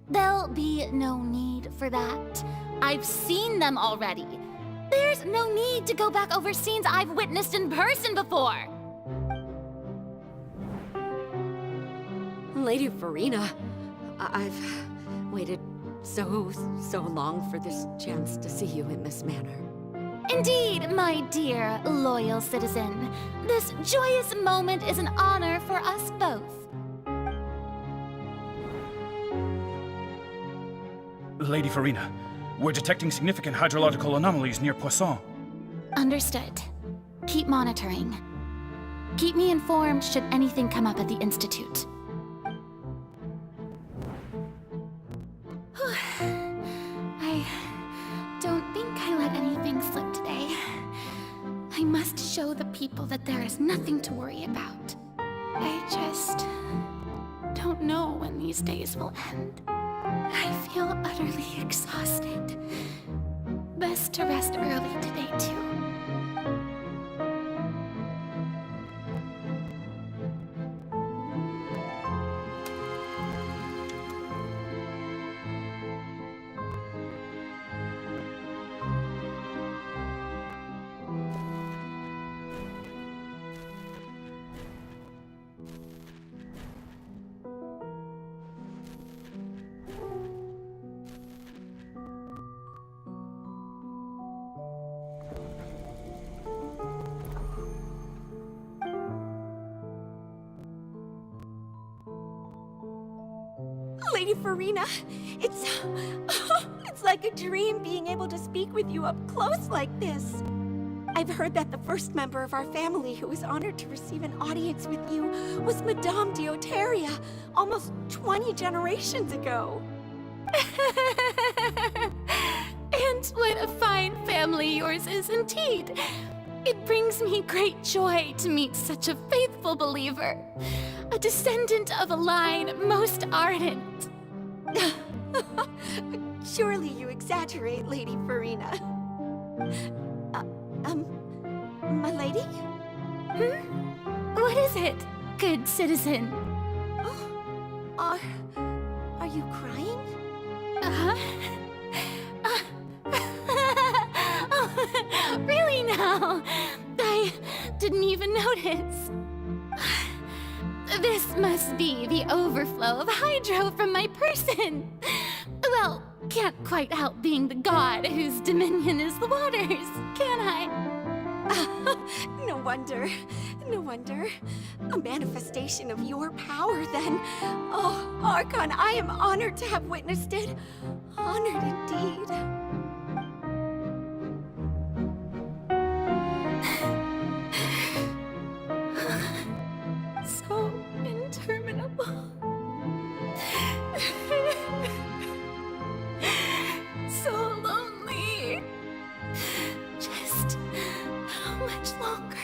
There'll be no need for that. I've seen them already. There's no need to go back over scenes I've witnessed in person before. Lady Farina, I've waited so long for this chance to see you in this manner. Indeed, my dear, loyal citizen. This joyous moment is an honor for us both. Lady Farina, we're detecting significant hydrological anomalies near Poisson. Understood. Keep monitoring. Keep me informed should anything come up at the Institute. I don't think I let anything slip today. I must show the people that there is nothing to worry about. I just don't know when these days will end. I feel utterly exhausted. Best to rest early today, too. Lady Farina, it's like a dream being able to speak with you up close like this. I've heard that the first member of our family who was honored to receive an audience with you was Madame Deoteria, almost 20 generations ago. And what a fine family yours is indeed. It brings me great joy to meet such a faithful believer, a descendant of a line most ardent. Surely you exaggerate, Lady Farina. My lady? What is it, good citizen? Are you crying? Oh, really now? I didn't even notice. This must be the overflow of hydro from my person. Well, can't quite help being the god whose dominion is the waters, can I? No wonder. No wonder. A manifestation of your power, then. Oh, Archon, I am honored to have witnessed it. Honored indeed. So interminable. So lonely. Just how much longer?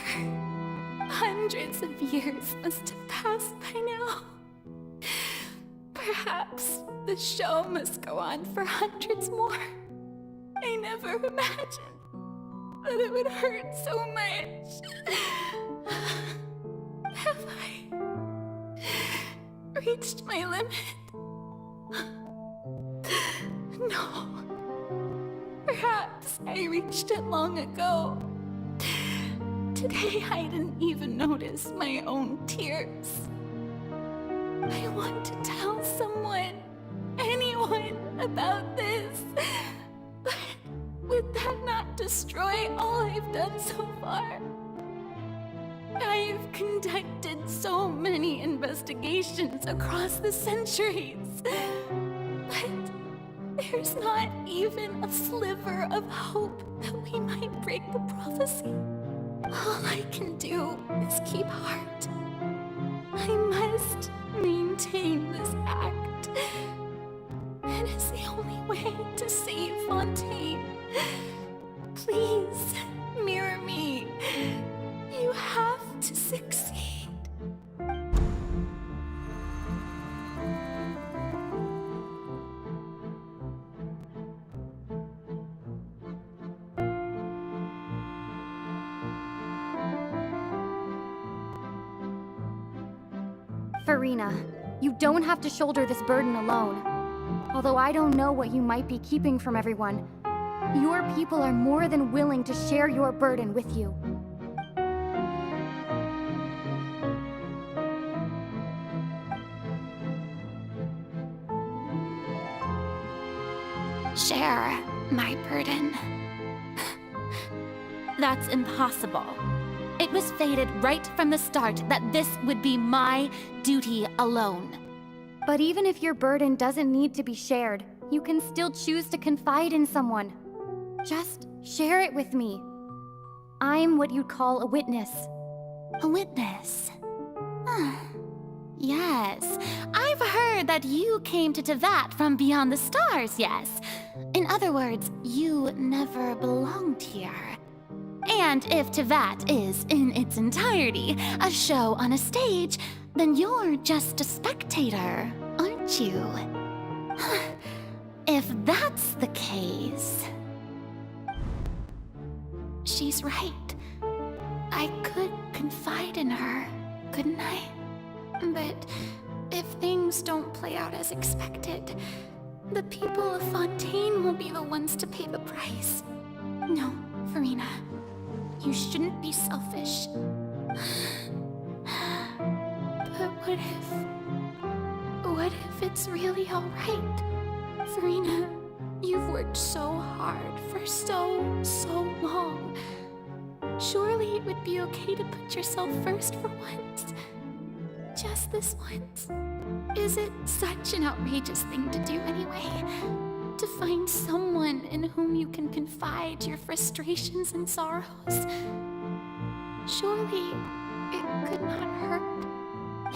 Hundreds of years must have passed by now. Perhaps the show must go on for hundreds more. I never imagined that it would hurt so much. Have I reached my limit? No. Perhaps I reached it long ago. Today I didn't even notice my own tears. I want to tell someone, anyone, about this. But would that not destroy all I've done so far? I've conducted so many investigations across the centuries. But there's not even a sliver of hope that we might break the prophecy. All I can do is keep heart. I must maintain this act. It is the only way to save Fontaine. Please, mirror me. You have to succeed. Farina, you don't have to shoulder this burden alone. Although I don't know what you might be keeping from everyone, your people are more than willing to share your burden with you. Share my burden. That's impossible. It was fated right from the start that this would be my duty alone. But even if your burden doesn't need to be shared, you can still choose to confide in someone. Just share it with me. I'm what you'd call a witness. A witness? Yes, I've heard that you came to Tevat from beyond the stars, yes. In other words, you never belonged here. And if Tevat is, in its entirety, a show on a stage, then you're just a spectator, aren't you? If that's the case... She's right. I could confide in her, couldn't I? But if things don't play out as expected, the people of Fontaine will be the ones to pay the price. No, Farina, you shouldn't be selfish. But what if it's really alright? Farina, you've worked so hard for so long. Surely it would be okay to put yourself first for once. Just this once. Is it such an outrageous thing to do anyway? To find someone in whom you can confide your frustrations and sorrows? Surely it could not hurt.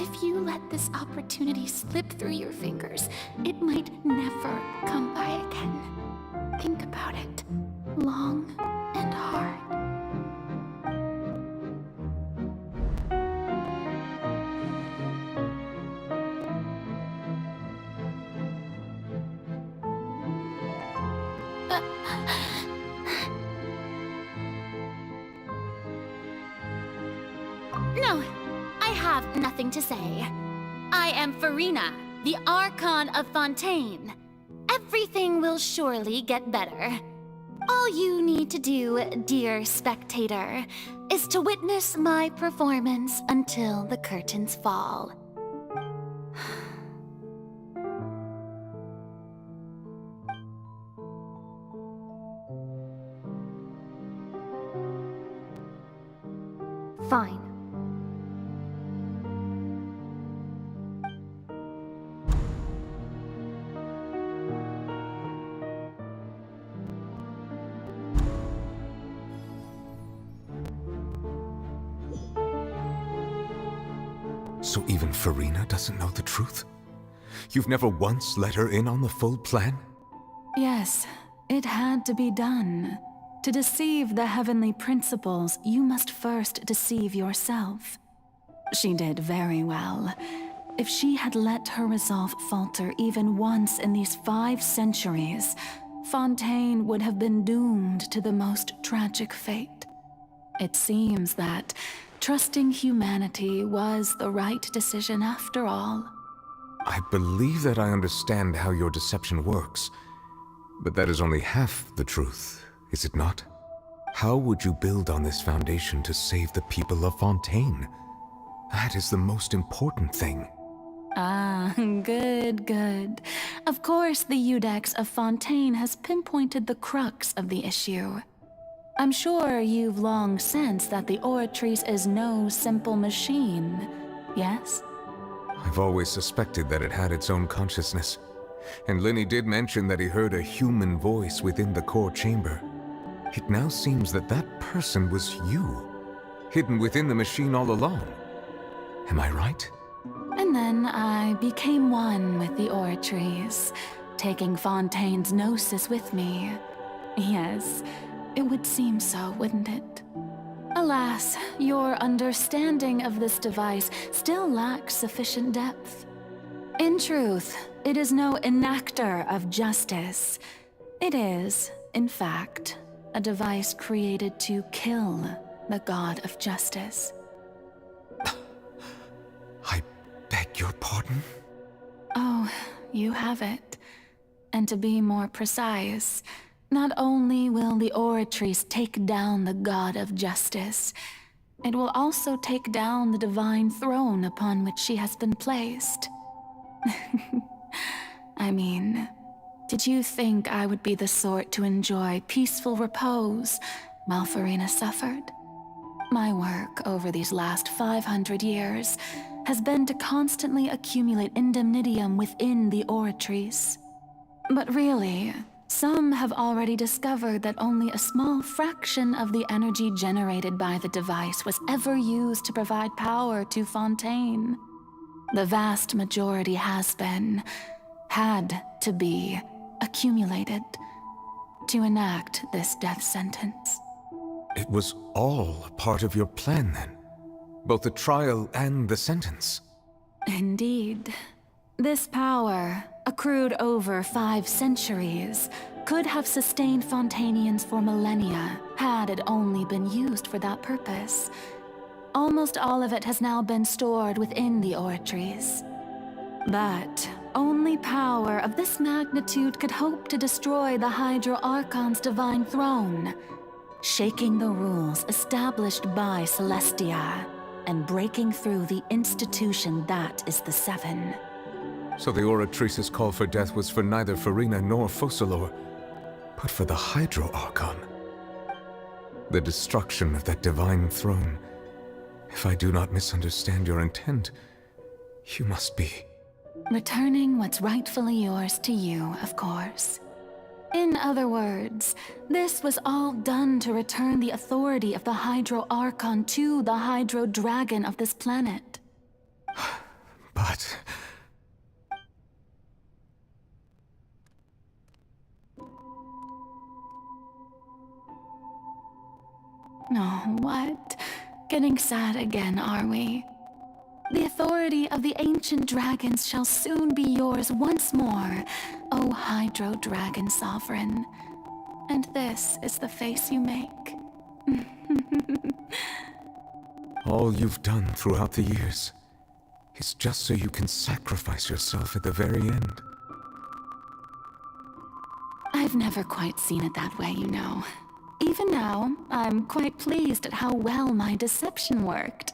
If you let this opportunity slip through your fingers, it might never come by again. Think about it long and hard. No, I have nothing to say. I am Farina, the Archon of Fontaine. Everything will surely get better. All you need to do, dear spectator, is to witness my performance until the curtains fall. Fine. So even Farina doesn't know the truth? You've never once let her in on the full plan? Yes, it had to be done. To deceive the heavenly principles, you must first deceive yourself. She did very well. If she had let her resolve falter even once in these 5 centuries, Fontaine would have been doomed to the most tragic fate. It seems that trusting humanity was the right decision after all. I believe that I understand how your deception works, but that is only half the truth, is it not? How would you build on this foundation to save the people of Fontaine? That is the most important thing. Ah, good. Of course, the Iudex of Fontaine has pinpointed the crux of the issue. I'm sure you've long sensed that the Oratrice is no simple machine, yes? I've always suspected that it had its own consciousness. And Linny did mention that he heard a human voice within the core chamber. It now seems that that person was you, hidden within the machine all along. Am I right? And then I became one with the Oratrice, taking Fontaine's gnosis with me. Yes, it would seem so, wouldn't it? Alas, your understanding of this device still lacks sufficient depth. In truth, it is no enactor of justice. It is, in fact, a device created to kill the god of justice. I beg your pardon? Oh, you have it. And to be more precise, not only will the Oratrice take down the god of justice, it will also take down the divine throne upon which she has been placed. I mean, did you think I would be the sort to enjoy peaceful repose while Farina suffered? My work over these last 500 years has been to constantly accumulate indemnitium within the Oratrice. But really, some have already discovered that only a small fraction of the energy generated by the device was ever used to provide power to Fontaine. The vast majority had to be, accumulated to enact this death sentence. It was all a part of your plan then? Both the trial and the sentence? Indeed. This power, accrued over 5 centuries, could have sustained Fontanians for millennia had it only been used for that purpose. Almost all of it has now been stored within the oratories. But only power of this magnitude could hope to destroy the Hydro Archon's divine throne, shaking the rules established by Celestia and breaking through the institution that is the Seven. So the Oratrice's call for death was for neither Farina nor Focalor, but for the Hydro Archon. The destruction of that divine throne. If I do not misunderstand your intent, you must be... Returning what's rightfully yours to you, of course. In other words, this was all done to return the authority of the Hydro Archon to the Hydro Dragon of this planet. But... Oh, what? Getting sad again, are we? The authority of the ancient dragons shall soon be yours once more, O Hydro Dragon Sovereign. And this is the face you make. All you've done throughout the years is just so you can sacrifice yourself at the very end. I've never quite seen it that way, you know. Even now, I'm quite pleased at how well my deception worked.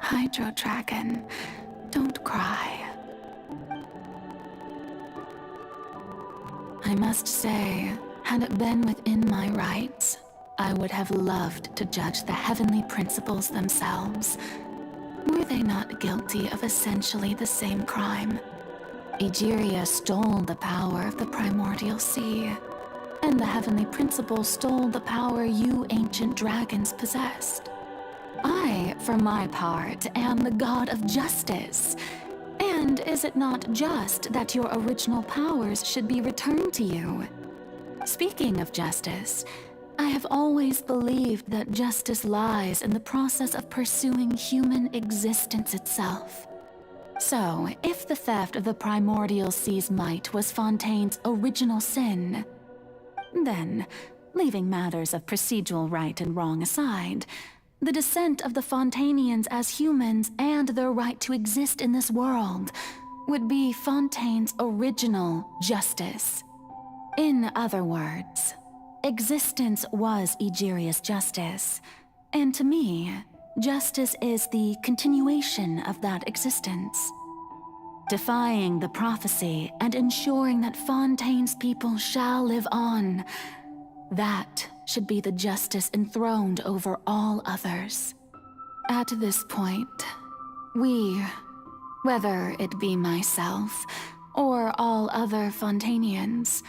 Hydro Dragon, don't cry. I must say, had it been within my rights, I would have loved to judge the heavenly principles themselves. Were they not guilty of essentially the same crime? Egeria stole the power of the primordial sea, and the heavenly principles stole the power you ancient dragons possessed. I, for my part, am the god of justice. And is it not just that your original powers should be returned to you? Speaking of justice, I have always believed that justice lies in the process of pursuing human existence itself. So, if the theft of the primordial sea's might was Fontaine's original sin, then, leaving matters of procedural right and wrong aside, the descent of the Fontanians as humans and their right to exist in this world would be Fontaine's original justice. In other words, existence was Egeria's justice, and to me, justice is the continuation of that existence. Defying the prophecy and ensuring that Fontaine's people shall live on, that should be the justice enthroned over all others. At this point, we, whether it be myself or all other Fontanians,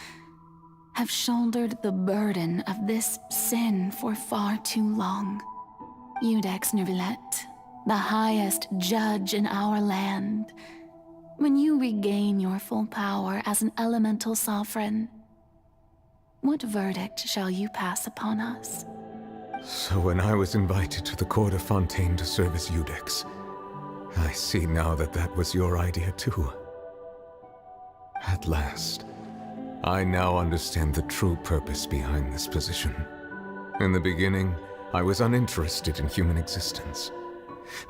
have shouldered the burden of this sin for far too long. Iudex Nervilette, the highest judge in our land, when you regain your full power as an elemental sovereign, what verdict shall you pass upon us? So when I was invited to the court of Fontaine to serve as Iudex, I see now that that was your idea too. At last, I now understand the true purpose behind this position. In the beginning, I was uninterested in human existence.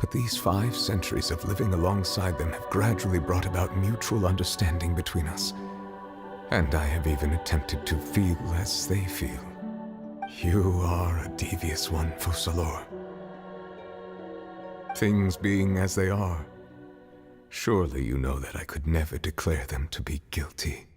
But these 5 centuries of living alongside them have gradually brought about mutual understanding between us. And I have even attempted to feel as they feel. You are a devious one, Focalor. Things being as they are, surely you know that I could never declare them to be guilty.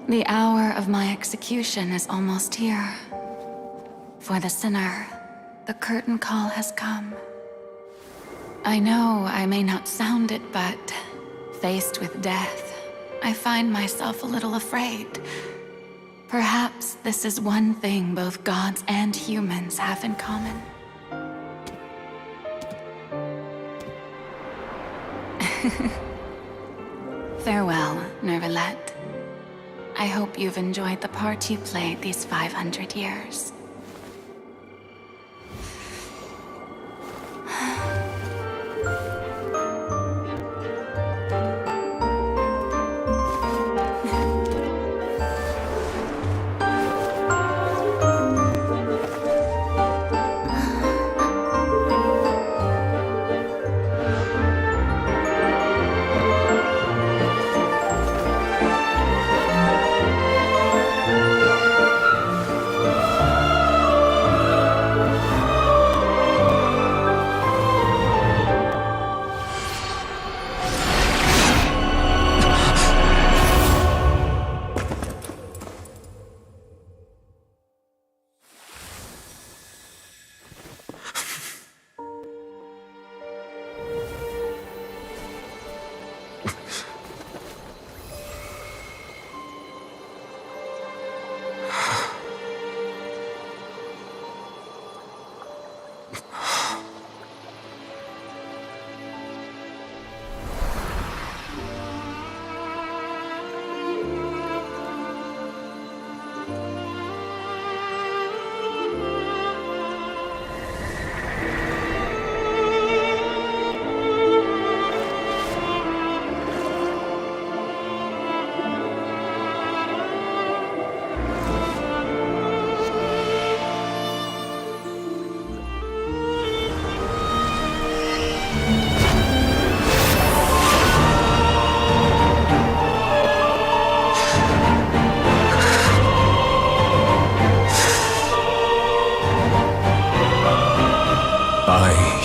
The hour of my execution is almost here. For the sinner, the curtain call has come. I know I may not sound it, but faced with death, I find myself a little afraid. Perhaps this is one thing both gods and humans have in common. Farewell, Nervalette. I hope you've enjoyed the part you played these 500 years.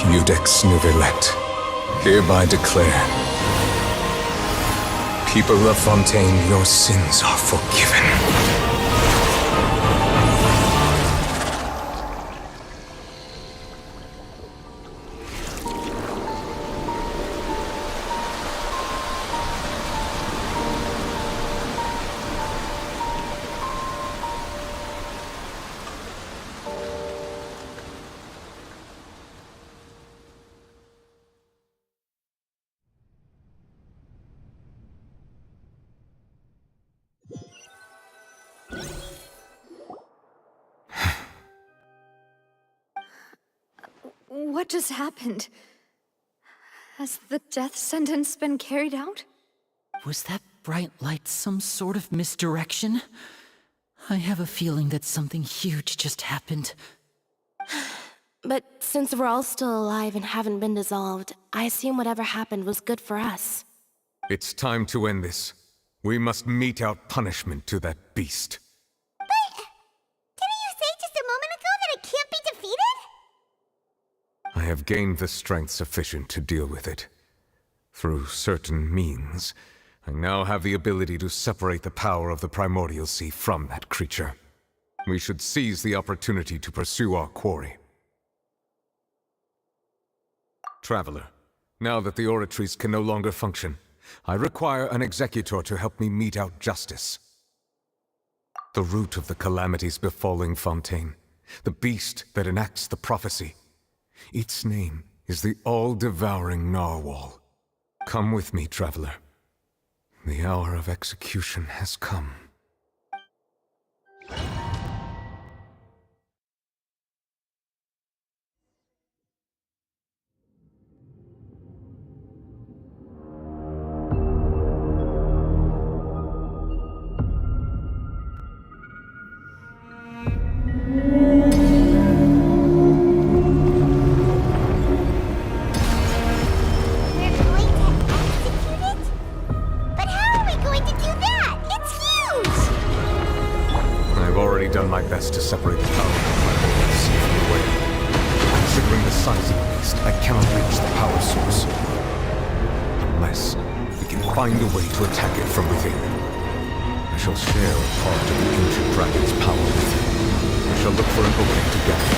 Iudex Nervalette, hereby declare, people of Fontaine, your sins are forgiven. What just happened? Has the death sentence been carried out? Was that bright light some sort of misdirection? I have a feeling that something huge just happened. But since we're all still alive and haven't been dissolved, I assume whatever happened was good for us. It's time to end this. We must mete out punishment to that beast. Didn't you say just a moment ago that it can't be defeated? I have gained the strength sufficient to deal with it. Through certain means, I now have the ability to separate the power of the Primordial Sea from that creature. We should seize the opportunity to pursue our quarry. Traveler, now that the oratories can no longer function, I require an executor to help me mete out justice. The root of the calamities befalling Fontaine, the beast that enacts the prophecy, its name is the all-devouring Narwhal. Come with me, traveler. The hour of execution has come. Done my best to separate the power of the Primordial Sea from the way. Considering the size of the beast, I cannot reach the power source. Unless we can find a way to attack it from within. I shall share a part of the ancient dragon's power with you. I shall look for an opening together.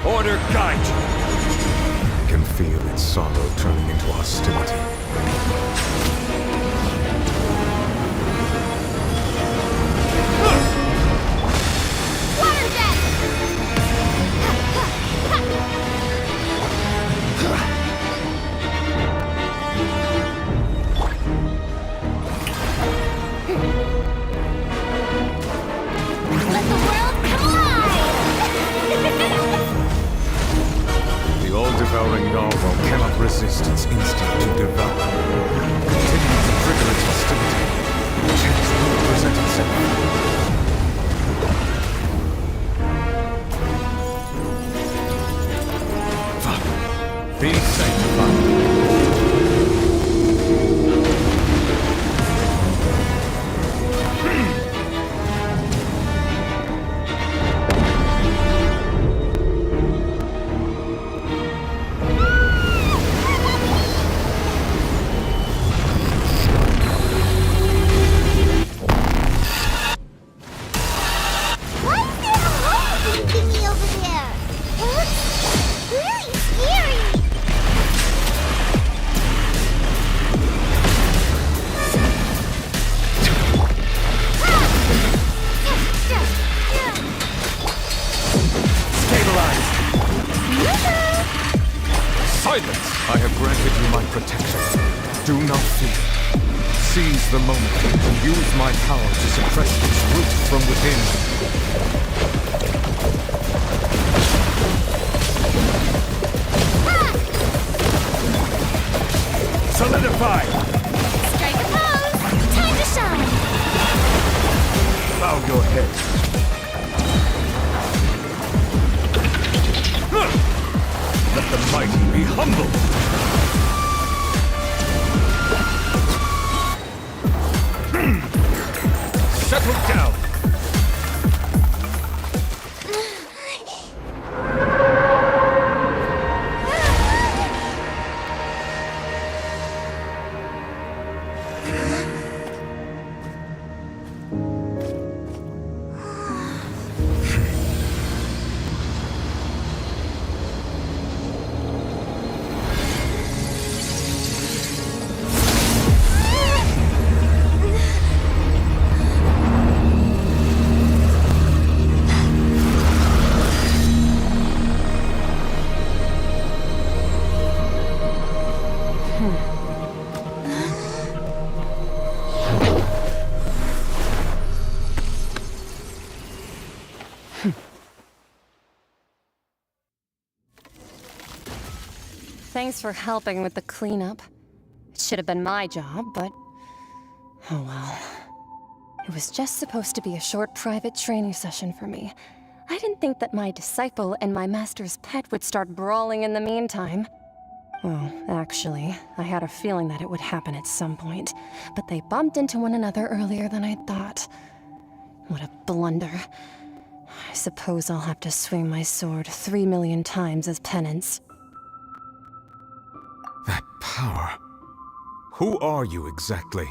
Order guide you! I can feel sorrow turning into hostility. Let the world collide! The all-devouring narwhal cannot resist its instinct to devour. Continue to trigger its hostility. The chance will present itself. Father, be sanctified. Why is there a hole thingy over there? It looks really scary. Stabilize! Silence! I have granted you my protection. Do not fear. Seize the moment and use my power to suppress its root from within. Solidify! Strike a pose! Time to shine! Bow your head. Let the mighty be humbled. Settle down. Thanks for helping with the cleanup. It should have been my job, but... oh well. It was just supposed to be a short private training session for me. I didn't think that my disciple and my master's pet would start brawling in the meantime. Well, actually, I had a feeling that it would happen at some point, but they bumped into one another earlier than I thought. What a blunder. I suppose I'll have to swing my sword 3 million times as penance. That power. Who are you exactly?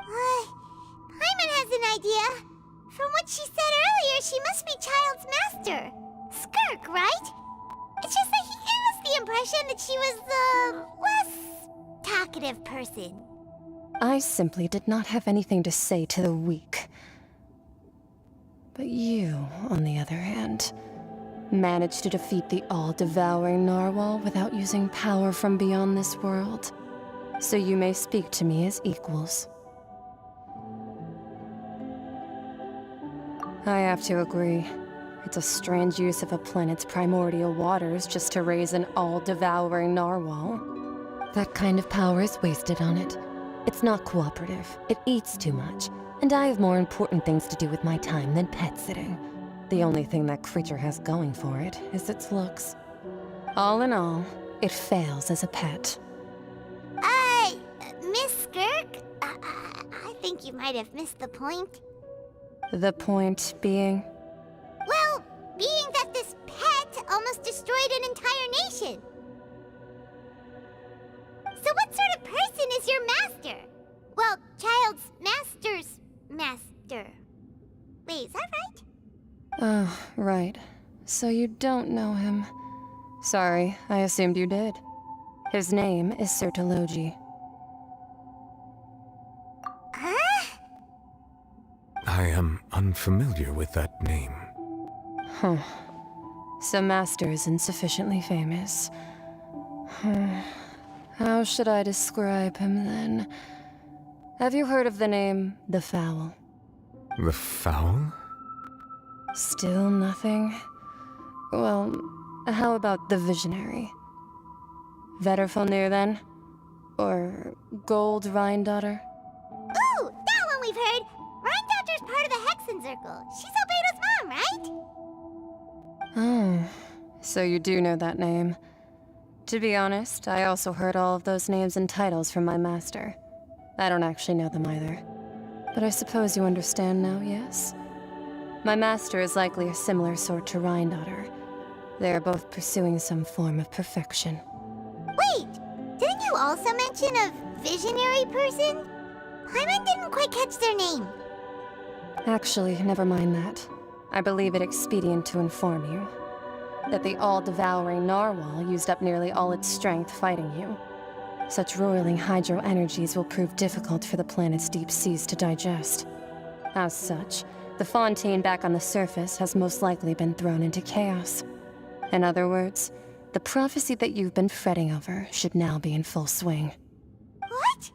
Hyman has an idea. From what she said earlier, she must be Child's master. Skirk, right? It's just that he gave us the impression that she was the less talkative person. I simply did not have anything to say to the weak. But you, on the other hand, managed to defeat the all-devouring narwhal without using power from beyond this world. So you may speak to me as equals. I have to agree. It's a strange use of a planet's primordial waters just to raise an all-devouring narwhal. That kind of power is wasted on it. It's not cooperative. It eats too much. And I have more important things to do with my time than pet sitting. The only thing that creature has going for it is its looks. All in all, it fails as a pet. Miss Skirk? I think you might have missed the point. The point being? Well, being that this pet almost destroyed an entire nation. So what sort of person is your master? Well, Child's master's master. Wait, is that right? Oh, right. So you don't know him. Sorry, I assumed you did. His name is Sir Taloji. I am unfamiliar with that name. Huh. So Master isn't sufficiently famous. How should I describe him then? Have you heard of the name The Fowl? The Fowl? Still nothing? Well, how about the Visionary? Vetterfalnir then? Or Gold Rhine-daughter? Ooh, that one we've heard. Rhine-daughter's part of the Hexen Circle. She's Albedo's mom, right? Oh, so you do know that name. To be honest, I also heard all of those names and titles from my master. I don't actually know them either. But I suppose you understand now, yes? My master is likely a similar sort to Rhine-daughter. They are both pursuing some form of perfection. Wait, didn't you also mention a visionary person? Paimon didn't quite catch their name. Actually, never mind that. I believe it expedient to inform you that the all-devouring narwhal used up nearly all its strength fighting you. Such roiling hydro energies will prove difficult for the planet's deep seas to digest. As such, the fontaine back on the surface has most likely been thrown into chaos. In other words, the prophecy that you've been fretting over should now be in full swing. What?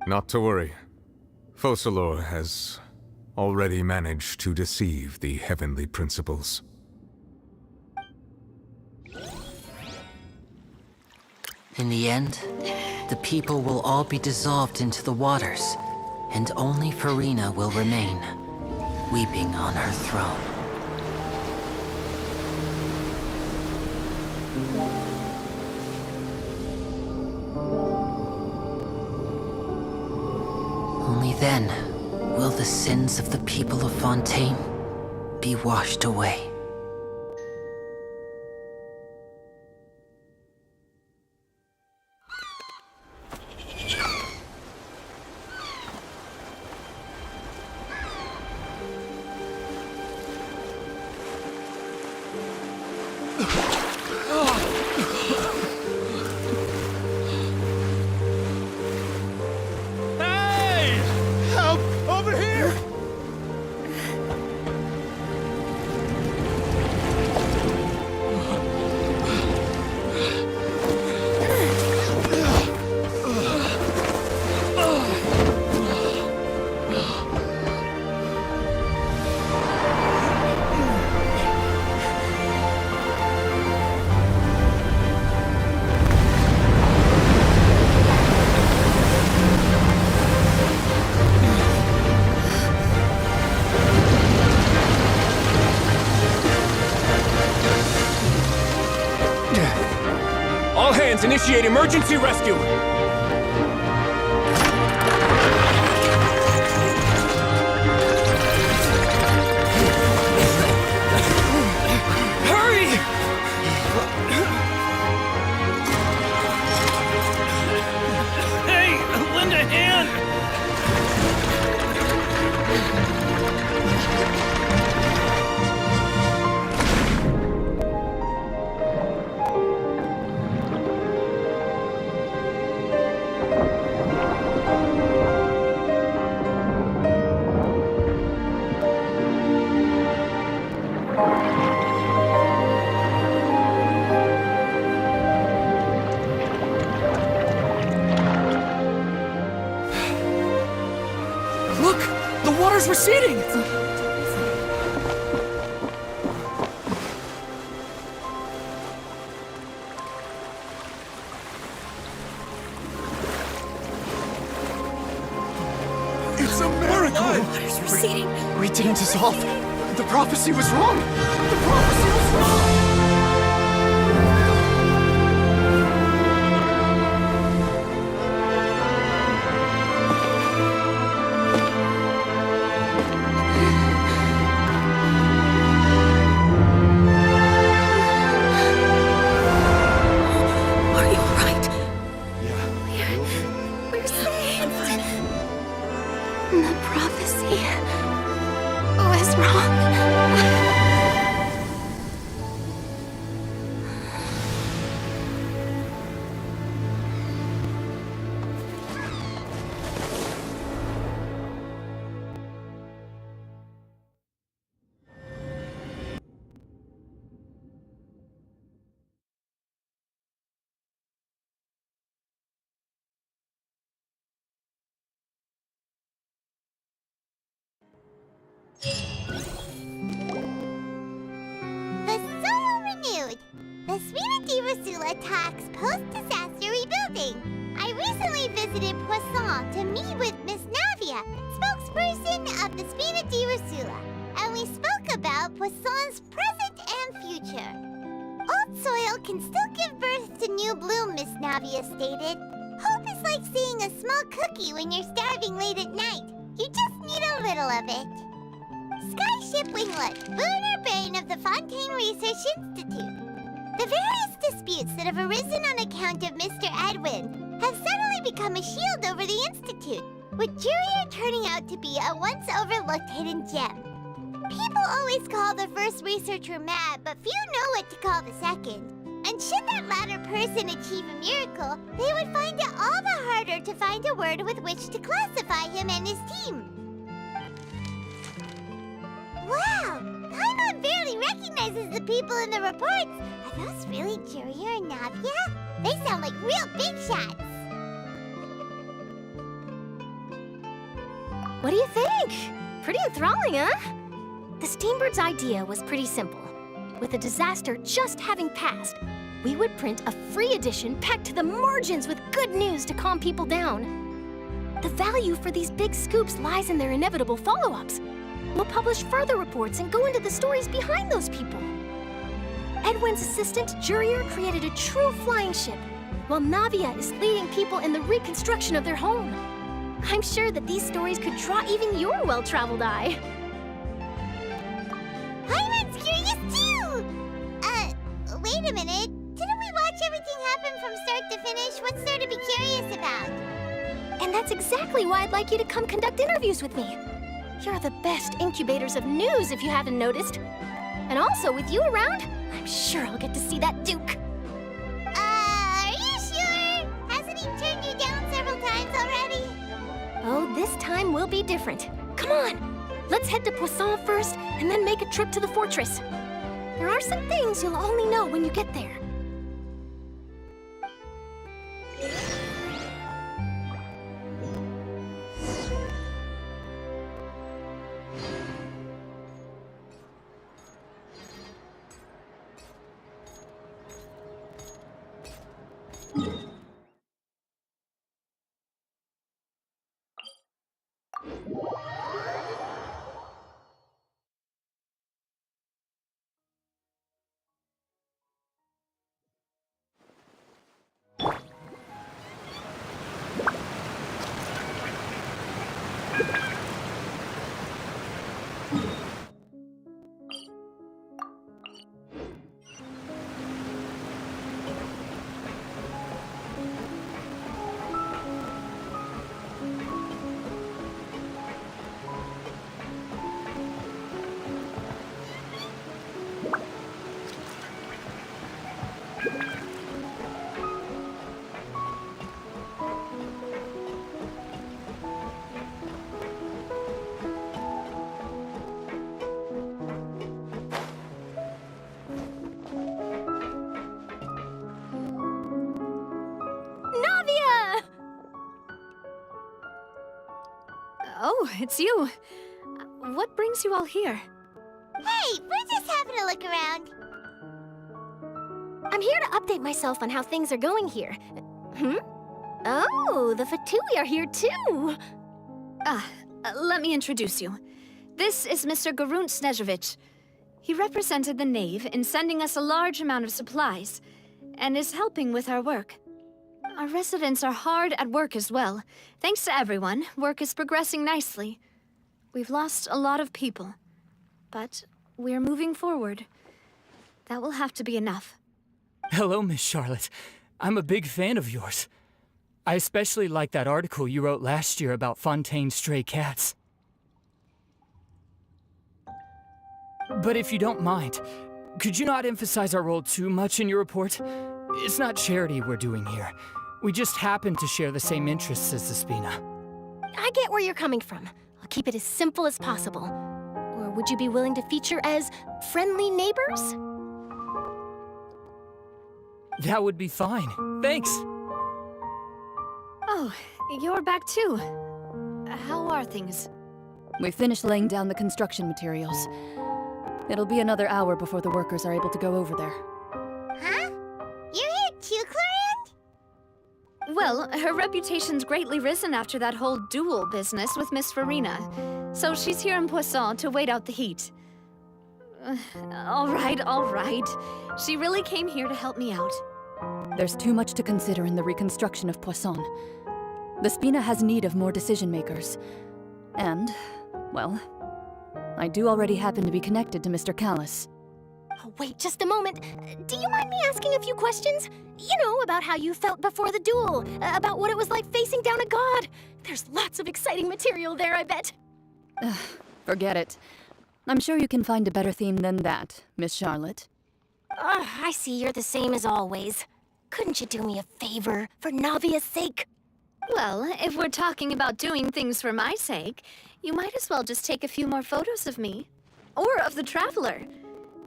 Not to worry. Focalor has already managed to deceive the heavenly principles. In the end, the people will all be dissolved into the waters, and only Furina will remain, weeping on her throne. Only then will the sins of the people of Fontaine be washed away. All hands, initiate emergency rescue! Hurry! Hey, lend a hand! Look! The water's receding! It's a miracle! Water's receding! We didn't dissolve. The prophecy was wrong! The prophecy was wrong! We're The prophecy was wrong. The Svina di Rasula talks post-disaster rebuilding. I recently visited Poisson to meet with Miss Navia, spokesperson of the Svina di Rasula, and we spoke about Poisson's present and future. Old soil can still give birth to new bloom, Miss Navia stated. Hope is like seeing a small cookie when you're starving late at night. You just need a little of it. Skyship Winglet, lunar brain of the Fontaine Research Institute. The various disputes that have arisen on account of Mr. Edwin have suddenly become a shield over the Institute, with Jurier turning out to be a once-overlooked hidden gem. People always call the first researcher mad, but few know what to call the second. And should that latter person achieve a miracle, they would find it all the harder to find a word with which to classify him and his team. Wow! Paimon barely recognizes the people in the reports. Are those really Jurier and Navia? They sound like real big shots. What do you think? Pretty enthralling, huh? The Steambird's idea was pretty simple. With the disaster just having passed, we would print a free edition packed to the margins with good news to calm people down. The value for these big scoops lies in their inevitable follow-ups. We'll publish further reports and go into the stories behind those people. Edwin's assistant, Jurier, created a true flying ship, while Navia is leading people in the reconstruction of their home. I'm sure that these stories could draw even your well-traveled eye. Paimon's curious too! Wait a minute. Didn't we watch everything happen from start to finish? What's there to be curious about? And that's exactly why I'd like you to come conduct interviews with me. You're the best incubators of news, if you haven't noticed. And also, with you around, I'm sure I'll get to see that Duke. Are you sure? Hasn't he turned you down several times already? Oh, this time will be different. Come on, let's head to Poisson first, and then make a trip to the fortress. There are some things you'll only know when you get there. Oh, it's you. What brings you all here? Hey, we're just having a look around. I'm here to update myself on how things are going here. Oh, the Fatui are here too. Let me introduce you. This is Mr. Garunt Snezhevich. He represented the Knave in sending us a large amount of supplies, and is helping with our work. Our residents are hard at work as well. Thanks to everyone, work is progressing nicely. We've lost a lot of people, but we're moving forward. That will have to be enough. Hello, Miss Charlotte. I'm a big fan of yours. I especially like that article you wrote last year about Fontaine's stray cats. But if you don't mind, could you not emphasize our role too much in your report? It's not charity we're doing here. We just happen to share the same interests as the Spina. I get where you're coming from. I'll keep it as simple as possible. Or would you be willing to feature as friendly neighbors? That would be fine. Thanks. Oh, you're back too. How are things? We finished laying down the construction materials. It'll be another hour before the workers are able to go over there. Huh? You're here too, Clorand? Well, her reputation's greatly risen after that whole duel business with Miss Farina. So she's here in Poisson to wait out the heat. All right. She really came here to help me out. There's too much to consider in the reconstruction of Poisson. The Spina has need of more decision-makers. And, well, I do already happen to be connected to Mr. Callis. Oh, wait just a moment. Do you mind me asking a few questions? You know, about how you felt before the duel, about what it was like facing down a god. There's lots of exciting material there, I bet. Forget it. I'm sure you can find a better theme than that, Miss Charlotte. I see you're the same as always. Couldn't you do me a favor, for Navia's sake? Well, if we're talking about doing things for my sake, you might as well just take a few more photos of me. Or of the Traveler.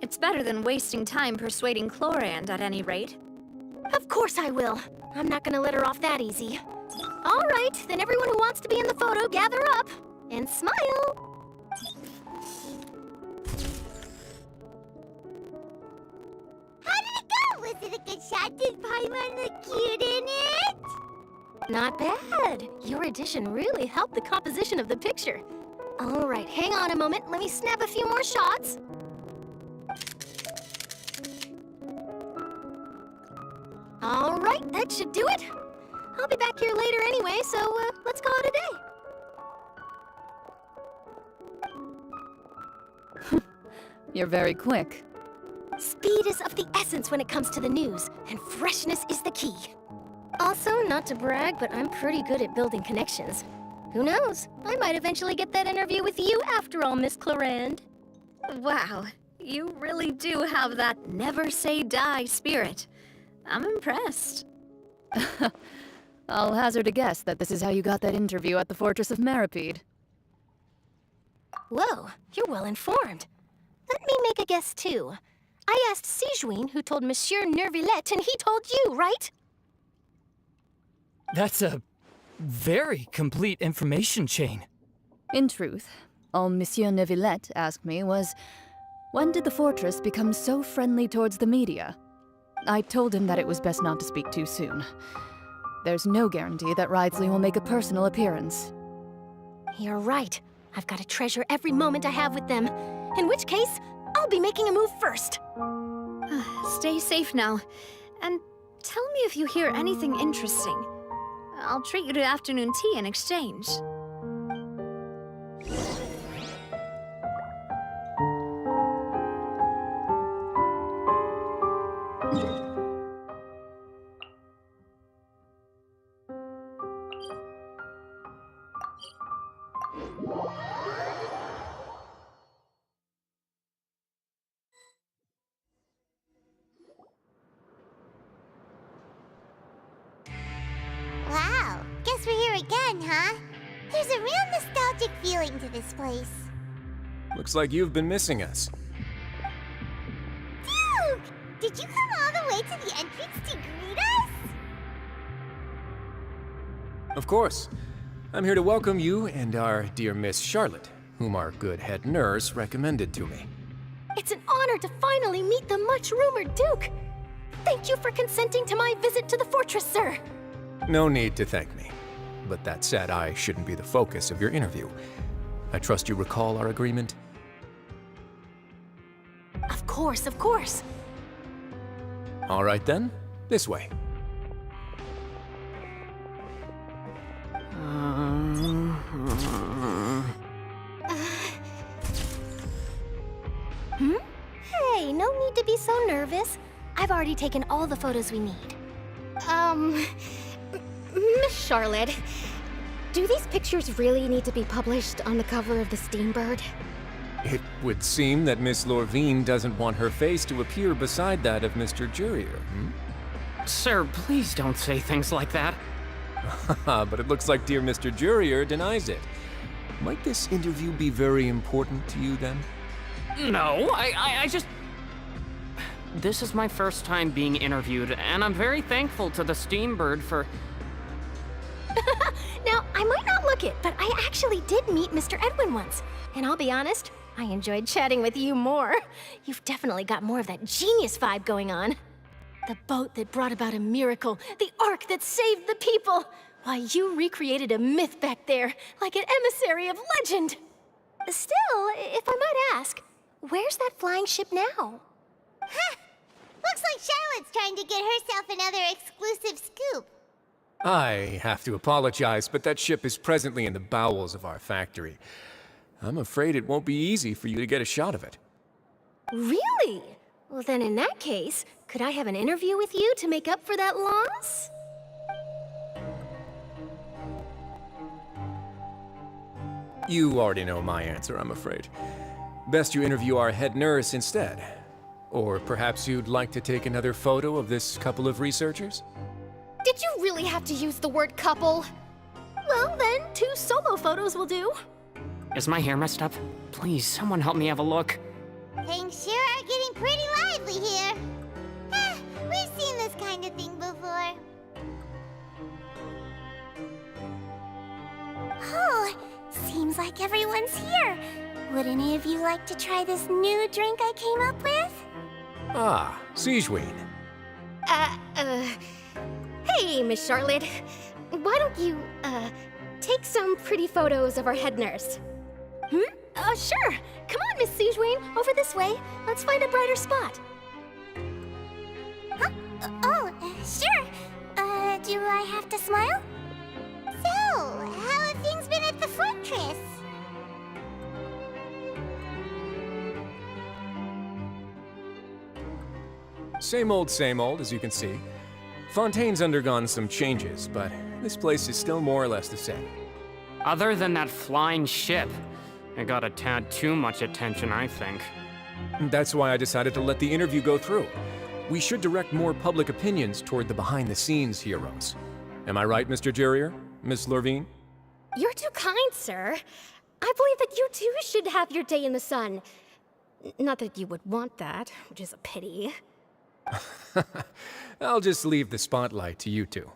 It's better than wasting time persuading Clorand, at any rate. Of course I will. I'm not gonna let her off that easy. All right, then everyone who wants to be in the photo, gather up. And smile. How did it go? Was it a good shot? Did Paimon look cute in it? Not bad. Your addition really helped the composition of the picture. All right, hang on a moment. Let me snap a few more shots. All right, that should do it. I'll be back here later anyway, so let's call it a day. You're very quick. Speed is of the essence when it comes to the news, and freshness is the key. Also, not to brag, but I'm pretty good at building connections. Who knows? I might eventually get that interview with you after all, Miss Clorand. Wow, you really do have that never say die spirit. I'm impressed. I'll hazard a guess that this is how you got that interview at the Fortress of Maripede. Whoa, you're well informed. Let me make a guess too. I asked Sijuin who told Monsieur Nervillette, and he told you, right? That's a very complete information chain. In truth, all Monsieur Neuvillette asked me was, when did the fortress become so friendly towards the media? I told him that it was best not to speak too soon. There's no guarantee that Ridsley will make a personal appearance. You're right. I've got to treasure every moment I have with them. In which case, I'll be making a move first. Stay safe now. And tell me if you hear anything interesting. I'll treat you to afternoon tea in exchange. Wow, guess we're here again, huh? There's a real nostalgic feeling to this place. Looks like you've been missing us. Duke! Did you come all the way to the entrance to greet us? Of course. I'm here to welcome you and our dear Miss Charlotte, whom our good head nurse recommended to me. It's an honor to finally meet the much-rumored Duke. Thank you for consenting to my visit to the fortress, sir. No need to thank me. But that said, I shouldn't be the focus of your interview. I trust you recall our agreement? Of course, of course. All right then, this way. Hey, no need to be so nervous. I've already taken all the photos we need. Miss Charlotte. Do these pictures really need to be published on the cover of the Steambird? It would seem that Miss Lorvine doesn't want her face to appear beside that of Mr. Jurier, Sir, please don't say things like that. But it looks like dear Mr. Jurier denies it. Might this interview be very important to you, then? No, I just... This is my first time being interviewed, and I'm very thankful to the Steambird for... Now, I might not look it, but I actually did meet Mr. Edwin once. And I'll be honest, I enjoyed chatting with you more. You've definitely got more of that genius vibe going on. The boat that brought about a miracle, the ark that saved the people. Why, you recreated a myth back there, like an emissary of legend. Still, if I might ask, where's that flying ship now? Huh! Looks like Charlotte's trying to get herself another exclusive scoop. I have to apologize, but that ship is presently in the bowels of our factory. I'm afraid it won't be easy for you to get a shot of it. Really? Well, then in that case, could I have an interview with you to make up for that loss? You already know my answer, I'm afraid. Best you interview our head nurse instead. Or perhaps you'd like to take another photo of this couple of researchers? Did you really have to use the word couple? Well, then, 2 solo photos will do. Is my hair messed up? Please, someone help me have a look. Things sure are getting pretty lively here. We've seen this kind of thing before. Oh, seems like everyone's here. Would any of you like to try this new drink I came up with? Ah, Siegeween. Hey, Miss Charlotte. Why don't you, take some pretty photos of our head nurse? Sure. Come on, Miss Siegeween, over this way. Let's find a brighter spot. Huh? Sure. Do I have to smile? So, how have things been at the fortress? Same old, as you can see. Fontaine's undergone some changes, but this place is still more or less the same. Other than that flying ship, it got a tad too much attention, I think. That's why I decided to let the interview go through. We should direct more public opinions toward the behind-the-scenes heroes. Am I right, Mr. Jurier? Miss Lorvine? You're too kind, sir. I believe that you too should have your day in the sun. Not that you would want that, which is a pity. I'll just leave the spotlight to you two.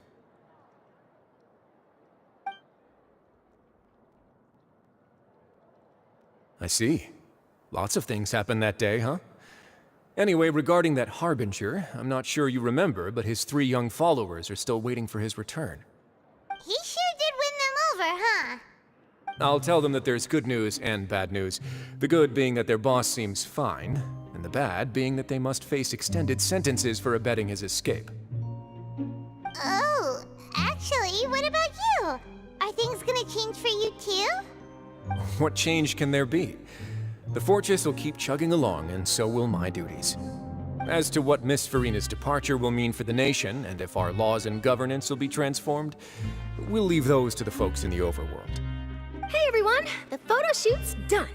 I see. Lots of things happened that day, huh? Anyway, regarding that Harbinger, I'm not sure you remember, but his 3 young followers are still waiting for his return. He sure did win them over, huh? I'll tell them that there's good news and bad news. The good being that their boss seems fine, and the bad being that they must face extended sentences for abetting his escape. Oh, actually, what about you? Are things gonna change for you too? What change can there be? The fortress will keep chugging along, and so will my duties. As to what Miss Farina's departure will mean for the nation, and if our laws and governance will be transformed, we'll leave those to the folks in the overworld. Hey everyone, the photo shoot's done.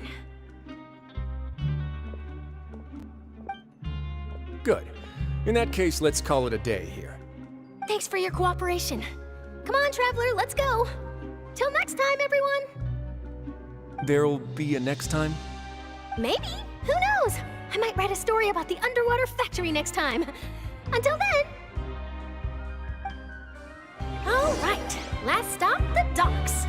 Good. In that case, let's call it a day here. Thanks for your cooperation. Come on, Traveler, let's go. Till next time, everyone. There'll be a next time? Maybe. Who knows? I might write a story about the underwater factory next time. Until then. All right, last stop, the docks.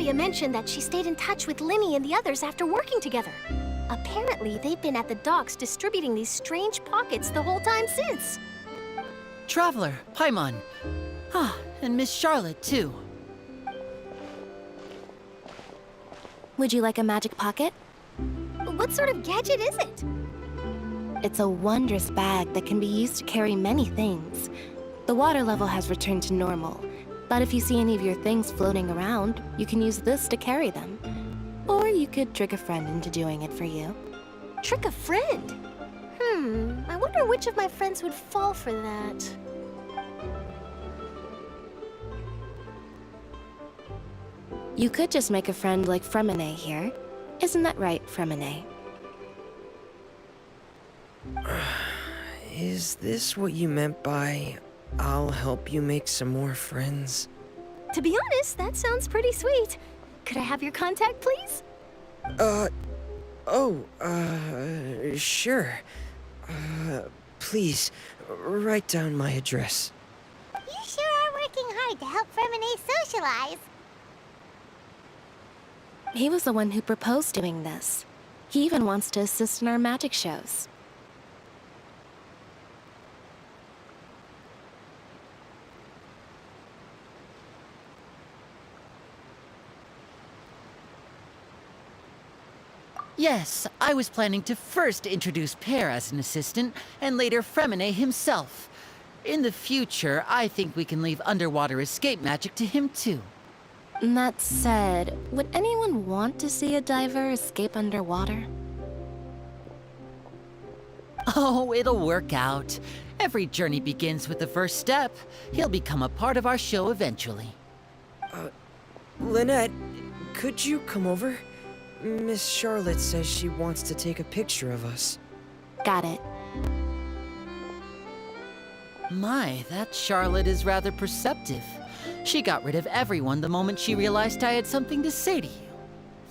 Octavia mentioned that she stayed in touch with Linny and the others after working together. Apparently, they've been at the docks distributing these strange pockets the whole time since. Traveler, Paimon. Ah, and Miss Charlotte, too. Would you like a magic pocket? What sort of gadget is it? It's a wondrous bag that can be used to carry many things. The water level has returned to normal, but if you see any of your things floating around, you can use this to carry them. Or you could trick a friend into doing it for you. Trick a friend? I wonder which of my friends would fall for that. You could just make a friend like Fremine here. Isn't that right, Fremine? Is this what you meant by, I'll help you make some more friends? To be honest, that sounds pretty sweet. Could I have your contact, please? Sure. Please, write down my address. You sure are working hard to help Fremine socialize. He was the one who proposed doing this. He even wants to assist in our magic shows. Yes, I was planning to first introduce Pear as an assistant, and later Fremine himself. In the future, I think we can leave underwater escape magic to him too. That said, would anyone want to see a diver escape underwater? Oh, it'll work out. Every journey begins with the first step. He'll become a part of our show eventually. Lynette, could you come over? Miss Charlotte says she wants to take a picture of us. Got it. My, that Charlotte is rather perceptive. She got rid of everyone the moment she realized I had something to say to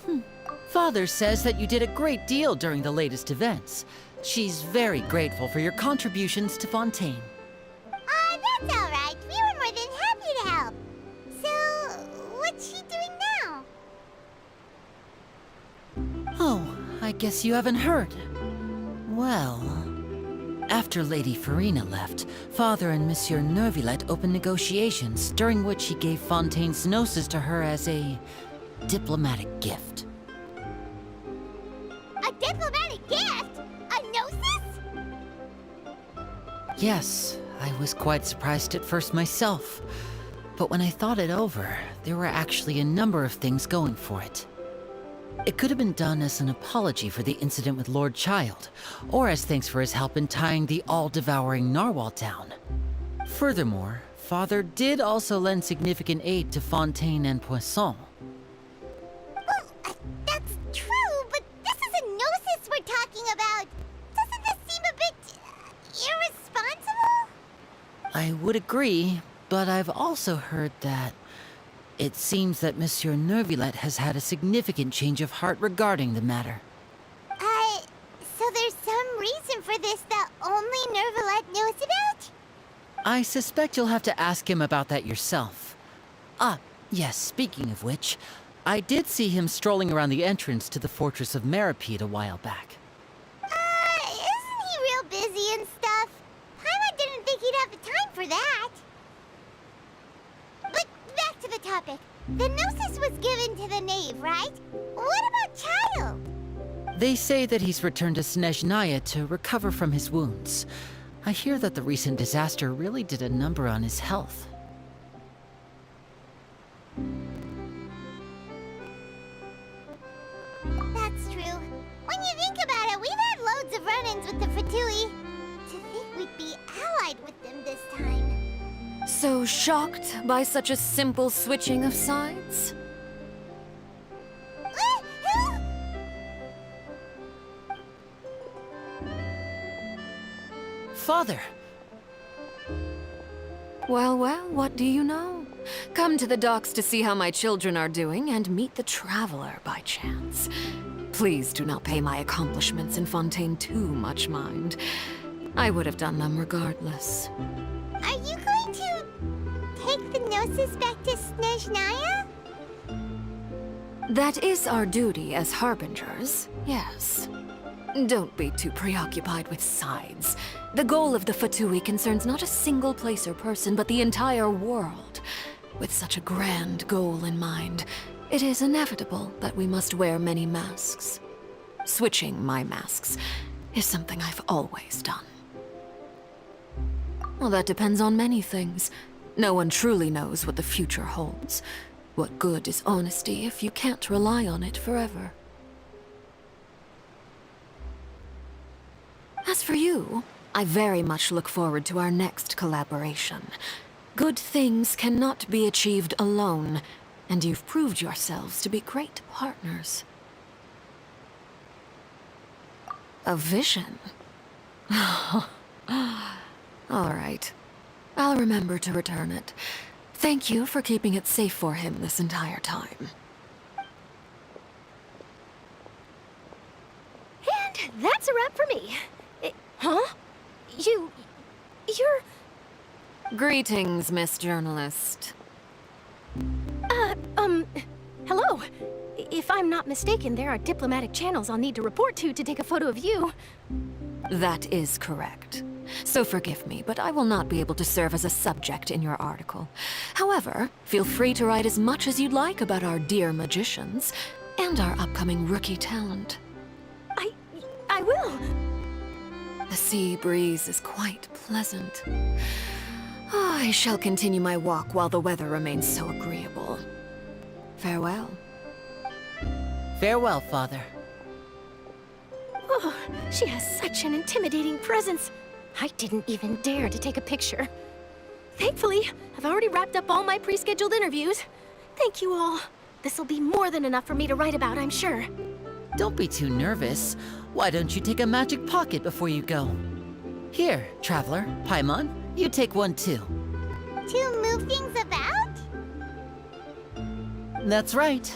you. Father says that you did a great deal during the latest events. She's very grateful for your contributions to Fontaine. That's all right. We were more than happy to help. So, what's she doing now? Oh, I guess you haven't heard. Well, after Lady Farina left, Father and Monsieur Neuvillette opened negotiations, during which he gave Fontaine's gnosis to her as a diplomatic gift. A diplomatic gift? A gnosis? Yes, I was quite surprised at first myself. But when I thought it over, there were actually a number of things going for it. It could have been done as an apology for the incident with Lord Child, or as thanks for his help in tying the all-devouring narwhal down. Furthermore, Father did also lend significant aid to Fontaine and Poisson. Well, that's true, but this is a gnosis we're talking about. Doesn't this seem a bit irresponsible? I would agree, but I've also heard that it seems that Monsieur Neuvillette has had a significant change of heart regarding the matter. So there's some reason for this that only Neuvillette knows about? I suspect you'll have to ask him about that yourself. Ah, yes, speaking of which, I did see him strolling around the entrance to the Fortress of Meripede a while back. Isn't he real busy and stuff? Paimon didn't think he'd have the time for that. But back to the topic. The gnosis was given to the knave, right? What about Child? They say that he's returned to Snezhnaya to recover from his wounds. I hear that the recent disaster really did a number on his health. That's true. When you think about it, we've had loads of run-ins with the Fatui. To think we'd be allied with them this time. So shocked by such a simple switching of sides? Father! Well, what do you know? Come to the docks to see how my children are doing and meet the Traveler by chance. Please do not pay my accomplishments in Fontaine too much mind. I would have done them regardless. Are you going to take the gnosis back to Snezhnaya? That is our duty as harbingers, yes. Don't be too preoccupied with sides. The goal of the Fatui concerns not a single place or person, but the entire world. With such a grand goal in mind, it is inevitable that we must wear many masks. Switching my masks is something I've always done. Well, that depends on many things. No one truly knows what the future holds. What good is honesty if you can't rely on it forever? As for you, I very much look forward to our next collaboration. Good things cannot be achieved alone, and you've proved yourselves to be great partners. A vision? All right. I'll remember to return it. Thank you for keeping it safe for him this entire time. And that's a wrap for me. Huh? You're... Greetings, Miss Journalist. Hello. If I'm not mistaken, there are diplomatic channels I'll need to report to take a photo of you. That is correct. So forgive me, but I will not be able to serve as a subject in your article. However, feel free to write as much as you'd like about our dear magicians and our upcoming rookie talent. I will. The sea breeze is quite pleasant. I shall continue my walk while the weather remains so agreeable. Farewell. Farewell, Father. Oh, she has such an intimidating presence. I didn't even dare to take a picture. Thankfully, I've already wrapped up all my pre-scheduled interviews. Thank you all. This'll be more than enough for me to write about, I'm sure. Don't be too nervous. Why don't you take a magic pocket before you go? Here, Traveler, Paimon, you take one too. To move things about? That's right.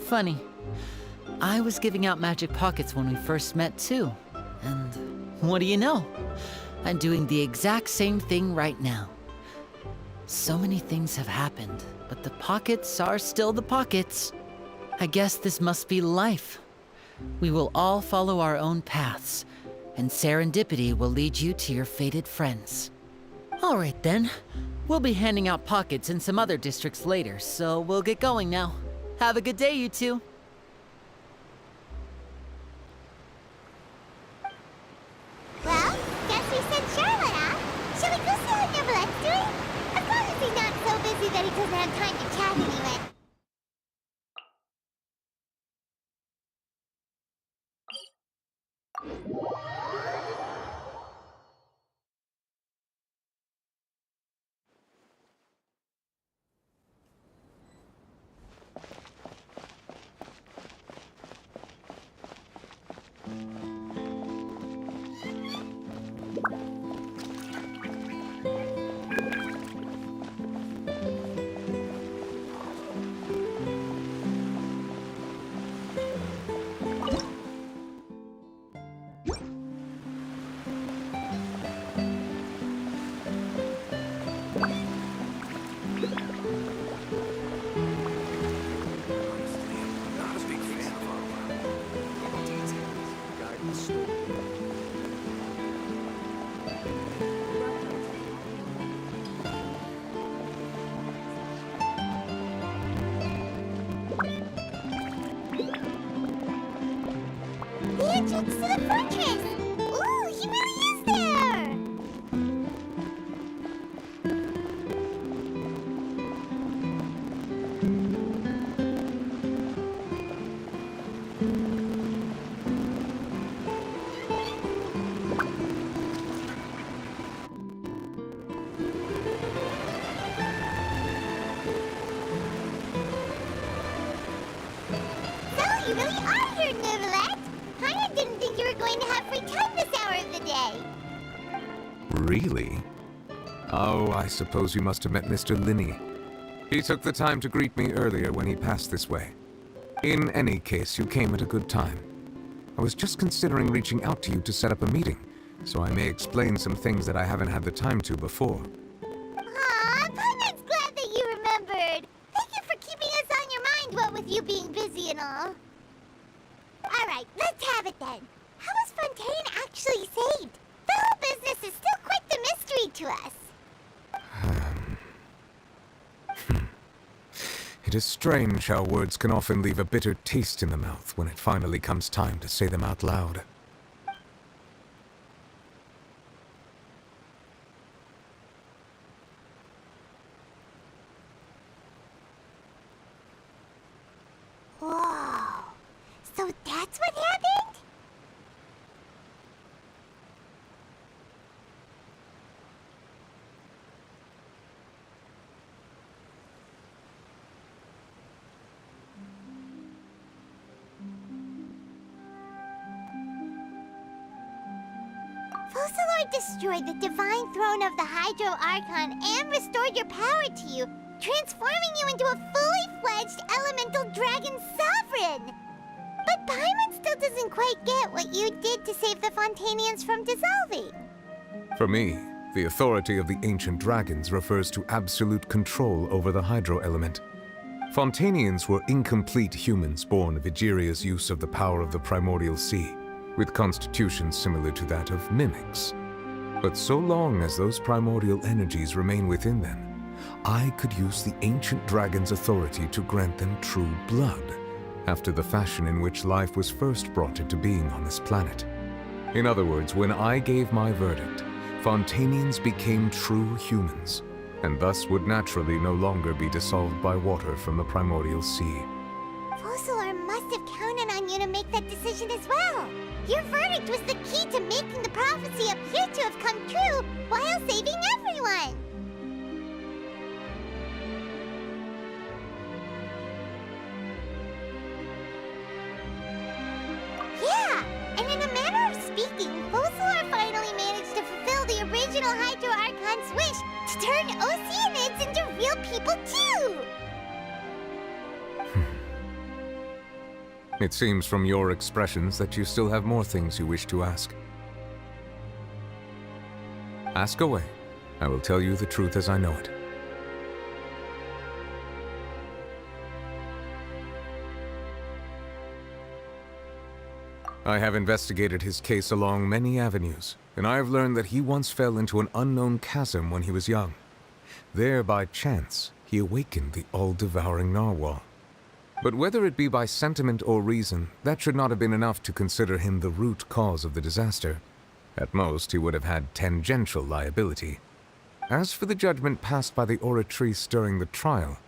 Funny. I was giving out magic pockets when we first met too. And what do you know? I'm doing the exact same thing right now. So many things have happened, but the pockets are still the pockets. I guess this must be life. We will all follow our own paths, and serendipity will lead you to your fated friends. All right then. We'll be handing out pockets in some other districts later, so we'll get going now. Have a good day, you two. Well, guess we sent Charlotte off. Shall we go see what Neverlette's doing? As long as he's not so busy that he doesn't have time to chat anyway. The entrance to the fortress! Ooh, he really is there! So, you really are here, Neverlet! I didn't think you were going to have free time this hour of the day. Really? Oh, I suppose you must have met Mr. Linney. He took the time to greet me earlier when he passed this way. In any case, you came at a good time. I was just considering reaching out to you to set up a meeting, so I may explain some things that I haven't had the time to before. Aw, Paimon glad that you remembered. Thank you for keeping us on your mind what with you being busy and all. Alright, let's have it then. How was Fontaine actually saved? The whole business is still quite the mystery to us. It is strange how words can often leave a bitter taste in the mouth when it finally comes time to say them out loud. Whoa. So that's what happened? Focalor destroyed the divine throne of the Hydro Archon and restored your power to you, transforming you into a fully fledged elemental dragon sovereign! But Paimon still doesn't quite get what you did to save the Fontanians from dissolving. For me, the authority of the ancient dragons refers to absolute control over the hydro element. Fontanians were incomplete humans born of Egeria's use of the power of the primordial sea, with constitutions similar to that of mimics. But so long as those primordial energies remain within them, I could use the ancient dragon's authority to grant them true blood, after the fashion in which life was first brought into being on this planet. In other words, when I gave my verdict, Fontanians became true humans, and thus would naturally no longer be dissolved by water from the primordial sea. Focalor must have counted on you to make that decision as well. Your verdict was the key to making the prophecy appear to have come true while saving everyone. Yeah, and in a manner of speaking, Focalor finally managed to fulfill the original Hydro Archon's wish to turn Oceanids into real people too! It seems from your expressions that you still have more things you wish to ask. Ask away. I will tell you the truth as I know it. I have investigated his case along many avenues, and I have learned that he once fell into an unknown chasm when he was young. There, by chance, he awakened the all-devouring narwhal. But whether it be by sentiment or reason, that should not have been enough to consider him the root cause of the disaster. At most, he would have had tangential liability. As for the judgment passed by the Oratrice during the trial,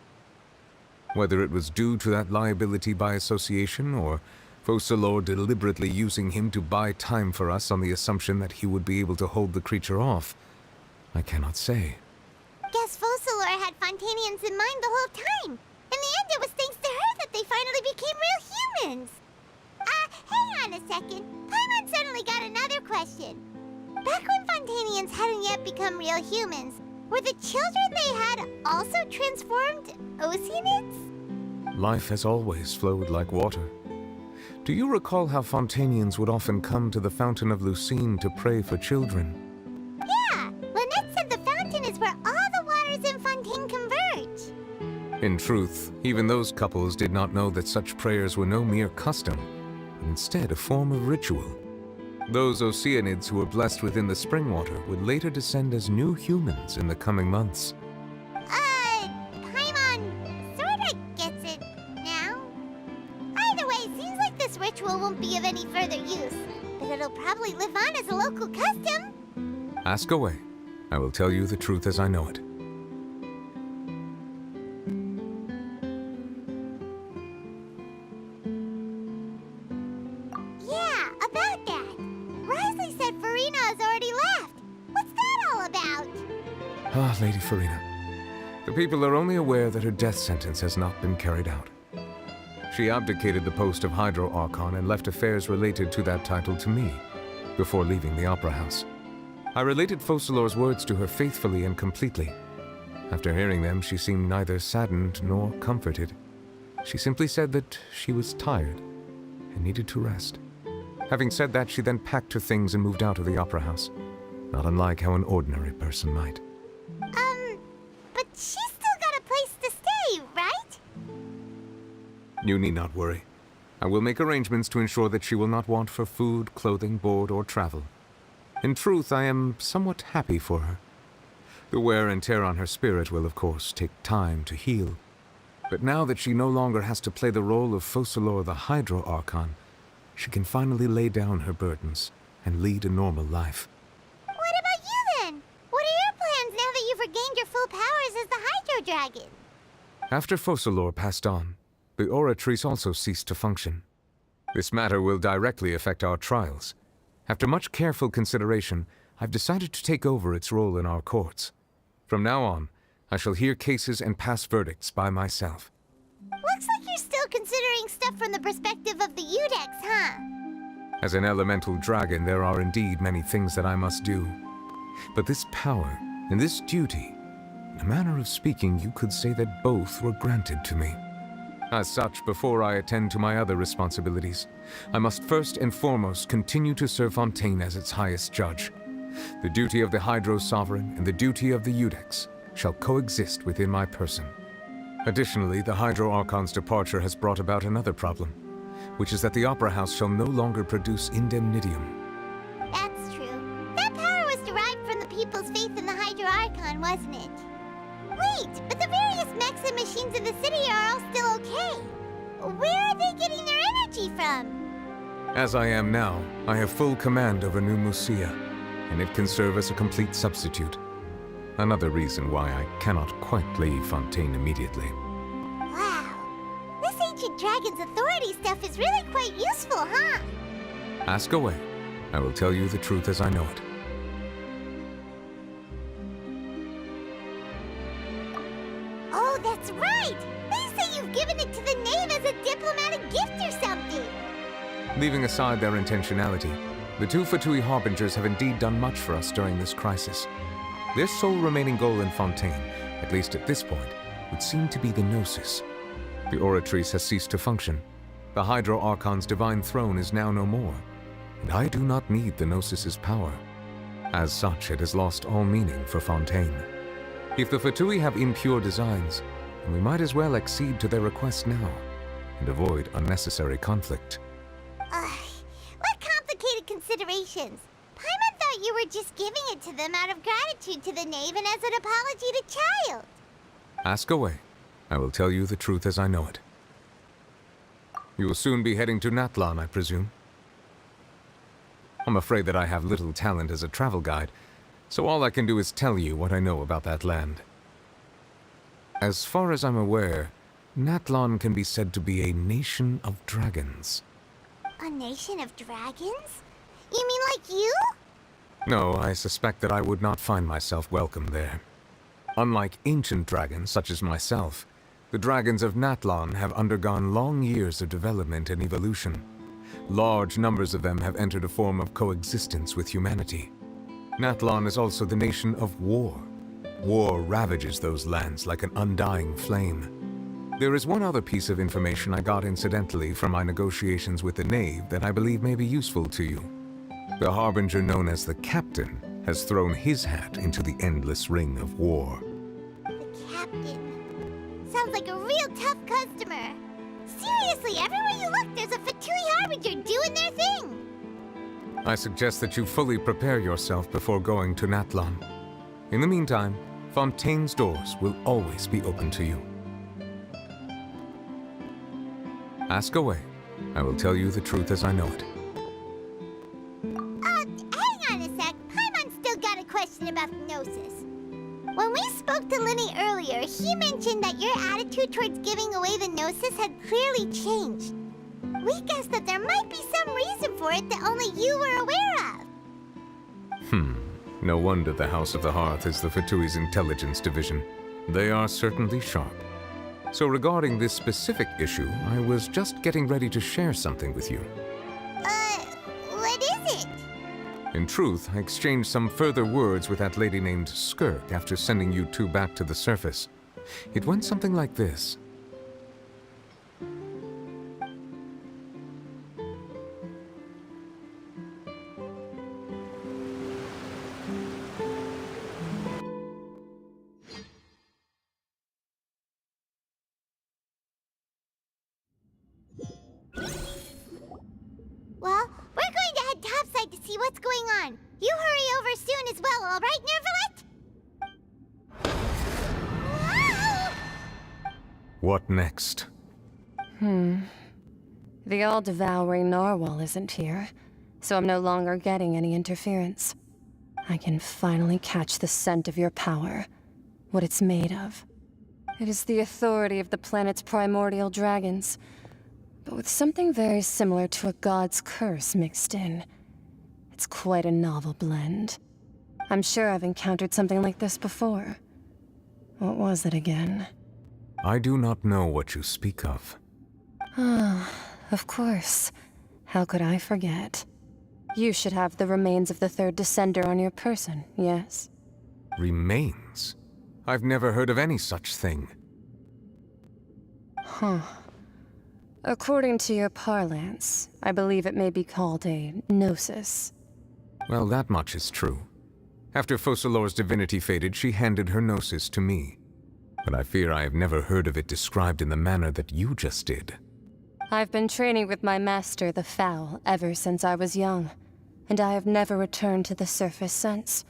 whether it was due to that liability by association, or Focalor deliberately using him to buy time for us on the assumption that he would be able to hold the creature off, I cannot say. Guess Focalor had Fontanians in mind the whole time. In the end, it was thanks to her that they finally became real humans. Hang on a second. Paimon suddenly got another question. Back when Fontanians hadn't yet become real humans, were the children they had also transformed Oceanids? Life has always flowed like water. Do you recall how Fontanians would often come to the Fountain of Lucine to pray for children? Yeah! Lynette said the fountain is where all the waters in Fontaine converge. In truth, even those couples did not know that such prayers were no mere custom, but instead a form of ritual. Those Oceanids who were blessed within the spring water would later descend as new humans in the coming months. Paimon sorta gets it now. Either way, seems like this ritual won't be of any further use, but it'll probably live on as a local custom. Ask away. I will tell you the truth as I know it. Yeah, about that. Risley said Farina has already left. What's that all about? Ah, Lady Farina. The people are only aware that her death sentence has not been carried out. She abdicated the post of Hydro Archon and left affairs related to that title to me, before leaving the Opera House. I related Focalor's words to her faithfully and completely. After hearing them, she seemed neither saddened nor comforted. She simply said that she was tired and needed to rest. Having said that, she then packed her things and moved out of the Opera House, not unlike how an ordinary person might. But she's still got a place to stay, right? You need not worry. I will make arrangements to ensure that she will not want for food, clothing, board, or travel. In truth, I am somewhat happy for her. The wear and tear on her spirit will, of course, take time to heal. But now that she no longer has to play the role of Focalor the Hydro Archon, she can finally lay down her burdens and lead a normal life. What about you then? What are your plans now that you've regained your full powers as the Hydro Dragon? After Focalor passed on, the Oratrice also ceased to function. This matter will directly affect our trials. After much careful consideration, I've decided to take over its role in our courts. From now on, I shall hear cases and pass verdicts by myself. Looks like you're still considering stuff from the perspective of the Udex, huh? As an elemental dragon, there are indeed many things that I must do. But this power and this duty, in a manner of speaking, you could say that both were granted to me. As such, before I attend to my other responsibilities, I must first and foremost continue to serve Fontaine as its highest judge. The duty of the Hydro Sovereign and the duty of the Udex shall coexist within my person. Additionally, the Hydro Archon's departure has brought about another problem, which is that the Opera House shall no longer produce indemnitium. That's true. That power was derived from the people's faith in the Hydro Archon, wasn't it? Wait, but the various mechs and machines in the city are all still okay. Where are they getting their energy from? As I am now, I have full command over New Musia, and it can serve as a complete substitute. Another reason why I cannot quite leave Fontaine immediately. Wow. This ancient dragon's authority stuff is really quite useful, huh? Ask away. I will tell you the truth as I know it. Oh, that's right! They say you've given it to the knave as a diplomatic gift or something! Leaving aside their intentionality, the two Fatui Harbingers have indeed done much for us during this crisis. Their sole remaining goal in Fontaine, at least at this point, would seem to be the Gnosis. The Oratrice has ceased to function. The Hydro Archon's divine throne is now no more, and I do not need the Gnosis's power. As such, it has lost all meaning for Fontaine. If the Fatui have impure designs, then we might as well accede to their request now, and avoid unnecessary conflict. What complicated considerations! Paimon thought you were just giving it to them out of gratitude to the knave and as an apology to Child. Ask away. I will tell you the truth as I know it. You will soon be heading to Natlan, I presume? I'm afraid that I have little talent as a travel guide, so all I can do is tell you what I know about that land. As far as I'm aware, Natlan can be said to be a nation of dragons. A nation of dragons? You mean like you? No, I suspect that I would not find myself welcome there. Unlike ancient dragons such as myself, the dragons of Natlan have undergone long years of development and evolution. Large numbers of them have entered a form of coexistence with humanity. Natlan is also the nation of war. War ravages those lands like an undying flame. There is one other piece of information I got incidentally from my negotiations with the knave that I believe may be useful to you. The harbinger known as the Captain has thrown his hat into the endless ring of war. The Captain. Sounds like a real tough customer. Seriously, everywhere you look, there's a Fatui Harbinger doing their thing. I suggest that you fully prepare yourself before going to Natlan. In the meantime, Fontaine's doors will always be open to you. Ask away. I will tell you the truth as I know it. Hang on a sec. Paimon's still got a question about Gnosis. When we spoke to Linny earlier, he mentioned that your attitude towards giving away the Gnosis had clearly changed. We guessed that there might be some reason for it that only you were aware of. No wonder the House of the Hearth is the Fatui's intelligence division. They are certainly sharp. So regarding this specific issue, I was just getting ready to share something with you. What is it? In truth, I exchanged some further words with that lady named Skirk after sending you two back to the surface. It went something like this. what's going on. You hurry over soon as well, all right, Nervalet? Whoa! What next? The all-devouring narwhal isn't here, so I'm no longer getting any interference. I can finally catch the scent of your power, what it's made of. It is the authority of the planet's primordial dragons, but with something very similar to a god's curse mixed in. It's quite a novel blend. I'm sure I've encountered something like this before. What was it again? I do not know what you speak of. Ah, of course. How could I forget? You should have the remains of the third descender on your person, yes? Remains? I've never heard of any such thing. Huh. According to your parlance, I believe it may be called a gnosis. Well, that much is true. After Focalor's divinity faded, she handed her gnosis to me. But I fear I have never heard of it described in the manner that you just did. I've been training with my master, the Fowl, ever since I was young, and I have never returned to the surface since.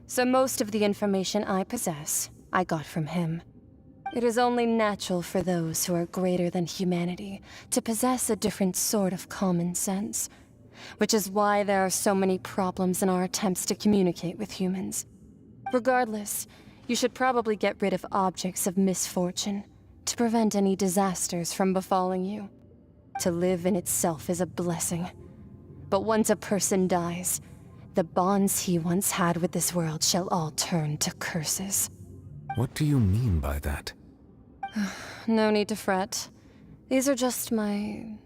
So most of the information I possess, I got from him. It is only natural for those who are greater than humanity to possess a different sort of common sense, which is why there are so many problems in our attempts to communicate with humans. Regardless, you should probably get rid of objects of misfortune to prevent any disasters from befalling you. To live in itself is a blessing. But once a person dies, the bonds he once had with this world shall all turn to curses. What do you mean by that? No need to fret. These are just my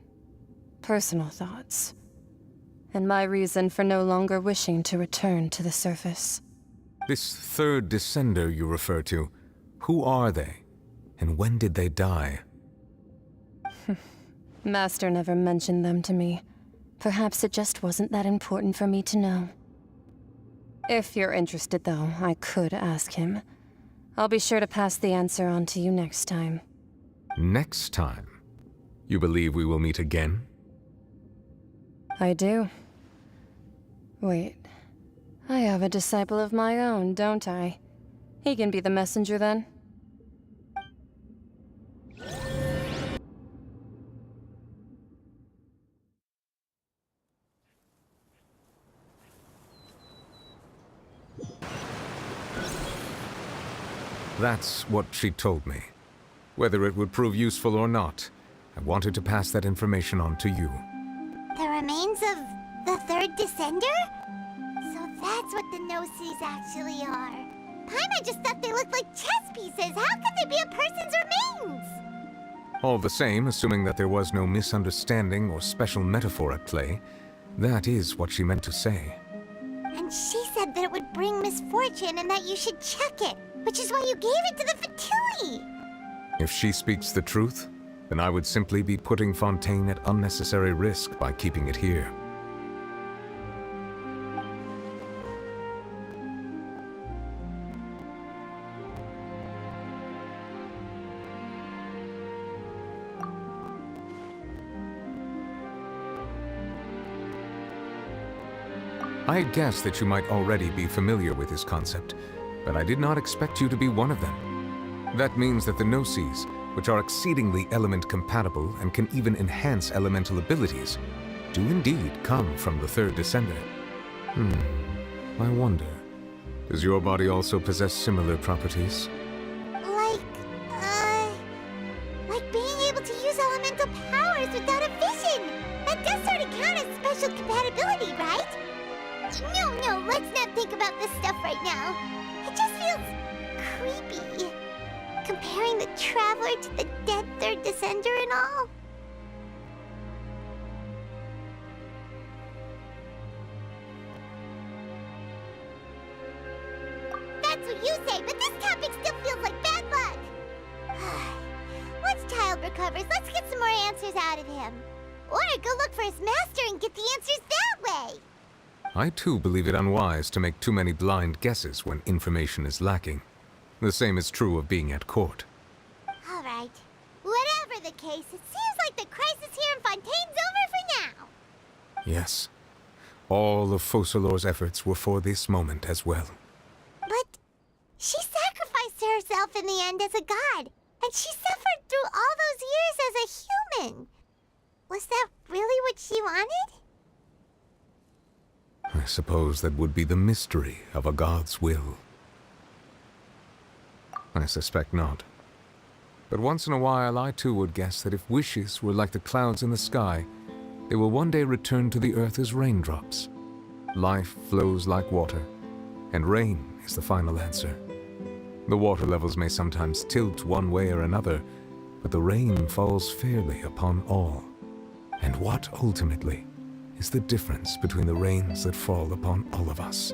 personal thoughts, and my reason for no longer wishing to return to the surface. This third descender you refer to, who are they? And when did they die? Master never mentioned them to me. Perhaps it just wasn't that important for me to know. If you're interested, though, I could ask him. I'll be sure to pass the answer on to you next time. Next time? You believe we will meet again? I do. Wait. I have a disciple of my own, don't I? He can be the messenger then. That's what she told me. Whether it would prove useful or not, I wanted to pass that information on to you. The remains of the third descender? So that's what the Gnosis actually are. Paimon just thought they looked like chess pieces. How could they be a person's remains? All the same, assuming that there was no misunderstanding or special metaphor at play, that is what she meant to say. And she said that it would bring misfortune and that you should check it, which is why you gave it to the Fatui. If she speaks the truth, then I would simply be putting Fontaine at unnecessary risk by keeping it here. I had guessed that you might already be familiar with this concept, but I did not expect you to be one of them. That means that the Gnosis, which are exceedingly element-compatible and can even enhance elemental abilities, do indeed come from the third descender. I wonder, does your body also possess similar properties? Like being able to use elemental powers without a vision. That does sort of count as special compatibility, right? No, let's not think about this stuff right now. It just feels creepy. Comparing the Traveler to the dead third descender and all. That's what you say, but this topic still feels like bad luck. Once Child recovers, let's get some more answers out of him. Or go look for his master and get the answers that way. I too believe it unwise to make too many blind guesses when information is lacking. The same is true of being at court. All right. Whatever the case, it seems like the crisis here in Fontaine's over for now. Yes. All of Focalor's efforts were for this moment as well. But she sacrificed herself in the end as a god, and she suffered through all those years as a human. Was that really what she wanted? I suppose that would be the mystery of a god's will. I suspect not. But once in a while, I too would guess that if wishes were like the clouds in the sky, they will one day return to the earth as raindrops. Life flows like water, and rain is the final answer. The water levels may sometimes tilt one way or another, but the rain falls fairly upon all. And what, ultimately, is the difference between the rains that fall upon all of us?